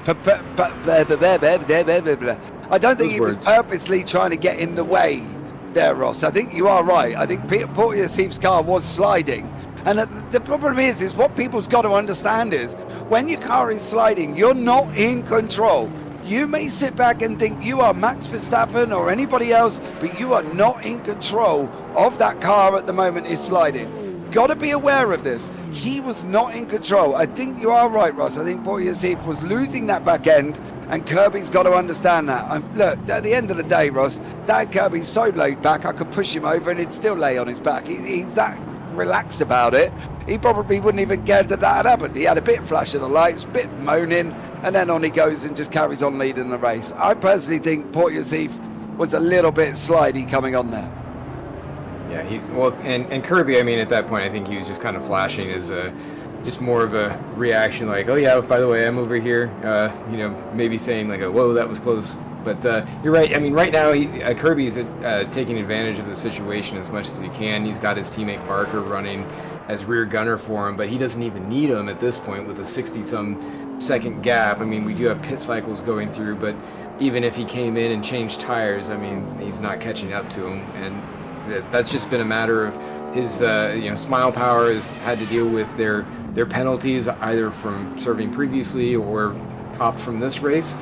S1: purposely trying to get in the way there, Ross. I think you are right. I think Porteous Heath's car was sliding, And the problem is what people's got to understand is when your car is sliding, you're not in control. You may sit back and think you are Max Verstappen or anybody else, but you are not in control of that car at the moment it's sliding. Got to be aware of this. He was not in control. I think you are right, Ross. I think Boyasif was losing that back end, and Kirby's got to understand that. Look, at the end of the day, Ross, that Kirby's so laid back, I could push him over and he'd still lay on his back. He's that relaxed about it. He probably wouldn't even care that had happened. He had a bit flash of the lights, a bit moaning, and then on he goes and just carries on leading the race. I personally think Boyasif was a little bit slidey coming on there.
S7: Yeah, he's well, and Kirby. I mean, at that point, I think he was just kind of flashing as just more of a reaction, like, oh yeah, by the way, I'm over here. You know, maybe saying like, whoa, that was close. But you're right. I mean, right now, Kirby's taking advantage of the situation as much as he can. He's got his teammate Barker running as rear gunner for him, but he doesn't even need him at this point with a 60-some second gap. I mean, we do have pit cycles going through, but even if he came in and changed tires, I mean, he's not catching up to him, and that's just been a matter of his, you know, Smile Power has had to deal with their penalties either from serving previously or copped from this race,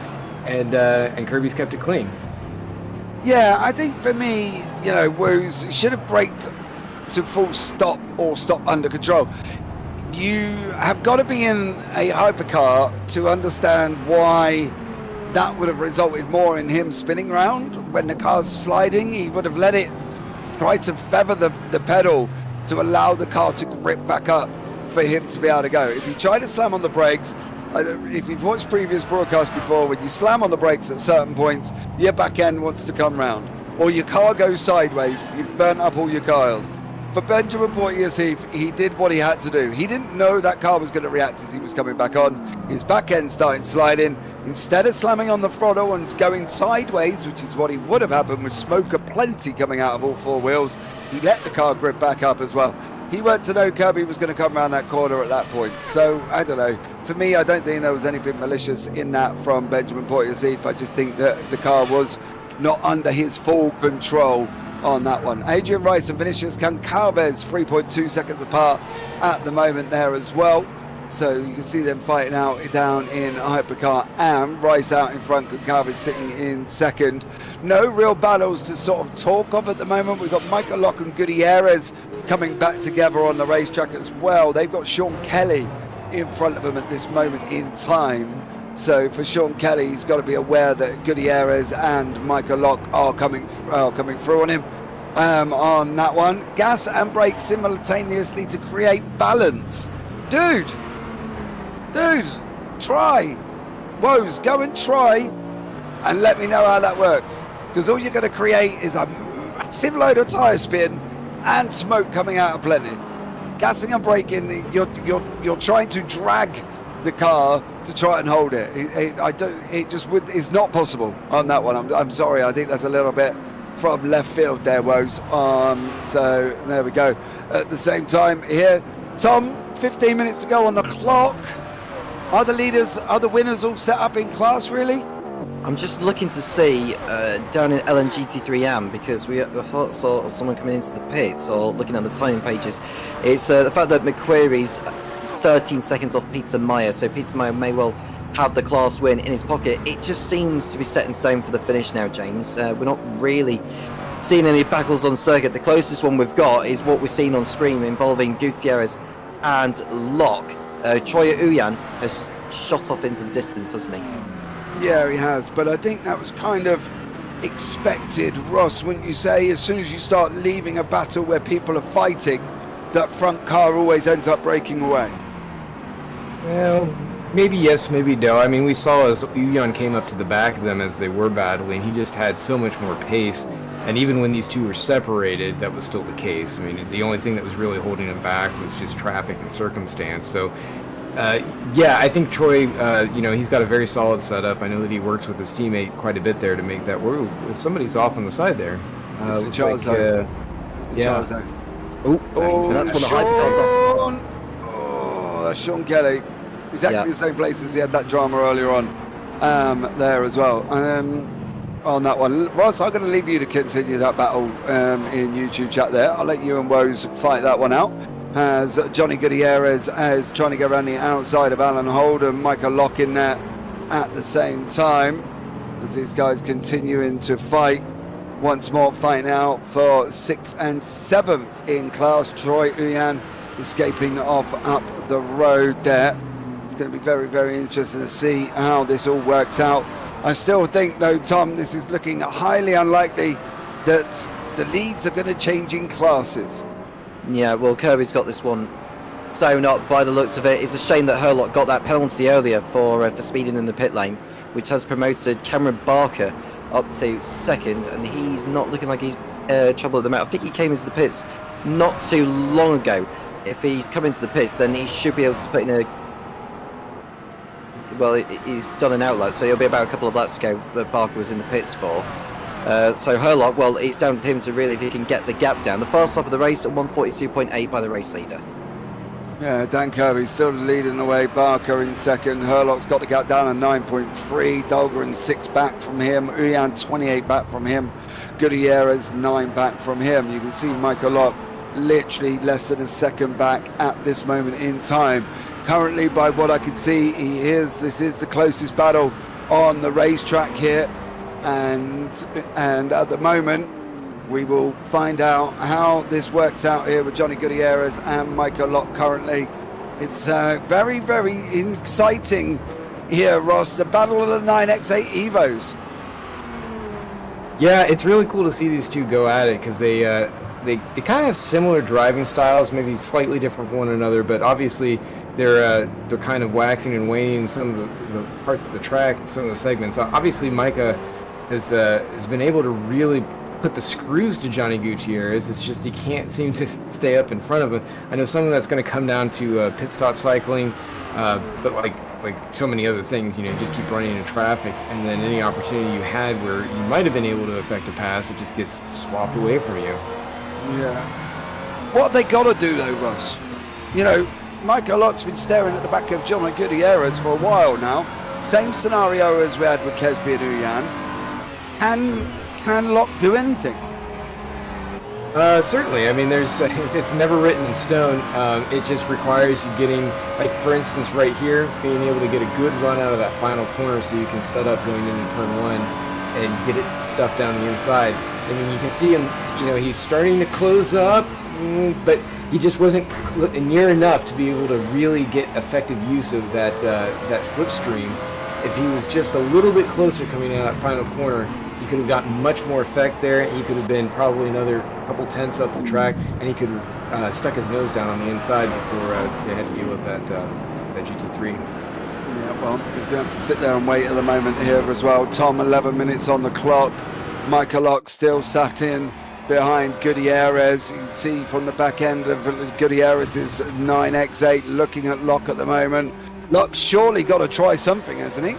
S7: and Kirby's kept it clean.
S1: Yeah, I think for me, you know, Woos should have braked to full stop or stop under control. You have got to be in a hypercar to understand why that would have resulted more in him spinning round when the car's sliding. He would have let it try to feather the pedal to allow the car to grip back up for him to be able to go. If you try to slam on the brakes, if you've watched previous broadcasts before, when you slam on the brakes at certain points, your back end wants to come round, or your car goes sideways, you've burnt up all your coils. For Benjamin Boyasif, he did what he had to do. He didn't know that car was going to react as he was coming back on. His back end started sliding. Instead of slamming on the throttle and going sideways, which is what he would have happened with smoke aplenty coming out of all four wheels, he let the car grip back up as well. He weren't to know Kirby was going to come around that corner at that point. So, I don't know. For me, I don't think there was anything malicious in that from Benjamin Boyasif. I just think that the car was not under his full control on that one. Adrian Rice and Vinicius Goncalves 3.2 seconds apart at the moment there as well. So you can see them fighting out down in Hypercar, and Rice out in front, Goncalves sitting in second. No real battles to sort of talk of at the moment. We've got Michael Lock and Gutierrez coming back together on the racetrack as well. They've got Sean Kelly in front of them at this moment in time. So for Sean Kelly, he's got to be aware that Gutierrez and Michael Lock are coming through on him on that one. Gas and brake simultaneously to create balance. Dude, try. Woes, go and try and let me know how that works. Because all you're going to create is a massive load of tyre spin and smoke coming out of plenty. Gassing and braking, you're trying to drag the car to try and hold it. It's not possible on that one. I'm sorry. I think that's a little bit from left field there, Woes. So there we go. At the same time here, Tom, 15 minutes to go on the clock. Are the winners all set up in class, really?
S6: I'm just looking to see down in LMGT3 because we saw someone coming into the pits, or looking at the timing pages. It's the fact that McQuarrie's 13 seconds off Peter Meyer, so Peter Meyer may well have the class win in his pocket. It just seems to be set in stone for the finish now, James. We're not really seeing any battles on circuit. The closest one we've got is what we're seeing on screen involving Gutierrez and Locke. Troy Uyan has shot off into the distance, hasn't he?
S1: Yeah, he has, but I think that was kind of expected, Ross, wouldn't you say? As soon as you start leaving a battle where people are fighting, that front car always ends up breaking away.
S7: Well, maybe yes, maybe no. I mean, we saw as Uyan came up to the back of them as they were battling, he just had so much more pace. And even when these two were separated, that was still the case. I mean, the only thing that was really holding him back was just traffic and circumstance. So, yeah, I think Troy, he's got a very solid setup. I know that he works with his teammate quite a bit there to make that work. Somebody's off on the side there.
S1: It's the
S7: yeah.
S6: So that's when the Hypercars off.
S1: Oh, that's Sean Kelly. Exactly the same place as he had that drama earlier on there as well. On that one, Ross, I'm going to leave you to continue that battle in YouTube chat there. I'll let you and Woes fight that one out. has Johnny Gutierrez as trying to go around the outside of Alan Holden, Michael Lock in there at the same time, as these guys continuing to fight. Once more fighting out for 6th and 7th in class. Troy Uyan escaping off up the road there. It's going to be very, very interesting to see how this all works out. I still think, though, Tom, this is looking highly unlikely that the leads are going to change in classes.
S6: Yeah, well, Kirby's got this one sewn up by the looks of it. It's a shame that Herlock got that penalty earlier for speeding in the pit lane, which has promoted Cameron Barker up to 2nd, and he's not looking like he's trouble at the moment. I think he came into the pits not too long ago. If he's come into the pits, then he should be able to put in a... Well, he's done an outlet, so he'll be about a couple of laps ago that Barker was in the pits for. So Herlock, well, it's down to him to really, if he can get the gap down. The fast lap of the race at 1:42.8 by the race leader.
S1: Yeah, Dan Kirby still leading the way. Barker in 2nd. Herlock's got the gap down at 9.3. Dahlgren 6 back from him. Uyan 28 back from him. Gutierrez 9 back from him. You can see Michael Lock literally less than a second back at this moment in time. Currently, by what I can see, this is the closest battle on the racetrack here, and at the moment we will find out how this works out here with Johnny Gutierrez and Michael Lock currently. It's very, very exciting here, Ross. The battle of the 9X8 Evos.
S7: Yeah, it's really cool to see these two go at it, because they kind of have similar driving styles, maybe slightly different from one another, but obviously they're kind of waxing and waning in some of the parts of the track, some of the segments. Obviously, Micah has been able to really put the screws to Johnny Gutierrez. It's just he can't seem to stay up in front of him. I know some of that's going to come down to pit stop cycling, but like so many other things, just keep running into traffic, and then any opportunity you had where you might have been able to effect a pass, it just gets swapped away from you.
S1: Yeah. What have they got to do though, Ross? Michael Lock's been staring at the back of Johnny Gutierrez for a while now. Same scenario as we had with Kesby and Uyan. Can Lock do anything?
S7: Certainly. I mean, it's never written in stone. It just requires you getting, like for instance right here, being able to get a good run out of that final corner so you can set up going into turn 1 and get it stuffed down the inside. I mean, you can see him, he's starting to close up, but he just wasn't near enough to be able to really get effective use of that slipstream. If he was just a little bit closer coming out of that final corner, he could have gotten much more effect there. He could have been probably another couple tenths up the track, and he could have stuck his nose down on the inside before they had to deal with that GT3.
S1: Yeah, well, he's going to have to sit there and wait at the moment here as well. Tom, 11 minutes on the clock. Michael Lock still sat in behind Gutierrez. You can see from the back end of Gutierrez's 9X8 looking at Lock at the moment. Lock's surely got to try something, hasn't he?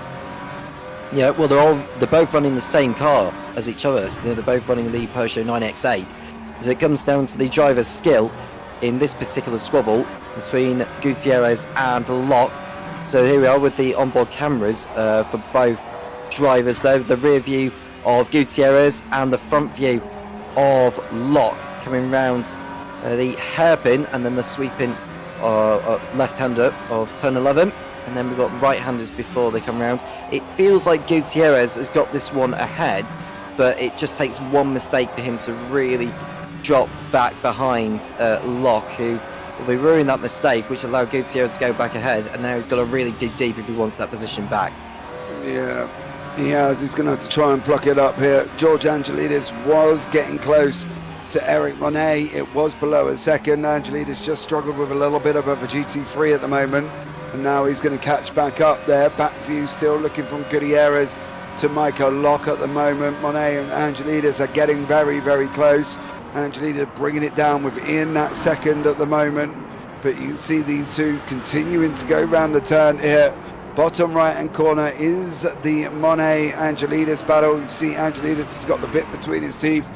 S6: Yeah, well, they're both running the same car as each other. They're both running the Peugeot 9X8. So it comes down to the driver's skill in this particular squabble between Gutierrez and Lock. So here we are with the onboard cameras for both drivers there. The rear view of Gutierrez and the front view of Lock coming round the hairpin, and then the sweeping left-hander of turn 11. And then we've got right-handers before they come around. It feels like Gutierrez has got this one ahead, but it just takes one mistake for him to really drop back behind Lock, who will be ruining that mistake, which allowed Gutierrez to go back ahead, and now he's got to really dig deep if he wants that position back.
S1: Yeah, he has. He's going to have to try and pluck it up here. George Angelidis was getting close to Eric Monet. It was below a second. Angelidis just struggled with a little bit above a GT3 at the moment. And now he's going to catch back up there. Back view still looking from Gutierrez to Michael Lock at the moment. Monet and Angelidis are getting very, very close. Angelidis bringing it down within that second at the moment. But you can see these two continuing to go round the turn here. Bottom right-hand corner is the Monet-Angelidis battle. You see Angelidis has got the bit between his teeth,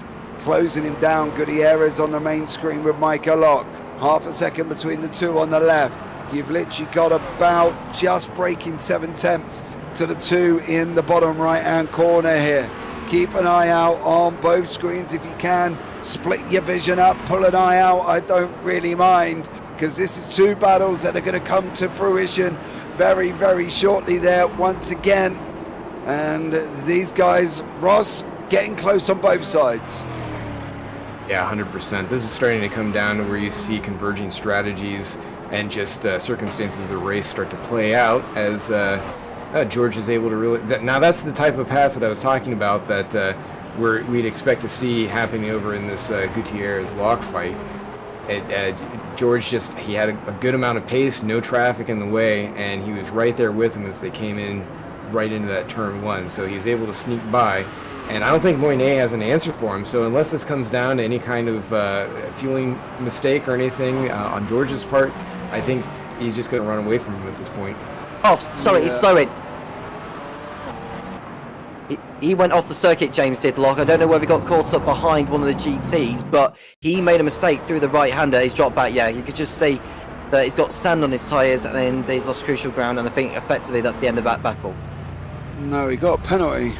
S1: closing him down. Gutierrez on the main screen with Michael Lock. Half a second between the two on the left. You've literally got about just breaking 7 tenths to the two in the bottom right-hand corner here. Keep an eye out on both screens if you can. Split your vision up, pull an eye out. I don't really mind. because this is two battles that are going to come to fruition very, very shortly there once again. And these guys, Ross, getting close on both sides.
S7: Yeah, 100%. This is starting to come down to where you see converging strategies and just circumstances of the race start to play out as George is able to really... Now that's the type of pass that I was talking about that we'd expect to see happening over in this Gutierrez lock fight. George he had a good amount of pace, no traffic in the way, and he was right there with him as they came in right into that turn one. So he was able to sneak by. And I don't think Moynier has an answer for him. So unless this comes down to any kind of fueling mistake or anything on George's part, I think he's just going to run away from him at this point.
S6: Oh, sorry, he's slowing. He went off the circuit, James did, Locke. I don't know whether he got caught up behind one of the GTs, but he made a mistake through the right-hander. He's dropped back, yeah. You could just see that he's got sand on his tyres and he's lost crucial ground, and I think effectively that's the end of that battle.
S1: No, he got a penalty.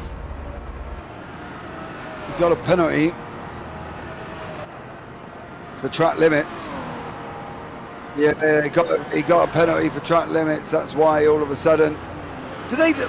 S1: He got a penalty for track limits. Yeah, he got a penalty for track limits. That's why all of a sudden...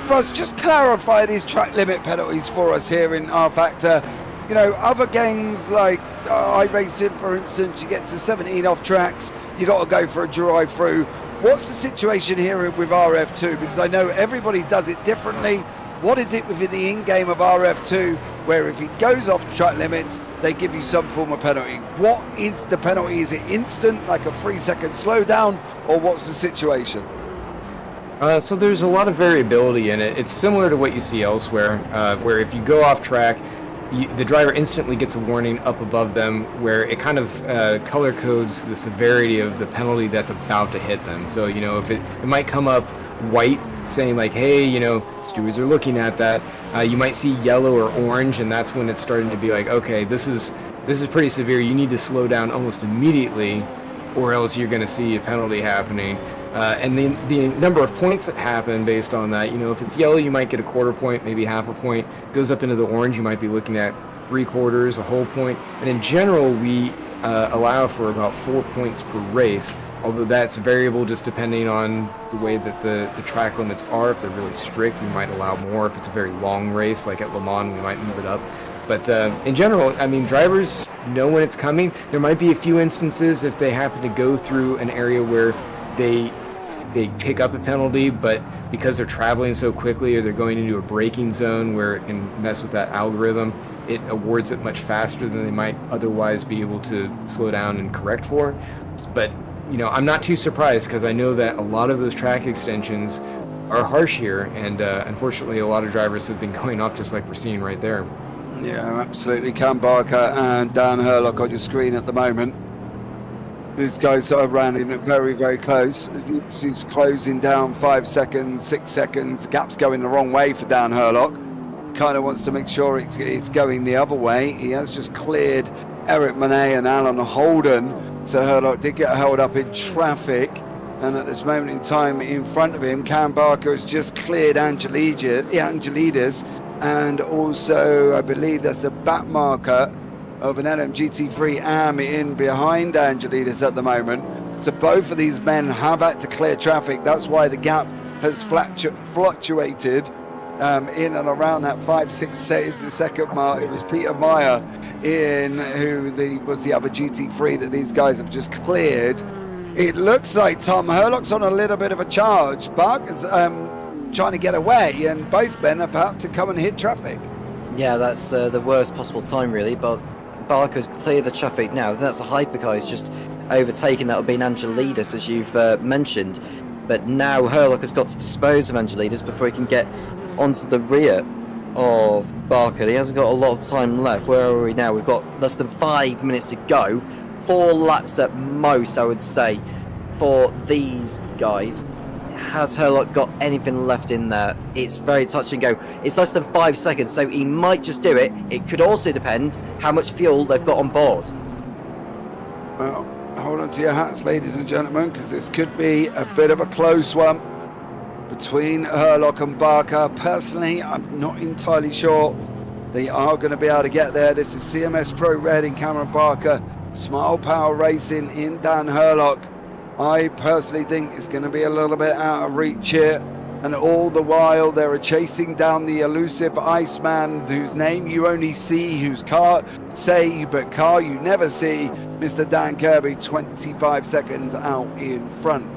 S1: Ross, just clarify these track limit penalties for us here in R Factor. You know, other games like iRacing, for instance, you get to 17 off tracks, you got to go for a drive-through. What's the situation here with RF2? Because I know everybody does it differently. What is it within the in-game of RF2 where if he goes off track limits, they give you some form of penalty? What is the penalty? Is it instant, like a 3-second slowdown, or what's the situation?
S7: So there's a lot of variability in it. It's similar to what you see elsewhere, where if you go off track, the driver instantly gets a warning up above them where it kind of color codes the severity of the penalty that's about to hit them. So, you know, if it might come up white saying like, hey, you know, stewards are looking at that. You might see yellow or orange, and that's when it's starting to be like, okay, this is pretty severe. You need to slow down almost immediately, or else you're going to see a penalty happening. And the number of points that happen based on that, you know, if it's yellow, you might get a quarter point, maybe half a point. Goes up into the orange, you might be looking at 3/4, a whole point. And in general, we allow for about 4 points per race, although that's variable just depending on the way that the track limits are. If they're really strict, we might allow more. If it's a very long race, like at Le Mans, we might move it up. But in general, I mean, drivers know when it's coming. There might be a few instances if they happen to go through an area where they pick up a penalty, but because they're traveling so quickly or they're going into a braking zone where it can mess with that algorithm, it awards it much faster than they might otherwise be able to slow down and correct for. But, you know, I'm not too surprised because I know that a lot of those track extensions are harsh here, and unfortunately a lot of drivers have been going off just like we're seeing right there.
S1: Yeah, absolutely. Cam Barker and Dan Herlock on your screen at the moment. These guys are running very, very close. He's closing down 5 seconds, 6 seconds. The gap's going the wrong way for Dan Herlock. Kind of wants to make sure it's going the other way. He has just cleared Eric Monet and Alan Holden. So Herlock did get held up in traffic. And at this moment in time, in front of him, Cam Barker has just cleared Angelidis. And also, I believe that's a back marker of an LMGT3 AM in behind Angelidis at the moment. So both of these men have had to clear traffic. That's why the gap has fluctuated in and around that 5-6 second mark. It was Peter Meyer was the other GT3 that these guys have just cleared. It looks like Tom Herlock's on a little bit of a charge. Barker's trying to get away, and both men have had to come and hit traffic.
S6: Yeah, that's the worst possible time, really, but Barker's cleared the traffic now. That's a hypercar who's just overtaken. That would be an Angelidis, as you've mentioned. But now Herlock has got to dispose of Angelidis before he can get onto the rear of Barker. He hasn't got a lot of time left. Where are we now? We've got less than 5 minutes to go. 4 laps at most, I would say, for these guys. Has Herlock got anything left in there? It's very touch and go. It's less than 5 seconds, so he might just do it. It could also depend how much fuel they've got on board.
S1: Well, hold on to your hats, ladies and gentlemen, because this could be a bit of a close one between Herlock and Barker. Personally, I'm not entirely sure they are going to be able to get there. This is CMS Pro Red in Cameron Barker, Smile Power Racing in Dan Herlock. I personally think it's going to be a little bit out of reach here. And all the while, they're chasing down the elusive Iceman, whose name you only see, whose car say, but car you never see. Mr. Dan Kirby, 25 seconds out in front,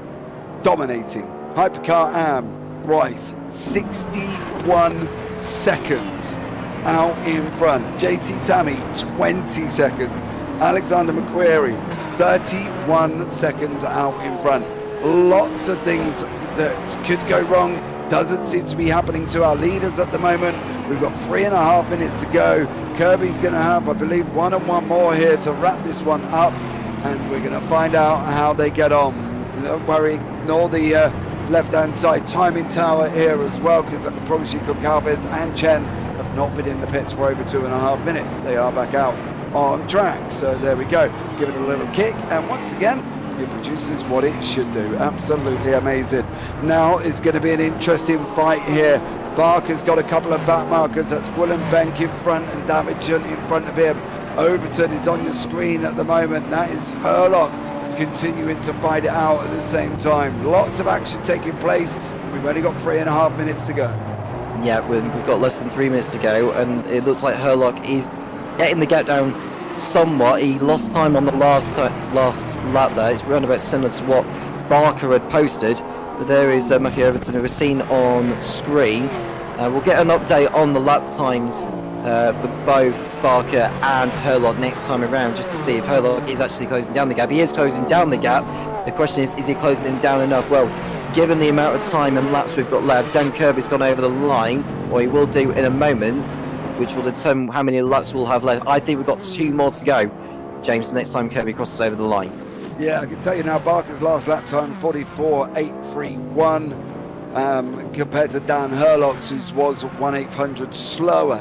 S1: dominating. Hypercar Am, Rice, 61 seconds out in front. JT Tammy, 20 seconds. Alexander McQuarrie, 31 seconds out in front. Lots of things that could go wrong. Doesn't seem to be happening to our leaders at the moment. We've got 3.5 minutes to go. Kirby's going to have, I believe, one more here to wrap this one up, and we're going to find out how they get on. Don't worry, ignore the left-hand side timing tower here as well, because I can promise you Goncalves and Chen have not been in the pits for over 2.5 minutes. They are back out on track. So there we go. Give it a little kick, and once again, it produces what it should do. Absolutely amazing. Now it's going to be an interesting fight here. Barker's got a couple of back markers. That's Willem Benk in front and Davidson in front of him. Overton is on your screen at the moment. That is Herlock continuing to fight it out at the same time. Lots of action taking place. We've only got 3.5 minutes to go.
S6: Yeah, we've got less than 3 minutes to go, and it looks like Herlock is getting the gap down somewhat. He lost time on the last lap there. It's around about similar to what Barker had posted, but there is Matthew Overton, who was seen on screen. We'll get an update on the lap times for both Barker and Herlock next time around, just to see if Herlock is actually closing down the gap. He is closing down the gap. The question is he closing him down enough? Well, given the amount of time and laps we've got left, Dan Kirby's gone over the line, or he will do in a moment, which will determine how many laps we'll have left. I think we've got 2 more to go, James, next time Kirby crosses over the line.
S1: Yeah, I can tell you now, Barker's last lap time, 44.831, compared to Dan Herlock's, who was 1/800 slower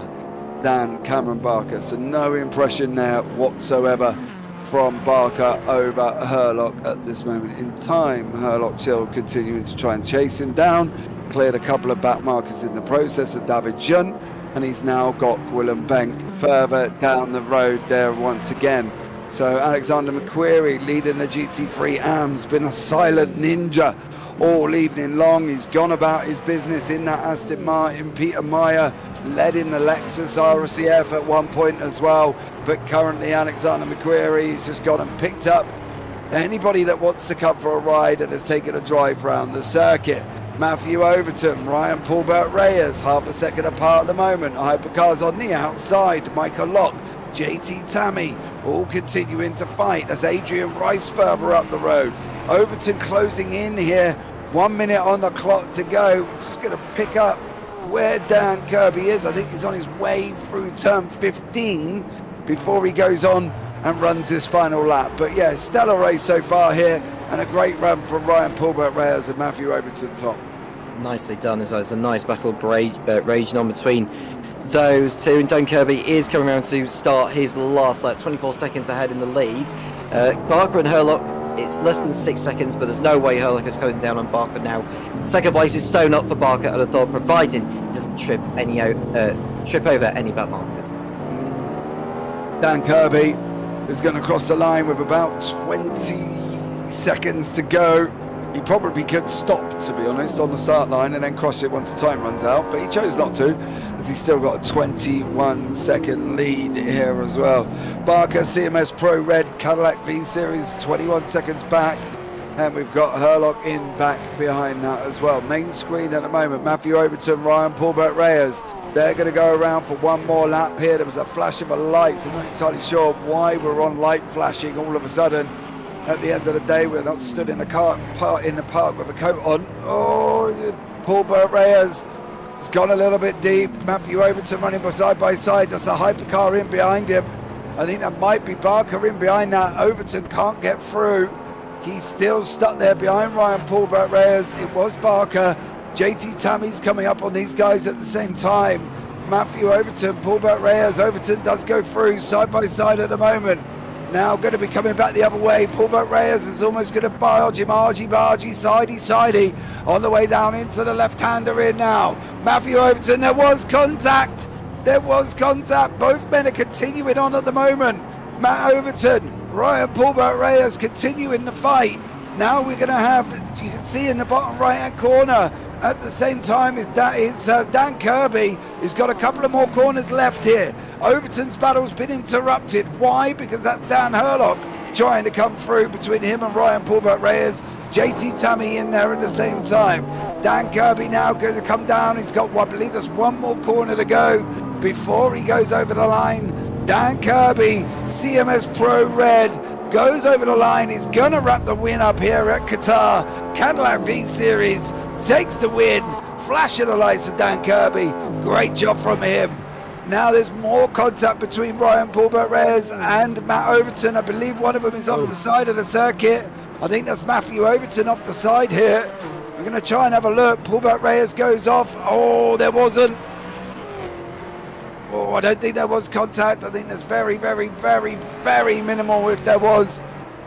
S1: than Cameron Barker. So no impression there whatsoever from Barker over Herlock at this moment in time. Herlock still continuing to try and chase him down. Cleared a couple of back markers in the process of David Jun, and he's now got Willem Benk further down the road there once again. So Alexander McQuarrie leading the GT3 AM's been a silent ninja all evening long. He's gone about his business in that Aston Martin. Peter Meyer led in the Lexus RCF at one point as well, but currently Alexander McQuarrie has just gone and picked up anybody that wants to come for a ride and has taken a drive round the circuit. Matthew Overton, Ryan Paulbert Reyes, half a second apart at the moment. Hypercars on the outside. Michael Locke, JT Tammy, all continuing to fight as Adrian Rice further up the road. Overton closing in here. 1 minute on the clock to go. Just going to pick up where Dan Kirby is. I think he's on his way through turn 15 before he goes on and runs his final lap. But yeah, stellar race so far here, and a great run from Ryan Paulbert Reyes and Matthew Overton top.
S6: Nicely done as well. It's a nice battle raging on between those two, and Dan Kirby is coming around to start his last lap, 24 seconds ahead in the lead. Barker and Herlock, it's less than 6 seconds, but there's no way Herlock is closing down on Barker now. Second place is sewn up for Barker at a thought, providing he doesn't trip over any back markers.
S1: Dan Kirby is going to cross the line with about 20 seconds to go. He probably could stop, to be honest, on the start line and then cross it once the time runs out, but he chose not to, as he's still got a 21-second lead here as well. Barker, CMS Pro Red Cadillac V-Series, 21 seconds back, and we've got Herlock in back behind that as well. Main screen at the moment, Matthew Overton, Ryan Paulbert Reyes. They're going to go around for one more lap here. There was a flash of a light, so I'm not entirely sure why we're on light flashing all of a sudden. At the end of the day, we're not stood in the park with a coat on. Oh, Paulbert Reyes has gone a little bit deep. Matthew Overton running side by side. That's a hypercar in behind him. I think that might be Barker in behind that. Overton can't get through. He's still stuck there behind Ryan Paulbert Reyes. It was Barker. JT Tammy's coming up on these guys at the same time. Matthew Overton, Paulbert Reyes. Overton does go through side by side at the moment. Now going to be coming back the other way. Paulbert Reyes is almost going to barge him, sidey, on the way down into the left-hander in now. Matthew Overton, there was contact. Both men are continuing on at the moment. Matt Overton, Ryan Paulbert Reyes continuing the fight. Now we're going to have, you can see in the bottom right-hand corner, at the same time is Dan Kirby. He's got a couple of more corners left here. Overton's battle's been interrupted. Why? Because that's Dan Herlock trying to come through between him and Ryan Paulbert Reyes. JT Tammy in there at the same time. Dan Kirby now going to come down. He's got, I believe there's one more corner to go before he goes over the line. Dan Kirby, CMS Pro Red, goes over the line. He's going to wrap the win up here at Qatar. Cadillac V-Series takes the win. Flash of the lights for Dan Kirby. Great job from him. Now there's more contact between Ryan Paulbert Reyes and Matt Overton. I believe one of them is off the side of the circuit. I think that's Matthew Overton off the side here. We're going to try and have a look. Paulbert Reyes goes off. Oh, there wasn't. Oh, I don't think there was contact. I think there's very, very, very, very minimal if there was.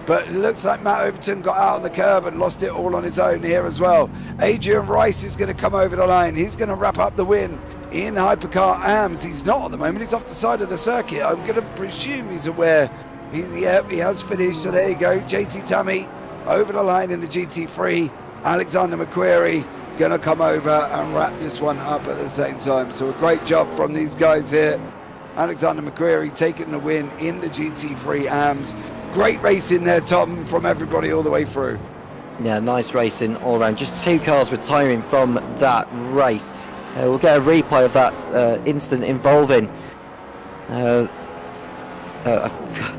S1: But it looks like Matt Overton got out on the curb and lost it all on his own here as well. Adrian Rice is going to come over the line. He's going to wrap up the win in Hypercar AMS. He's not at the moment. He's off the side of the circuit. I'm going to presume he's aware. He has finished. So there you go. JT Tammy over the line in the GT3. Alexander McQuarrie going to come over and wrap this one up at the same time. So a great job from these guys here. Alexander McQuarrie taking the win in the GT3 AMS. Great racing there, Tom, from everybody all the way through.
S6: Yeah, nice racing all around. Just 2 cars retiring from that race. We'll get a replay of that incident involving...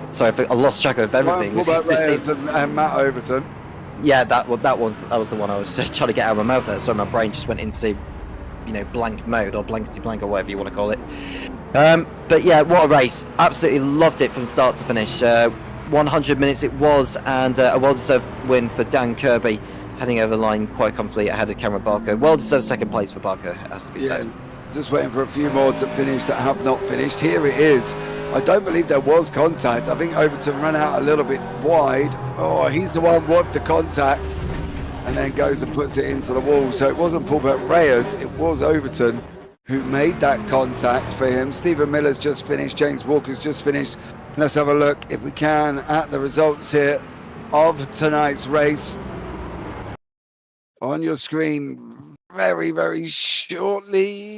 S6: sorry, I lost track of everything.
S1: And Matt Overton.
S6: Yeah, that was the one I was trying to get out of my mouth there. So my brain just went into, blank mode or blankety blank or whatever you want to call it. But yeah, what a race! Absolutely loved it from start to finish. 100 minutes it was, and a well-deserved win for Dan Kirby, heading over the line quite comfortably ahead of Cameron Barker. Well-deserved second place for Barker, has to be said.
S1: Just waiting for a few more to finish that have not finished. Here it is. I don't believe there was contact. I think Overton ran out a little bit wide. Oh, he's the one with the contact and then goes and puts it into the wall. So it wasn't Paulbert Reyes, it was Overton who made that contact for him. Stephen Miller's just finished. James Walker's just finished. Let's have a look, if we can, at the results here of tonight's race. On your screen very, very shortly.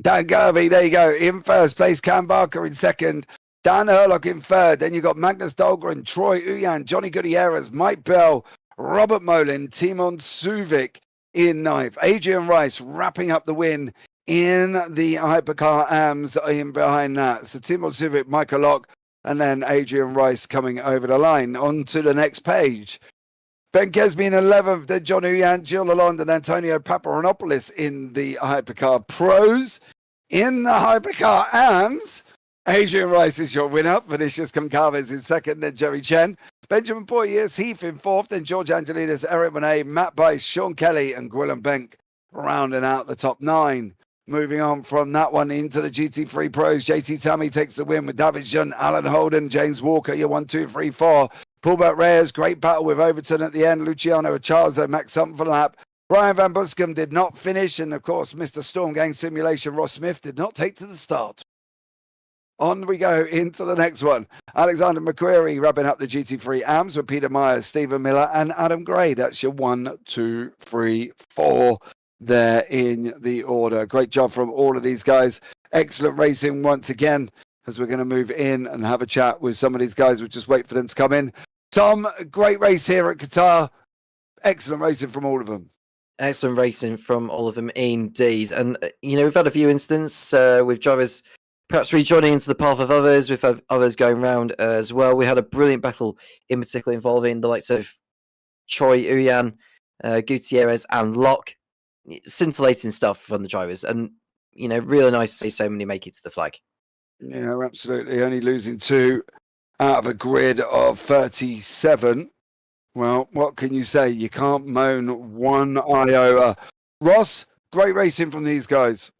S1: Dan Kirby, there you go, in first place. Cam Barker in second. Dan Herlock in third. Then you've got Magnus Dahlgren, Troy Uyan, Johnny Gutierrez, Mike Bell, Robert Molin, Timon Suvik in ninth. Adrian Rice wrapping up the win in the Hypercar AMS in behind that. So Timon Suvik, Michael Locke, and then Adrian Rice coming over the line. On to the next page. Ben Kesby in 11th, then John Uyan, Gilles Lalonde, and Antonio Paparonopoulos in the Hypercar Pros. In the Hypercar AMS, Adrian Rice is your winner. Vinicius Goncalves in second, then Jerry Chen. Benjamin Poitiers, Heath in fourth, then George Angelidis, Eric Monet, Matt Bice, Sean Kelly, and Gwilym Benk rounding out the top 9. Moving on from that one into the GT3 Pros, JT Tammy takes the win with David Jun, Alan Holden, James Walker, your 1, 2, 3, 4. Paulbert Reyes, great battle with Overton at the end. Luciano Acharzo, Max Summerlap. Brian Van Buscombe did not finish. And of course, Mr. Storm Gang Simulation, Ross Smith, did not take to the start. On we go into the next one. Alexander McQuarrie wrapping up the GT3 AMS with Peter Myers, Stephen Miller, and Adam Gray. That's your 1, 2, 3, 4 there in the order. Great job from all of these guys. Excellent racing once again, as we're going to move in and have a chat with some of these guys. We'll just wait for them to come in. Tom, great race here at Qatar. Excellent racing from all of them.
S6: Excellent racing from all of them indeed. And, we've had a few instances with drivers perhaps rejoining into the path of others. We've had others going round as well. We had a brilliant battle, in particular involving the likes of Troy Uyan, Gutierrez, and Locke. Scintillating stuff from the drivers. And, really nice to see so many make it to the flag.
S1: Yeah, absolutely. Only losing 2 out of a grid of 37. Well, what can you say? You can't moan one iota. Ross, great racing from these guys.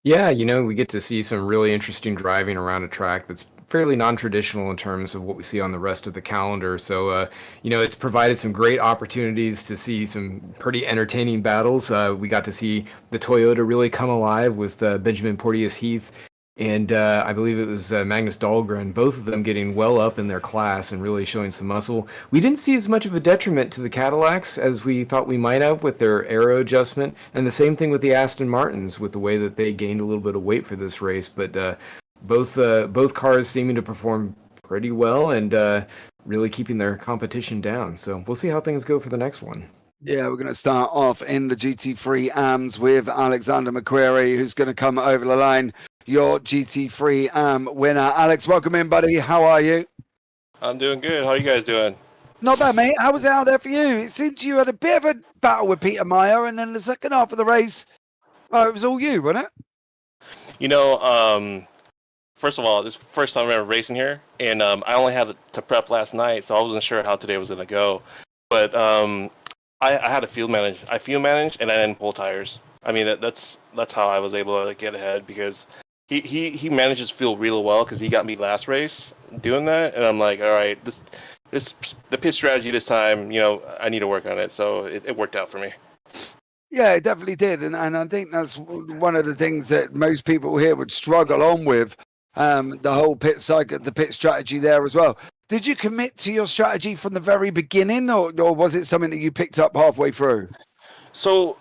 S7: Yeah, we get to see some really interesting driving around a track that's fairly non-traditional in terms of what we see on the rest of the calendar. So, it's provided some great opportunities to see some pretty entertaining battles. We got to see the Toyota really come alive with Benjamin Porteous Heath and I believe it was Magnus Dahlgren, both of them getting well up in their class and really showing some muscle. We didn't see as much of a detriment to the Cadillacs as we thought we might have with their aero adjustment, and the same thing with the Aston Martins with the way that they gained a little bit of weight for this race. But both cars seeming to perform pretty well and really keeping their competition down. So we'll see how things go for the next one.
S1: Yeah, we're going to start off in the GT3 AMs with Alexander McQuarrie, who's going to come over the line. Your GT3 AM winner. Alex, welcome in, buddy. How are you?
S8: I'm doing good. How are you guys doing?
S1: Not bad, mate. How was it out there for you? It seemed you had a bit of a battle with Peter Meyer, and then the second half of the race, it was all you, wasn't it?
S8: You know, first of all, this is the first time I'm ever racing here, and I only had to prep last night, so I wasn't sure how today was going to go. But I had to field manage. I field managed, and I didn't pull tires. I mean, that's how I was able to get ahead, because he manages field really well, because he got me last race doing that, and I'm like, all right, the pit strategy this time, you know, I need to work on it. So it worked out for me.
S1: Yeah, it definitely did, and I think that's one of the things that most people here would struggle on with, the whole pit cycle, the pit strategy there as well. Did you commit to your strategy from the very beginning, or was it something that you picked up halfway through?
S8: So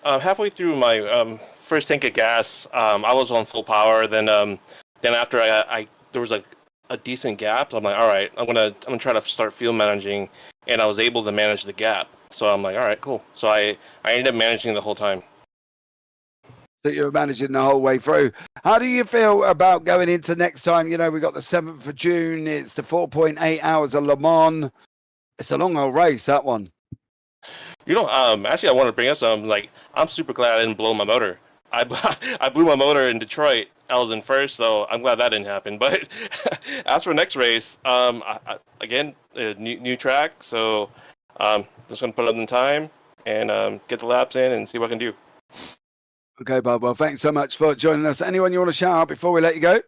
S8: halfway through my first tank of gas, I was on full power. Then after I there was like a decent gap. So I'm like, all right, I'm gonna try to start field managing, and I was able to manage the gap. So I'm like, all right, cool. So I ended up managing the whole time.
S1: That you're managing the whole way through. How do you feel about going into next time? You know, we got the 7th of June. It's the 4.8 hours of Le Mans. It's a long old race, that one.
S8: You know, actually, I want to bring up something. Like, I'm super glad I didn't blow my motor. I blew my motor in Detroit. I was in first, so I'm glad that didn't happen. But as for next race, again, new track. So just gonna put it in time and get the laps in and see what I can do.
S1: Okay, Bob. Well, thanks so much for joining us. Anyone you want to shout out before we let you go?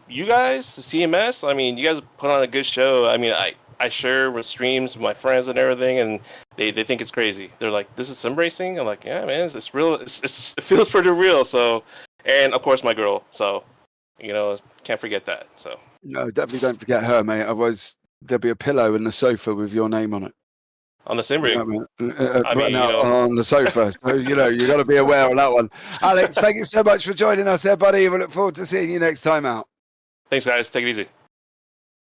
S8: You guys, the CMS. I mean, you guys put on a good show. I mean, I share with streams with my friends and everything, and they think it's crazy. They're like, "This is sim racing." I'm like, "Yeah, man, it's real. It feels pretty real." So, and of course, my girl. So, you know, can't forget that. So,
S1: No, definitely don't forget her, mate. Otherwise, there'll be a pillow in the sofa with your name on it.
S8: on the sim rig.
S1: Right now on the sofa. So, you know, you got to be aware of that one. Alex, thank you so much for joining us there, buddy. We look forward to seeing you next time out.
S8: Thanks, guys. Take it easy.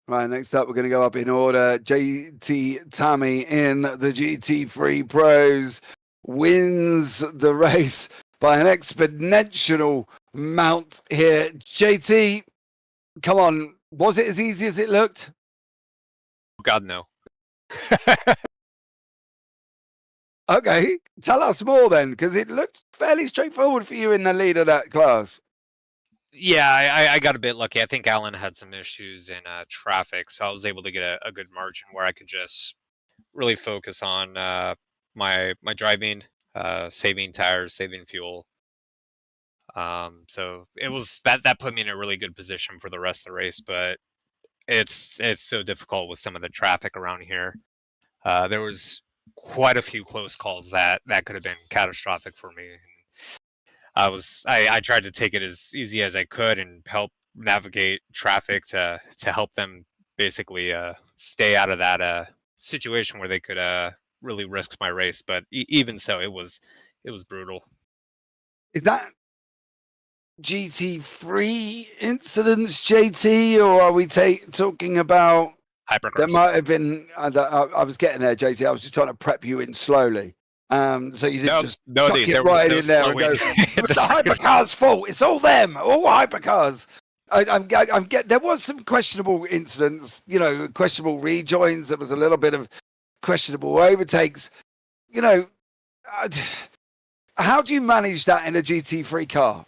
S1: Right, next up, we're going to go up in order. JT Tammy in the GT3 Pros wins the race by an exponential amount here. JT, come on. Was it as easy as it looked?
S9: God, no.
S1: Okay, tell us more then, because it looked fairly straightforward for you in the lead of that class.
S9: Yeah, I got a bit lucky. I think Alan had some issues in traffic, so I was able to get a good margin where I could just really focus on my driving, saving tires, saving fuel. So it was that put me in a really good position for the rest of the race, but it's so difficult with some of the traffic around here. There was quite a few close calls that could have been catastrophic for me. I tried to take it as easy as I could and help navigate traffic to help them basically stay out of that situation where they could really risk my race. But even so, it was brutal.
S1: Is that GT3 incidents, JT, or are we talking about...
S9: Hypercars.
S1: There might have been... I was getting there, JT. I was just trying to prep you in slowly. So you didn't just chuck it right in there and go, it's the Hypercars' fault. It's all them. All Hypercars. There was some questionable incidents, you know, questionable rejoins. There was a little bit of questionable overtakes. You know, how do you manage that in a GT3 car?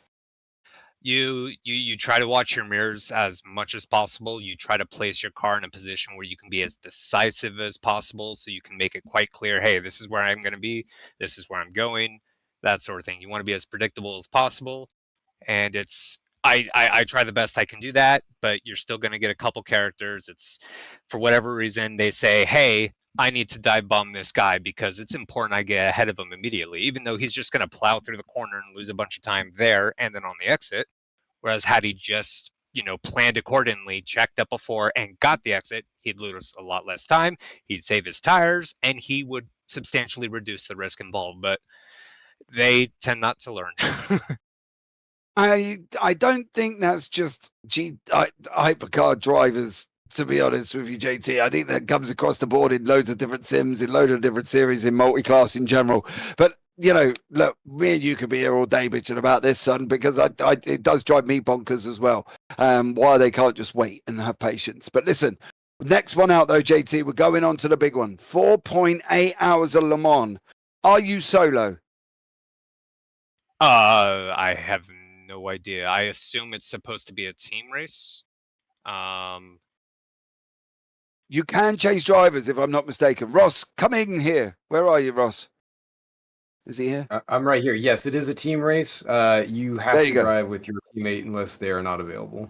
S9: You try to watch your mirrors as much as possible. You try to place your car in a position where you can be as decisive as possible, so you can make it quite clear, hey, this is where I'm going to be, this is where I'm going, that sort of thing. You want to be as predictable as possible, and I try the best I can do that, but you're still going to get a couple characters. It's, for whatever reason, they say, hey, I need to dive bomb this guy because it's important I get ahead of him immediately, even though he's just going to plow through the corner and lose a bunch of time there and then on the exit. Whereas had he just, planned accordingly, checked up before and got the exit, he'd lose a lot less time, he'd save his tires, and he would substantially reduce the risk involved. But they tend not to learn.
S1: I don't think that's just hypercar drivers, to be honest with you, JT. I think that comes across the board in loads of different sims, in loads of different series, in multi-class in general. But, look, me and you could be here all day bitching about this, son, because it does drive me bonkers as well. Why they can't just wait and have patience. But listen, next one out, though, JT, we're going on to the big one. 4.8 hours of Le Mans. Are you solo?
S9: I have no idea. I assume it's supposed to be a team race.
S1: You can change drivers, if I'm not mistaken. Ross, come in here. Where are you, Ross? Is he here?
S7: I'm right here. Yes, it is a team race. You have to drive with your teammate unless they are not available.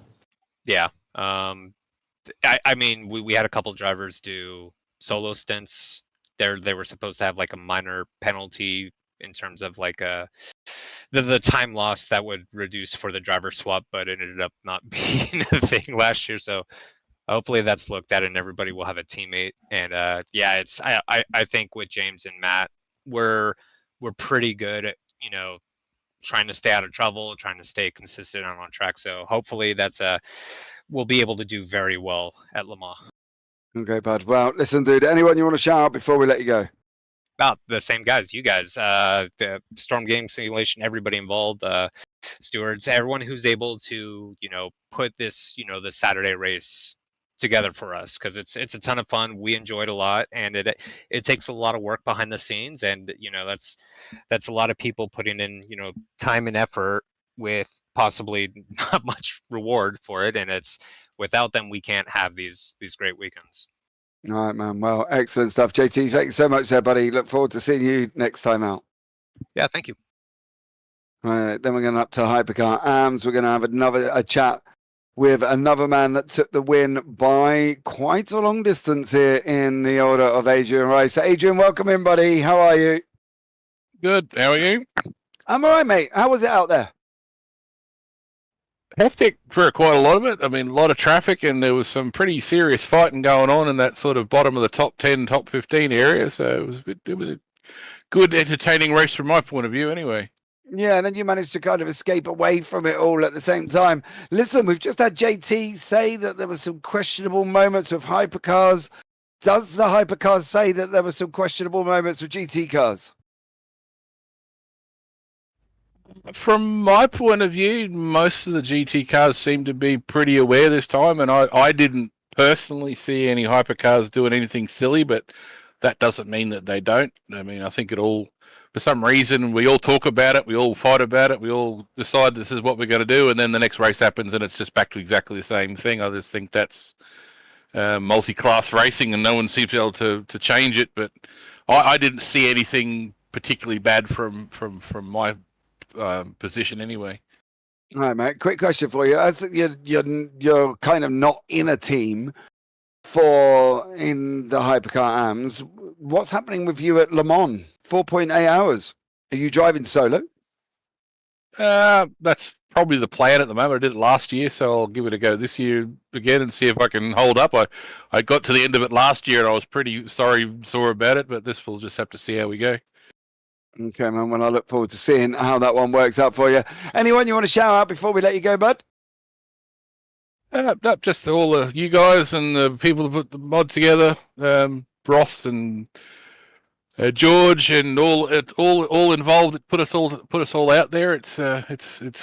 S9: Yeah. I mean, we had a couple drivers do solo stints. They were supposed to have like a minor penalty in terms of like the time loss that would reduce for the driver swap, but it ended up not being a thing last year. So hopefully that's looked at and everybody will have a teammate. And yeah, it's I think with James and Matt, we're pretty good at trying to stay out of trouble, trying to stay consistent on track. So hopefully we'll be able to do very well at Le Mans.
S1: Okay, bud. Well, listen, dude, anyone you want to shout out before we let you go?
S9: About the same guys, you guys, the Storm Game Simulation, everybody involved, stewards, everyone who's able to, put this, this Saturday race together for us, because it's a ton of fun. We enjoy it a lot, and it takes a lot of work behind the scenes, and that's a lot of people putting in, time and effort with possibly not much reward for it, and it's without them we can't have these great weekends.
S1: All right, man. Well, excellent stuff. JT, thank you so much there, buddy. Look forward to seeing you next time out.
S9: Yeah, thank you.
S1: All right, then we're going up to Hypercar AMS. We're going to have a chat with another man that took the win by quite a long distance here in the order of Adrian Rice. So Adrian, welcome in, buddy. How are you?
S10: Good. How are you?
S1: I'm all right, mate. How was it out there?
S10: Hectic for quite a lot of it. I mean, a lot of traffic, and there was some pretty serious fighting going on in that sort of bottom of the top 10, top 15 area. So it was a good, entertaining race from my point of view anyway.
S1: Yeah, and then you managed to kind of escape away from it all at the same time. Listen, we've just had JT say that there were some questionable moments with hypercars. Does the hypercars say that there were some questionable moments with GT cars?
S10: From my point of view, most of the GT cars seem to be pretty aware this time, and I didn't personally see any hypercars doing anything silly, but that doesn't mean that they don't. I mean, I think for some reason, we all talk about it, we all fight about it, we all decide this is what we're going to do, and then the next race happens and it's just back to exactly the same thing. I just think that's multi-class racing, and no one seems to be able to change it, but I didn't see anything particularly bad from my position anyway.
S1: All right, mate. Quick question for you. As you're kind of not in a team in the Hypercar AMS, what's happening with you at Le Mans? 4.8 hours. Are you driving solo?
S10: That's probably the plan at the moment. I did it last year, so I'll give it a go this year again and see if I can hold up. I got to the end of it last year and I was pretty sore about it, but this we'll just have to see how we go.
S1: Okay, man. Well, I look forward to seeing how that one works out for you. Anyone you want to shout out before we let you go, bud?
S10: Just all you guys and the people who put the mod together, Ross and George and all involved. Put us all out there. It's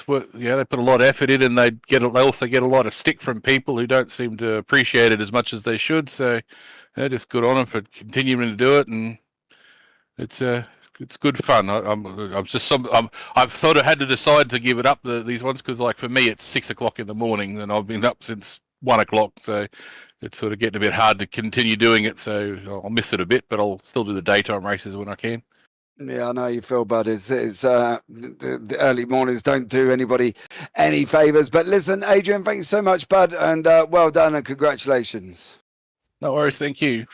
S10: what they put a lot of effort in, and they also get a lot of stick from people who don't seem to appreciate it as much as they should. So, just good on them for continuing to do it, and it's good fun. I've sort of had to decide to give it up these ones because, like, for me, it's 6 o'clock in the morning, and I've been up since 1 o'clock, so it's sort of getting a bit hard to continue doing it. So I'll miss it a bit, but I'll still do the daytime races when I can.
S1: Yeah, I know you feel, bud. The early mornings don't do anybody any favors. But listen, Adrian, thank you so much, bud, and well done and congratulations.
S10: No worries, thank you.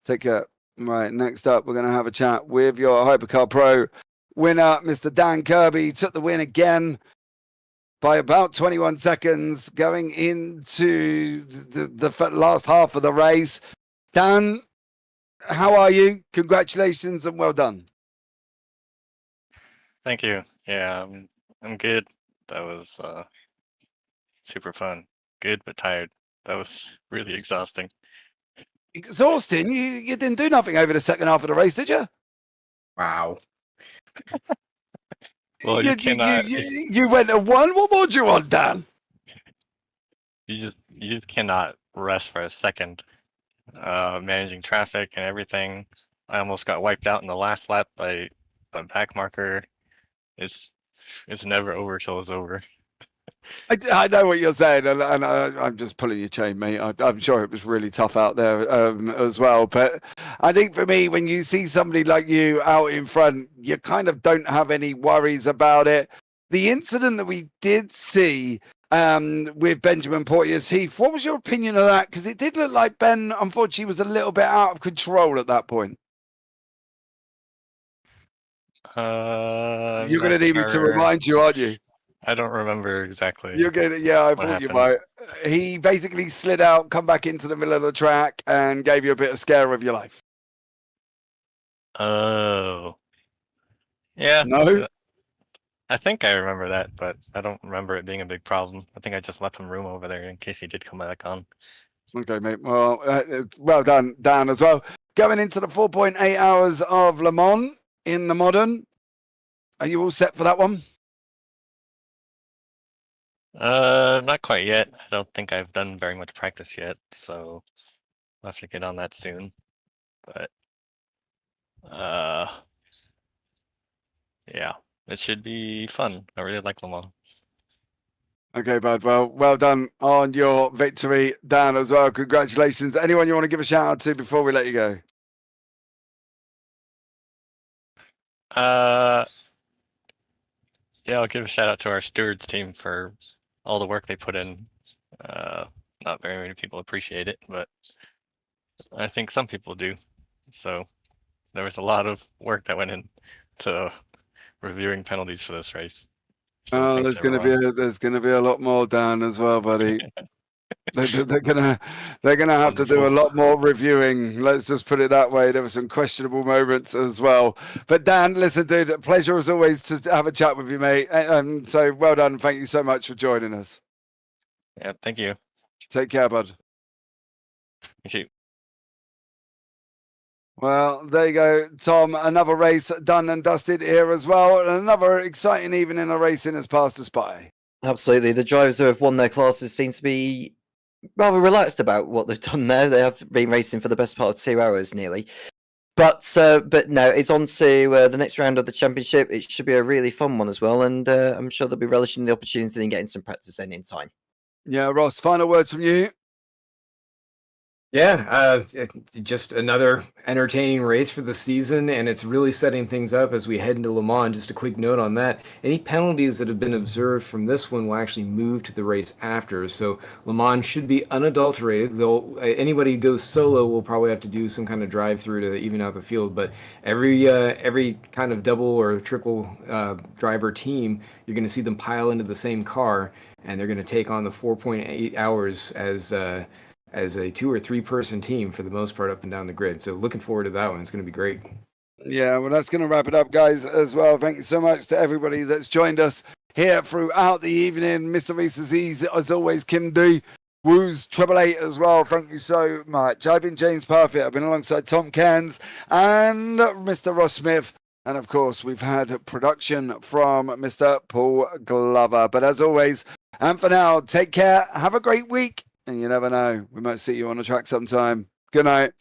S1: Take care. Right, next up, we're going to have a chat with your Hypercar Pro winner, Mr. Dan Kirby. He took the win again. by about 21 seconds going into the last half of the race. Dan, how are you? Congratulations and well done.
S11: Thank you. Yeah, I'm good. That was super fun. Good but tired. That was really exhausting.
S1: Exhausting? You didn't do nothing over the second half of the race, did you?
S7: Wow.
S11: Well, you cannot.
S1: You went to one. What more do you want, Dan?
S11: You just cannot rest for a second. Managing traffic and everything. I almost got wiped out in the last lap by a back marker. It's never over till it's over.
S1: I know what you're saying, and I'm just pulling your chain, mate. I'm sure it was really tough out there as well. But I think for me, when you see somebody like you out in front, you kind of don't have any worries about it. The incident that we did see with Benjamin Porteous Heath, what was your opinion of that? Because it did look like Ben, unfortunately, was a little bit out of control at that point. You're going to need me to remind you, aren't you?
S11: I don't remember exactly.
S1: You're going to, yeah, I thought you might. He basically slid out, come back into the middle of the track, and gave you a bit of scare of your life.
S11: Oh. Yeah.
S1: No?
S11: I think I remember that, but I don't remember it being a big problem. I think I just left him room over there in case he did come back on.
S1: Okay, mate. Well, well done, Dan, as well. Going into the 4.8 hours of Le Mans in the modern. Are you all set for that one?
S11: Not quite yet. I don't think I've done very much practice yet, so I'll have to get on that soon. But yeah, it should be fun. I really like Le Mans.
S1: Okay, bud. Well done on your victory, Dan, as well. Congratulations. Anyone you want to give a shout out to before we let you go?
S11: Yeah, I'll give a shout out to our stewards team for all the work they put in. Not very many people appreciate it, but I think some people do. So there was a lot of work that went into reviewing penalties for this race. So
S1: there's going to be a lot more, Dan, as well, buddy. They're gonna have to do a lot more reviewing. Let's just put it that way. There were some questionable moments as well. But Dan, listen, dude, pleasure as always to have a chat with you, mate. So well done. Thank you so much for joining us.
S11: Yeah, thank you.
S1: Take care, bud.
S11: You too.
S1: Well, there you go, Tom. Another race done and dusted here as well. And another exciting evening of racing has passed us by.
S6: Absolutely. The drivers who have won their classes seem to be rather relaxed about what they've done there. They have been racing for the best part of 2 hours nearly. But no, it's on to the next round of the championship. It should be a really fun one as well. And I'm sure they'll be relishing the opportunity and getting some practice in time.
S1: Yeah, Ross, final words from you.
S7: Yeah, just another entertaining race for the season, and it's really setting things up as we head into Le Mans. Just a quick note on that. Any penalties that have been observed from this one will actually move to the race after. So Le Mans should be unadulterated, though anybody who goes solo will probably have to do some kind of drive-through to even out the field. But every kind of double or triple driver team, you're going to see them pile into the same car, and they're going to take on the 4.8 hours as a 2 or 3 person team for the most part up and down the grid. So looking forward to that one. It's going to be great.
S1: Yeah, well, that's going to wrap it up, guys, as well. Thank you so much to everybody that's joined us here throughout the evening. Mr. Reese's, as always, Kim D. Woos 888 as well. Thank you so much. I've been James Parfitt. I've been alongside Tom Cairns and Mr. Ross Smith. And of course, we've had production from Mr. Paul Glover. But as always, and for now, take care. Have a great week. And you never know, we might see you on the track sometime. Good night.